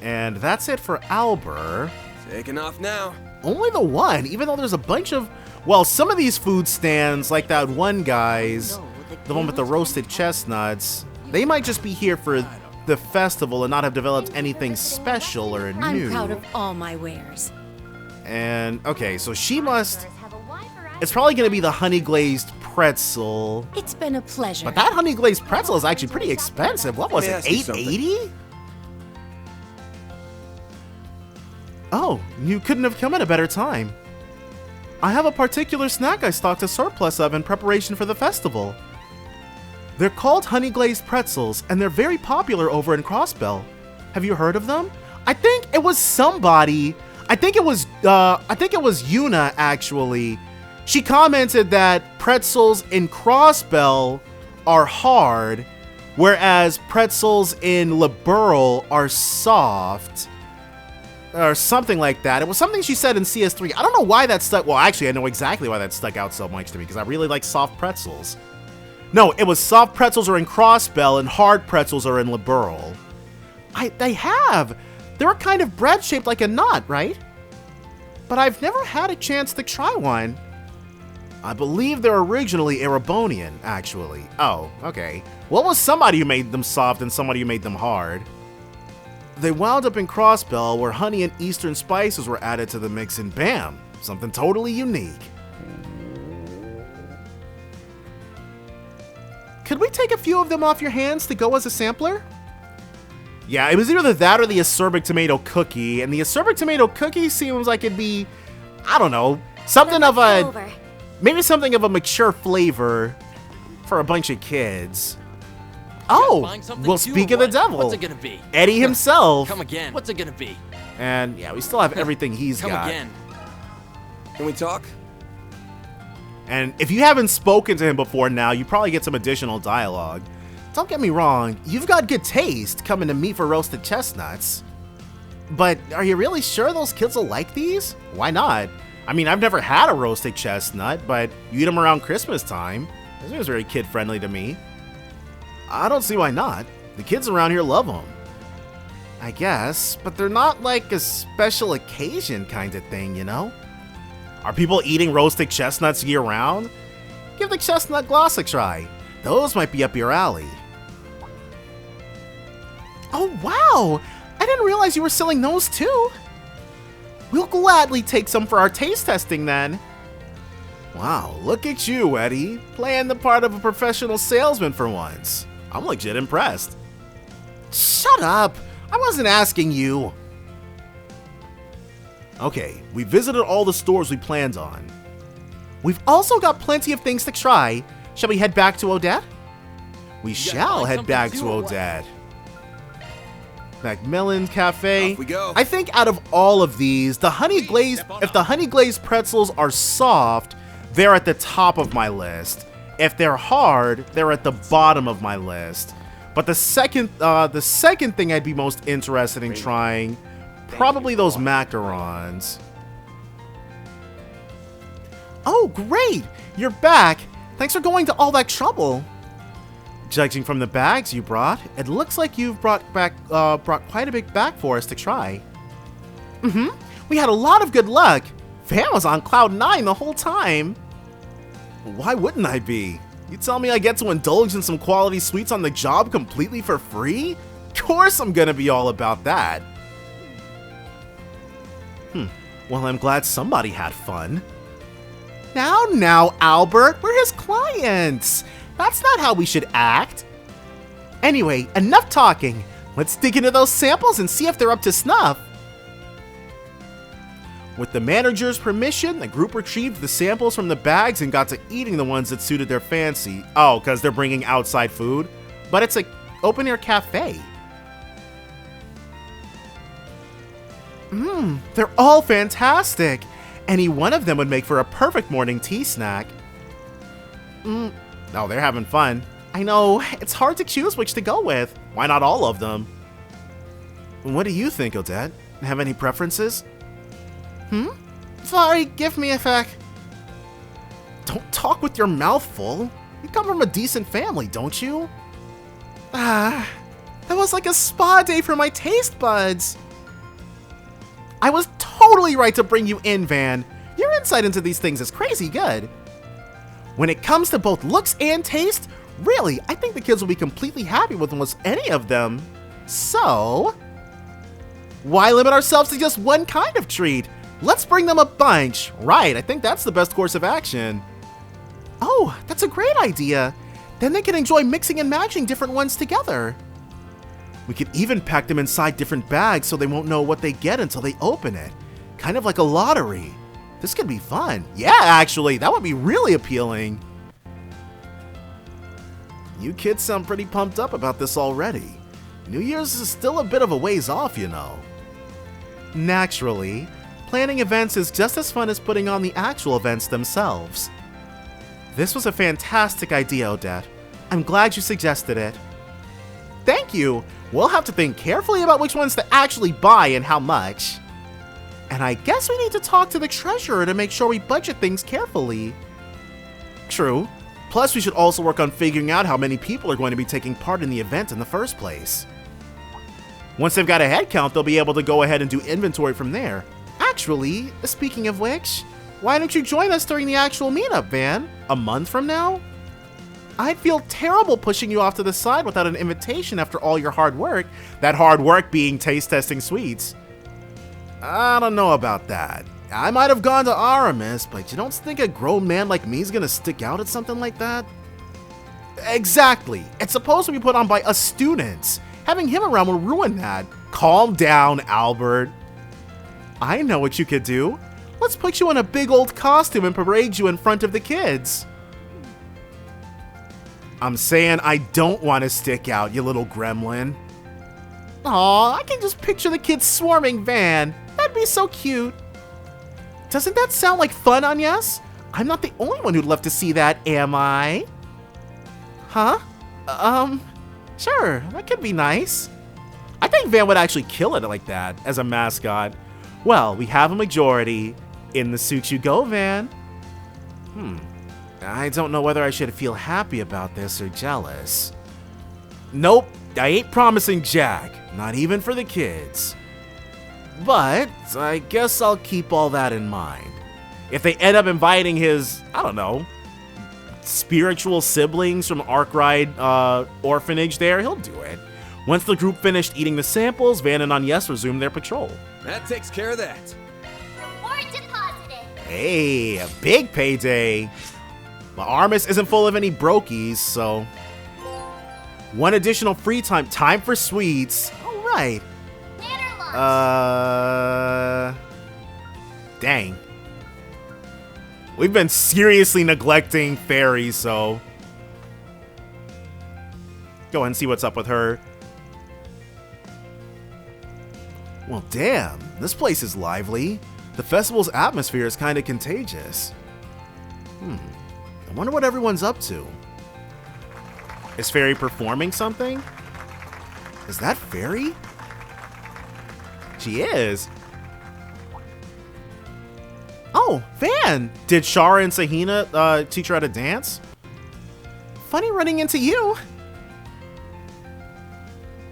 And that's it for Albert. Taking off now. Only the one, even though there's a bunch of... Well, some of these food stands, like that one guy's, the one with the roasted chestnuts, they might just be here for the festival and not have developed anything special or new. I'm proud of all my wares. And, okay, so she must... It's probably going to be the honey glazed pretzel. It's been a pleasure. But that honey glazed pretzel is actually pretty expensive. What was it, $8.80? Oh, you couldn't have come at a better time. I have a particular snack I stocked a surplus of in preparation for the festival. They're called honey glazed pretzels, and they're very popular over in Crossbell. Have you heard of them? I think it was somebody. I think it was Yuna, actually. She commented that pretzels in Crossbell are hard, whereas pretzels in Liberl are soft. Or something like that. It was something she said in CS3. I don't know why that stuck. Well, actually, I know exactly why that stuck out so much to me, because I really like soft pretzels. No, it was soft pretzels are in Crossbell and hard pretzels are in Liberl. They have. They're kind of bread shaped like a knot, right? But I've never had a chance to try one. I believe they're originally Erebonian, actually. Oh, okay. Well, it was somebody who made them soft and somebody who made them hard. They wound up in Crossbell where honey and eastern spices were added to the mix and bam, something totally unique. Could we take a few of them off your hands to go as a sampler? Yeah, it was either that or the acerbic tomato cookie, and the acerbic tomato cookie seems like it'd be, I don't know, something of a, maybe something of a mature flavor for a bunch of kids. Oh, well, speak of the devil. What's it gonna be? Eddie himself. Come again. What's it gonna be? And yeah, we still have everything he's Come got. again. Can we talk? And if you haven't spoken to him before now, you probably get some additional dialogue. Don't get me wrong, you've got good taste coming to me for roasted chestnuts. But are you really sure those kids will like these? Why not? I mean, I've never had a roasted chestnut, but you eat them around Christmas time. This seems very kid-friendly to me. I don't see why not. The kids around here love them. I guess, but they're not like a special occasion kind of thing, you know? Are people eating roasted chestnuts year-round? Give the chestnut gloss a try. Those might be up your alley. Oh, wow! I didn't realize you were selling those too. We'll gladly take some for our taste testing then. Wow, look at you, Eddie, playing the part of a professional salesman for once. I'm legit impressed. Shut up! I wasn't asking you. Okay, we visited all the stores we planned on. We've also got plenty of things to try. Shall we head back to Odette? We shall head back to Odette. Macmillan Cafe. Off we go. I think out of all of these, the honey glazed, if the honey glazed pretzels are soft, they're at the top of my list. If they're hard, they're at the bottom of my list. But the second thing I'd be most interested in trying, probably those macarons. Oh, great! You're back! Thanks for going to all that trouble. Judging from the bags you brought, it looks like you've brought quite a big bag for us to try. We had a lot of good luck. Van was on cloud 9 the whole time. Why wouldn't I be? You tell me I get to indulge in some quality sweets on the job completely for free? Of course I'm gonna be all about that. Well, I'm glad somebody had fun. Now, Albert, we're his clients. That's not how we should act. Anyway, enough talking. Let's dig into those samples and see if they're up to snuff. With the manager's permission, the group retrieved the samples from the bags and got to eating the ones that suited their fancy. Oh, because they're bringing outside food? But it's an open-air cafe. They're all fantastic. Any one of them would make for a perfect morning tea snack. Oh, they're having fun. I know, it's hard to choose which to go with. Why not all of them? What do you think, Odette? Have any preferences? Sorry, give me a sec. Don't talk with your mouth full. You come from a decent family, don't you? That was like a spa day for my taste buds. I was totally right to bring you in, Van. Your insight into these things is crazy good. When it comes to both looks and taste, really, I think the kids will be completely happy with almost any of them. So, why limit ourselves to just one kind of treat? Let's bring them a bunch. Right, I think that's the best course of action. Oh, that's a great idea. Then they can enjoy mixing and matching different ones together. We could even pack them inside different bags so they won't know what they get until they open it. Kind of like a lottery. This could be fun. Yeah, actually, that would be really appealing. You kids sound pretty pumped up about this already. New Year's is still a bit of a ways off, you know. Naturally, planning events is just as fun as putting on the actual events themselves. This was a fantastic idea, Odette. I'm glad you suggested it. Thank you! We'll have to think carefully about which ones to actually buy and how much. And I guess we need to talk to the treasurer to make sure we budget things carefully. True. Plus, we should also work on figuring out how many people are going to be taking part in the event in the first place. Once they've got a head count, they'll be able to go ahead and do inventory from there. Actually, speaking of which, why don't you join us during the actual meetup, Van? A month from now? I'd feel terrible pushing you off to the side without an invitation after all your hard work. That hard work being taste testing sweets. I don't know about that. I might have gone to Aramis, but you don't think a grown man like me is gonna stick out at something like that? Exactly. It's supposed to be put on by us students. Having him around will ruin that. Calm down, Albert. I know what you could do. Let's put you in a big old costume and parade you in front of the kids. I'm saying I don't want to stick out, you little gremlin. Aw, I can just picture the kids swarming Van. That'd be so cute. Doesn't that sound like fun, Agnes? I'm not the only one who'd love to see that, am I? Huh? Sure, that could be nice. I think Van would actually kill it like that as a mascot. Well, we have a majority. In the suit you go, Van. I don't know whether I should feel happy about this or jealous. Nope, I ain't promising Jack, not even for the kids. But I guess I'll keep all that in mind. If they end up inviting his, I don't know, spiritual siblings from Arkwright orphanage there, he'll do it. Once the group finished eating the samples, Van and Agnes resumed their patrol. That takes care of that. Reward deposited. Hey, a big payday. But Armis isn't full of any brokies, so... One additional free time. Time for sweets. All right. Dang. We've been seriously neglecting Fairy, so... Go ahead and see what's up with her. Well, damn. This place is lively. The festival's atmosphere is kind of contagious. I wonder what everyone's up to. Is Fairy performing something? Is that Fairy? She is. Oh, Van! Did Shara and Sahina teach her how to dance? Funny running into you.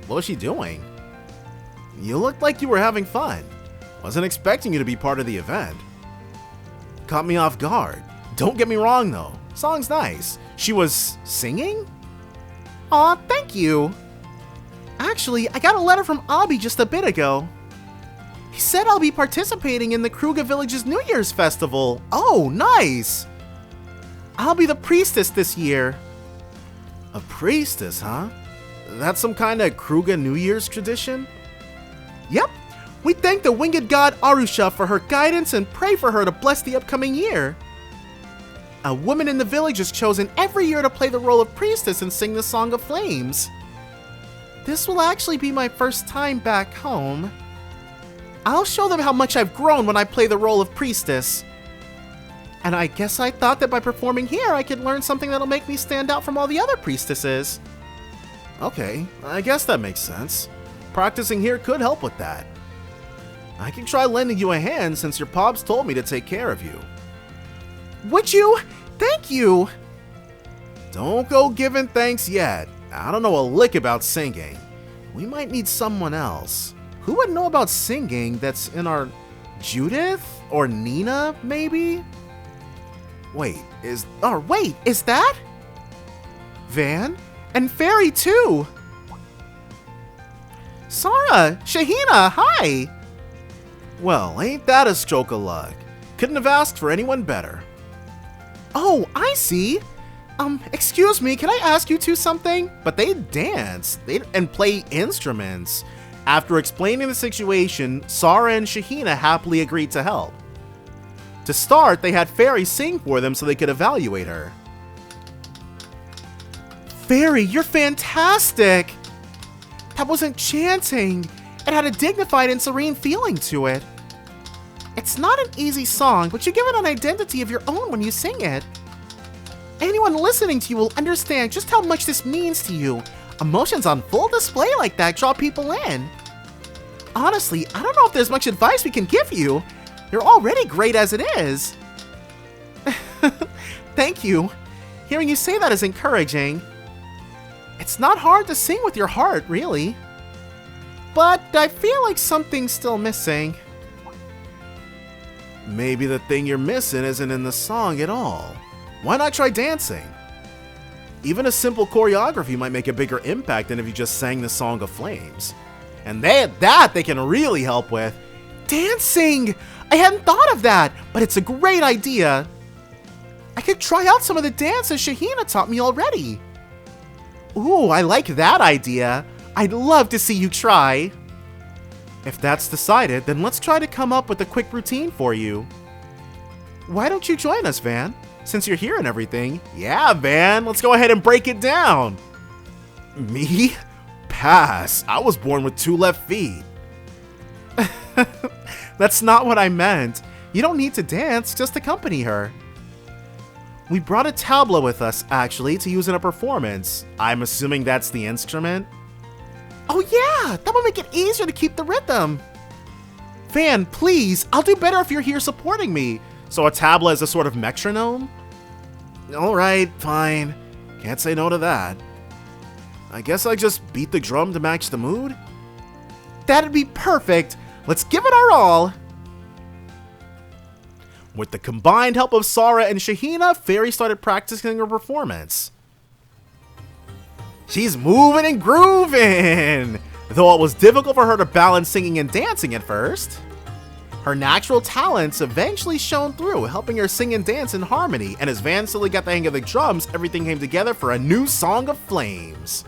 What was she doing? You looked like you were having fun. Wasn't expecting you to be part of the event. Caught me off guard. Don't get me wrong though. Song's nice. She was singing? Aw, thank you. Actually, I got a letter from Abby just a bit ago. He said I'll be participating in the Kruger Village's New Year's Festival. Oh, nice! I'll be the priestess this year. A priestess, huh? That's some kind of Kruger New Year's tradition? Yep. We thank the winged god Arusha for her guidance and pray for her to bless the upcoming year. A woman in the village is chosen every year to play the role of priestess and sing the Song of Flames. This will actually be my first time back home. I'll show them how much I've grown when I play the role of priestess. And I guess I thought that by performing here I could learn something that'll make me stand out from all the other priestesses. Okay, I guess that makes sense. Practicing here could help with that. I can try lending you a hand since your pops told me to take care of you. Would you? Thank you! Don't go giving thanks yet. I don't know a lick about singing. We might need someone else. Who would know about singing that's in our... Judith? Or Nina, maybe? Wait, is that? Van? And Fairy, too! Sarah! Shahina, hi! Well, ain't that a stroke of luck? Couldn't have asked for anyone better. Oh, I see! Excuse me, can I ask you two something? But they dance and play instruments. After explaining the situation, Sarah and Shahina happily agreed to help. To start, they had Fairy sing for them so they could evaluate her. Fairy, you're fantastic! That wasn't chanting. It had a dignified and serene feeling to it. It's not an easy song, but you give it an identity of your own when you sing it. Anyone listening to you will understand just how much this means to you. Emotions on full display like that draw people in. Honestly, I don't know if there's much advice we can give you. You're already great as it is. Thank you. Hearing you say that is encouraging. It's not hard to sing with your heart, really. But I feel like something's still missing. Maybe the thing you're missing isn't in the song at all. Why not try dancing? Even a simple choreography might make a bigger impact than if you just sang the Song of Flames. And that they can really help with. Dancing! I hadn't thought of that, but it's a great idea. I could try out some of the dances Shahina taught me already. Ooh, I like that idea. I'd love to see you try. If that's decided, then let's try to come up with a quick routine for you. Why don't you join us, Van? Since you're here and everything. Yeah, Van, let's go ahead and break it down. Me? Pass. I was born with 2 left feet. That's not what I meant. You don't need to dance, just accompany her. We brought a tabla with us, actually, to use in a performance. I'm assuming that's the instrument. Oh yeah, that would make it easier to keep the rhythm. Van, please, I'll do better if you're here supporting me. So a tabla is a sort of metronome? Alright, fine. Can't say no to that. I guess I just beat the drum to match the mood? That'd be perfect. Let's give it our all. With the combined help of Sara and Shahina, Fairy started practicing her performance. She's moving and grooving! Though it was difficult for her to balance singing and dancing at first. Her natural talents eventually shone through, helping her sing and dance in harmony, and as Van slowly got the hang of the drums, everything came together for a new Song of Flames.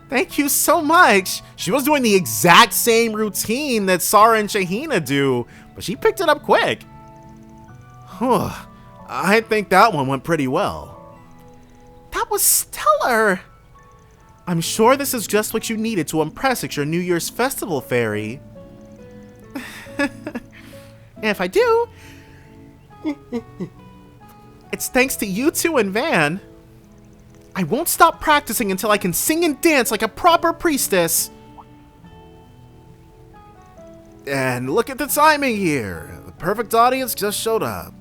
Thank you so much. She was doing the exact same routine that Sara and Shahina do, but she picked it up quick. I think that one went pretty well. That was stellar. I'm sure this is just what you needed to impress at your New Year's festival, Fairy. If I do, it's thanks to you two and Van. I won't stop practicing until I can sing and dance like a proper priestess. And look at the timing here. The perfect audience just showed up.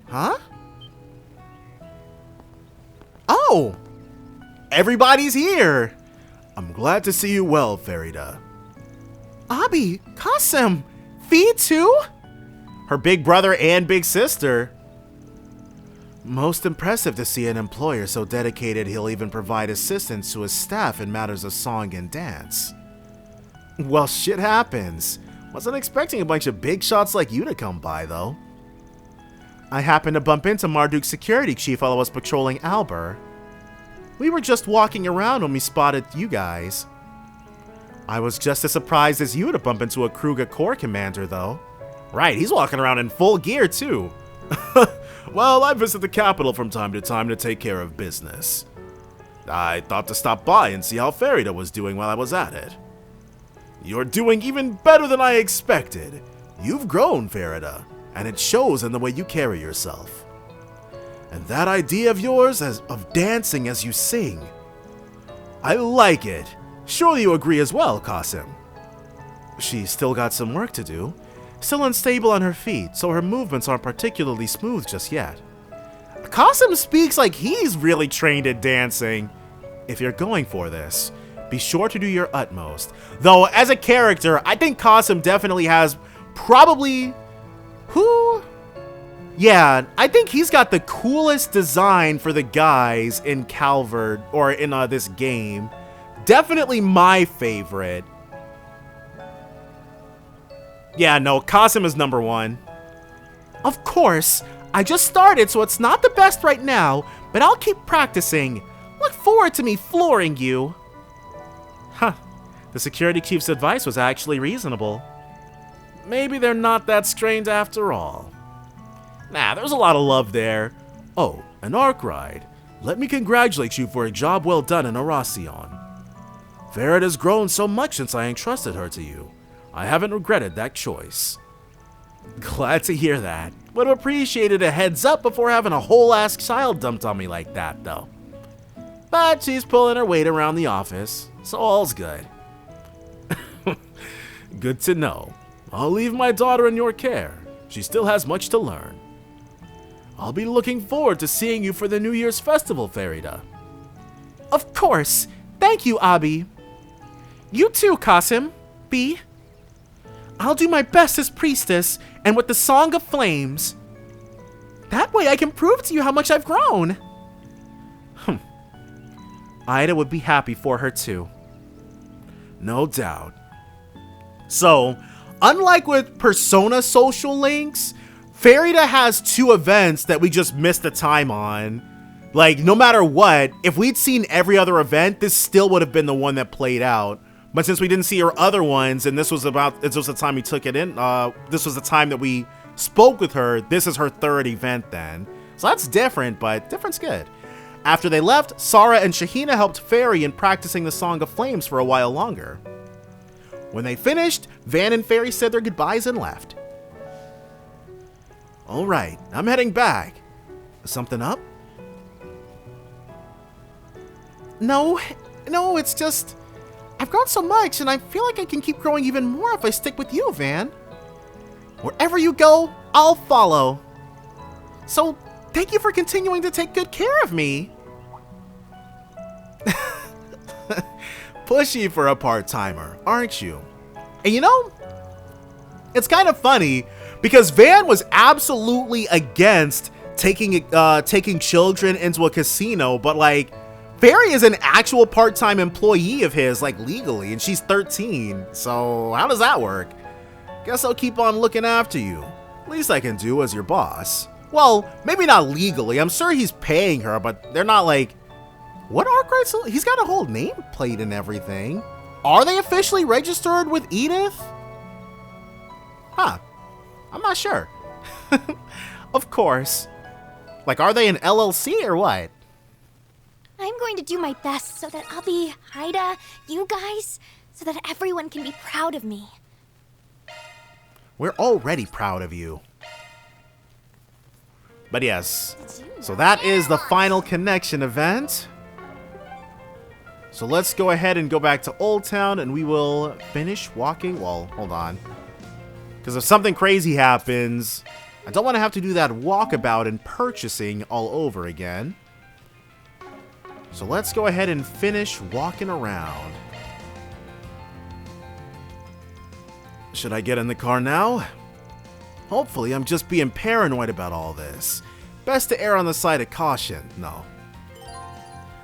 Huh? Oh! Everybody's here! I'm glad to see you well, Farida. Abi, Qasim, Fee too? Her big brother and big sister. Most impressive to see an employer so dedicated he'll even provide assistance to his staff in matters of song and dance. Well, shit happens. Wasn't expecting a bunch of big shots like you to come by, though. I happened to bump into Marduk's security chief while I was patrolling Albur. We were just walking around when we spotted you guys. I was just as surprised as you to bump into a Kruger Corps commander, though. Right, he's walking around in full gear, too. Well, I visit the capital from time to take care of business. I thought to stop by and see how Farida was doing while I was at it. You're doing even better than I expected. You've grown, Farida, and it shows in the way you carry yourself. And that idea of yours of dancing as you sing, I like it. Surely you agree as well, Qasim. She's still got some work to do. Still unstable on her feet, so her movements aren't particularly smooth just yet. Qasim speaks like he's really trained at dancing. If you're going for this, be sure to do your utmost. Though, as a character, I think Qasim definitely has probably... Yeah, I think he's got the coolest design for the guys in Calvert, or in this game. Definitely my favorite. Yeah, no, Qasim is number one. Of course, I just started, so it's not the best right now, but I'll keep practicing. Look forward to me flooring you. Huh, the security chief's advice was actually reasonable. Maybe they're not that strained after all. Nah, there's a lot of love there. Oh, an arc ride. Let me congratulate you for a job well done in Arasion. Farida's grown so much since I entrusted her to you. I haven't regretted that choice. Glad to hear that. Would have appreciated a heads up before having a whole ass child dumped on me like that, though. But she's pulling her weight around the office, so all's good. Good to know. I'll leave my daughter in your care. She still has much to learn. I'll be looking forward to seeing you for the New Year's festival, Farida. Of course. Thank you, Abi. You too, Qasim. B. I'll do my best as priestess and with the Song of Flames. That way I can prove to you how much I've grown. Ida would be happy for her too. No doubt. So, unlike with Persona social links, Farida has two events that we just missed the time on. Like, no matter what, if we'd seen every other event, this still would have been the one that played out. But since we didn't see her other ones, and this was the time we took it in, this was the time that we spoke with her, this is her third event then. So that's different, but different's good. After they left, Sara and Shahina helped Fairy in practicing the Song of Flames for a while longer. When they finished, Van and Fairy said their goodbyes and left. Alright, I'm heading back. Something up? No, it's just... I've grown so much, and I feel like I can keep growing even more if I stick with you, Van. Wherever you go, I'll follow. So, thank you for continuing to take good care of me. Pushy for a part-timer, aren't you? And you know, it's kind of funny because Van was absolutely against taking children into a casino, but like, Fairy is an actual part-time employee of his, like legally, and she's 13. So how does that work? Guess I'll keep on looking after you. Least I can do as your boss. Well, maybe not legally. I'm sure he's paying her, but they're not like... What Arkwright? He's got a whole nameplate and everything. Are they officially registered with Edith? Huh. I'm not sure. Of course. Like, are they an LLC or what? I'm going to do my best so that I'll be Haida, you guys, so that everyone can be proud of me. We're already proud of you. But yes, so that is the final connection event. So let's go ahead and go back to Old Town and we will finish walking. Well, hold on. Because if something crazy happens, I don't want to have to do that walkabout and purchasing all over again. So let's go ahead and finish walking around. Should I get in the car now? Hopefully I'm just being paranoid about all this. Best to err on the side of caution. No.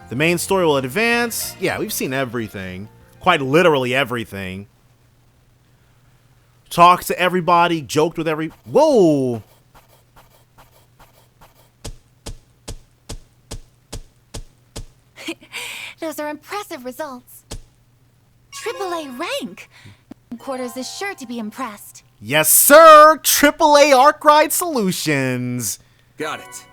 The main story will advance. Yeah, we've seen everything. Quite literally everything. Talked to everybody, joked with every... Whoa! Those are impressive results. AAA rank. Quarters is sure to be impressed. Yes, sir! AAA Arkwright Solutions. Got it.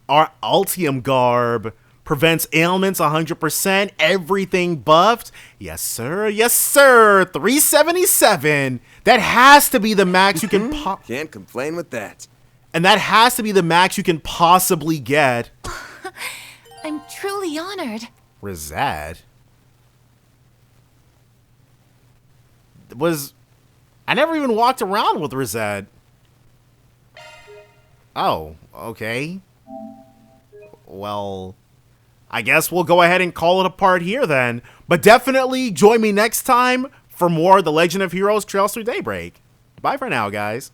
Our Altium Garb prevents ailments 100%. Everything buffed. Yes, sir. Yes, sir. 377. That has to be the max you can Can't complain with that. And that has to be the max you can possibly get. I'm truly honored. Risette? I never even walked around with Risette. Oh, okay. Well, I guess we'll go ahead and call it a part here then. But definitely join me next time for more The Legend of Heroes Trails Through Daybreak. Bye for now, guys.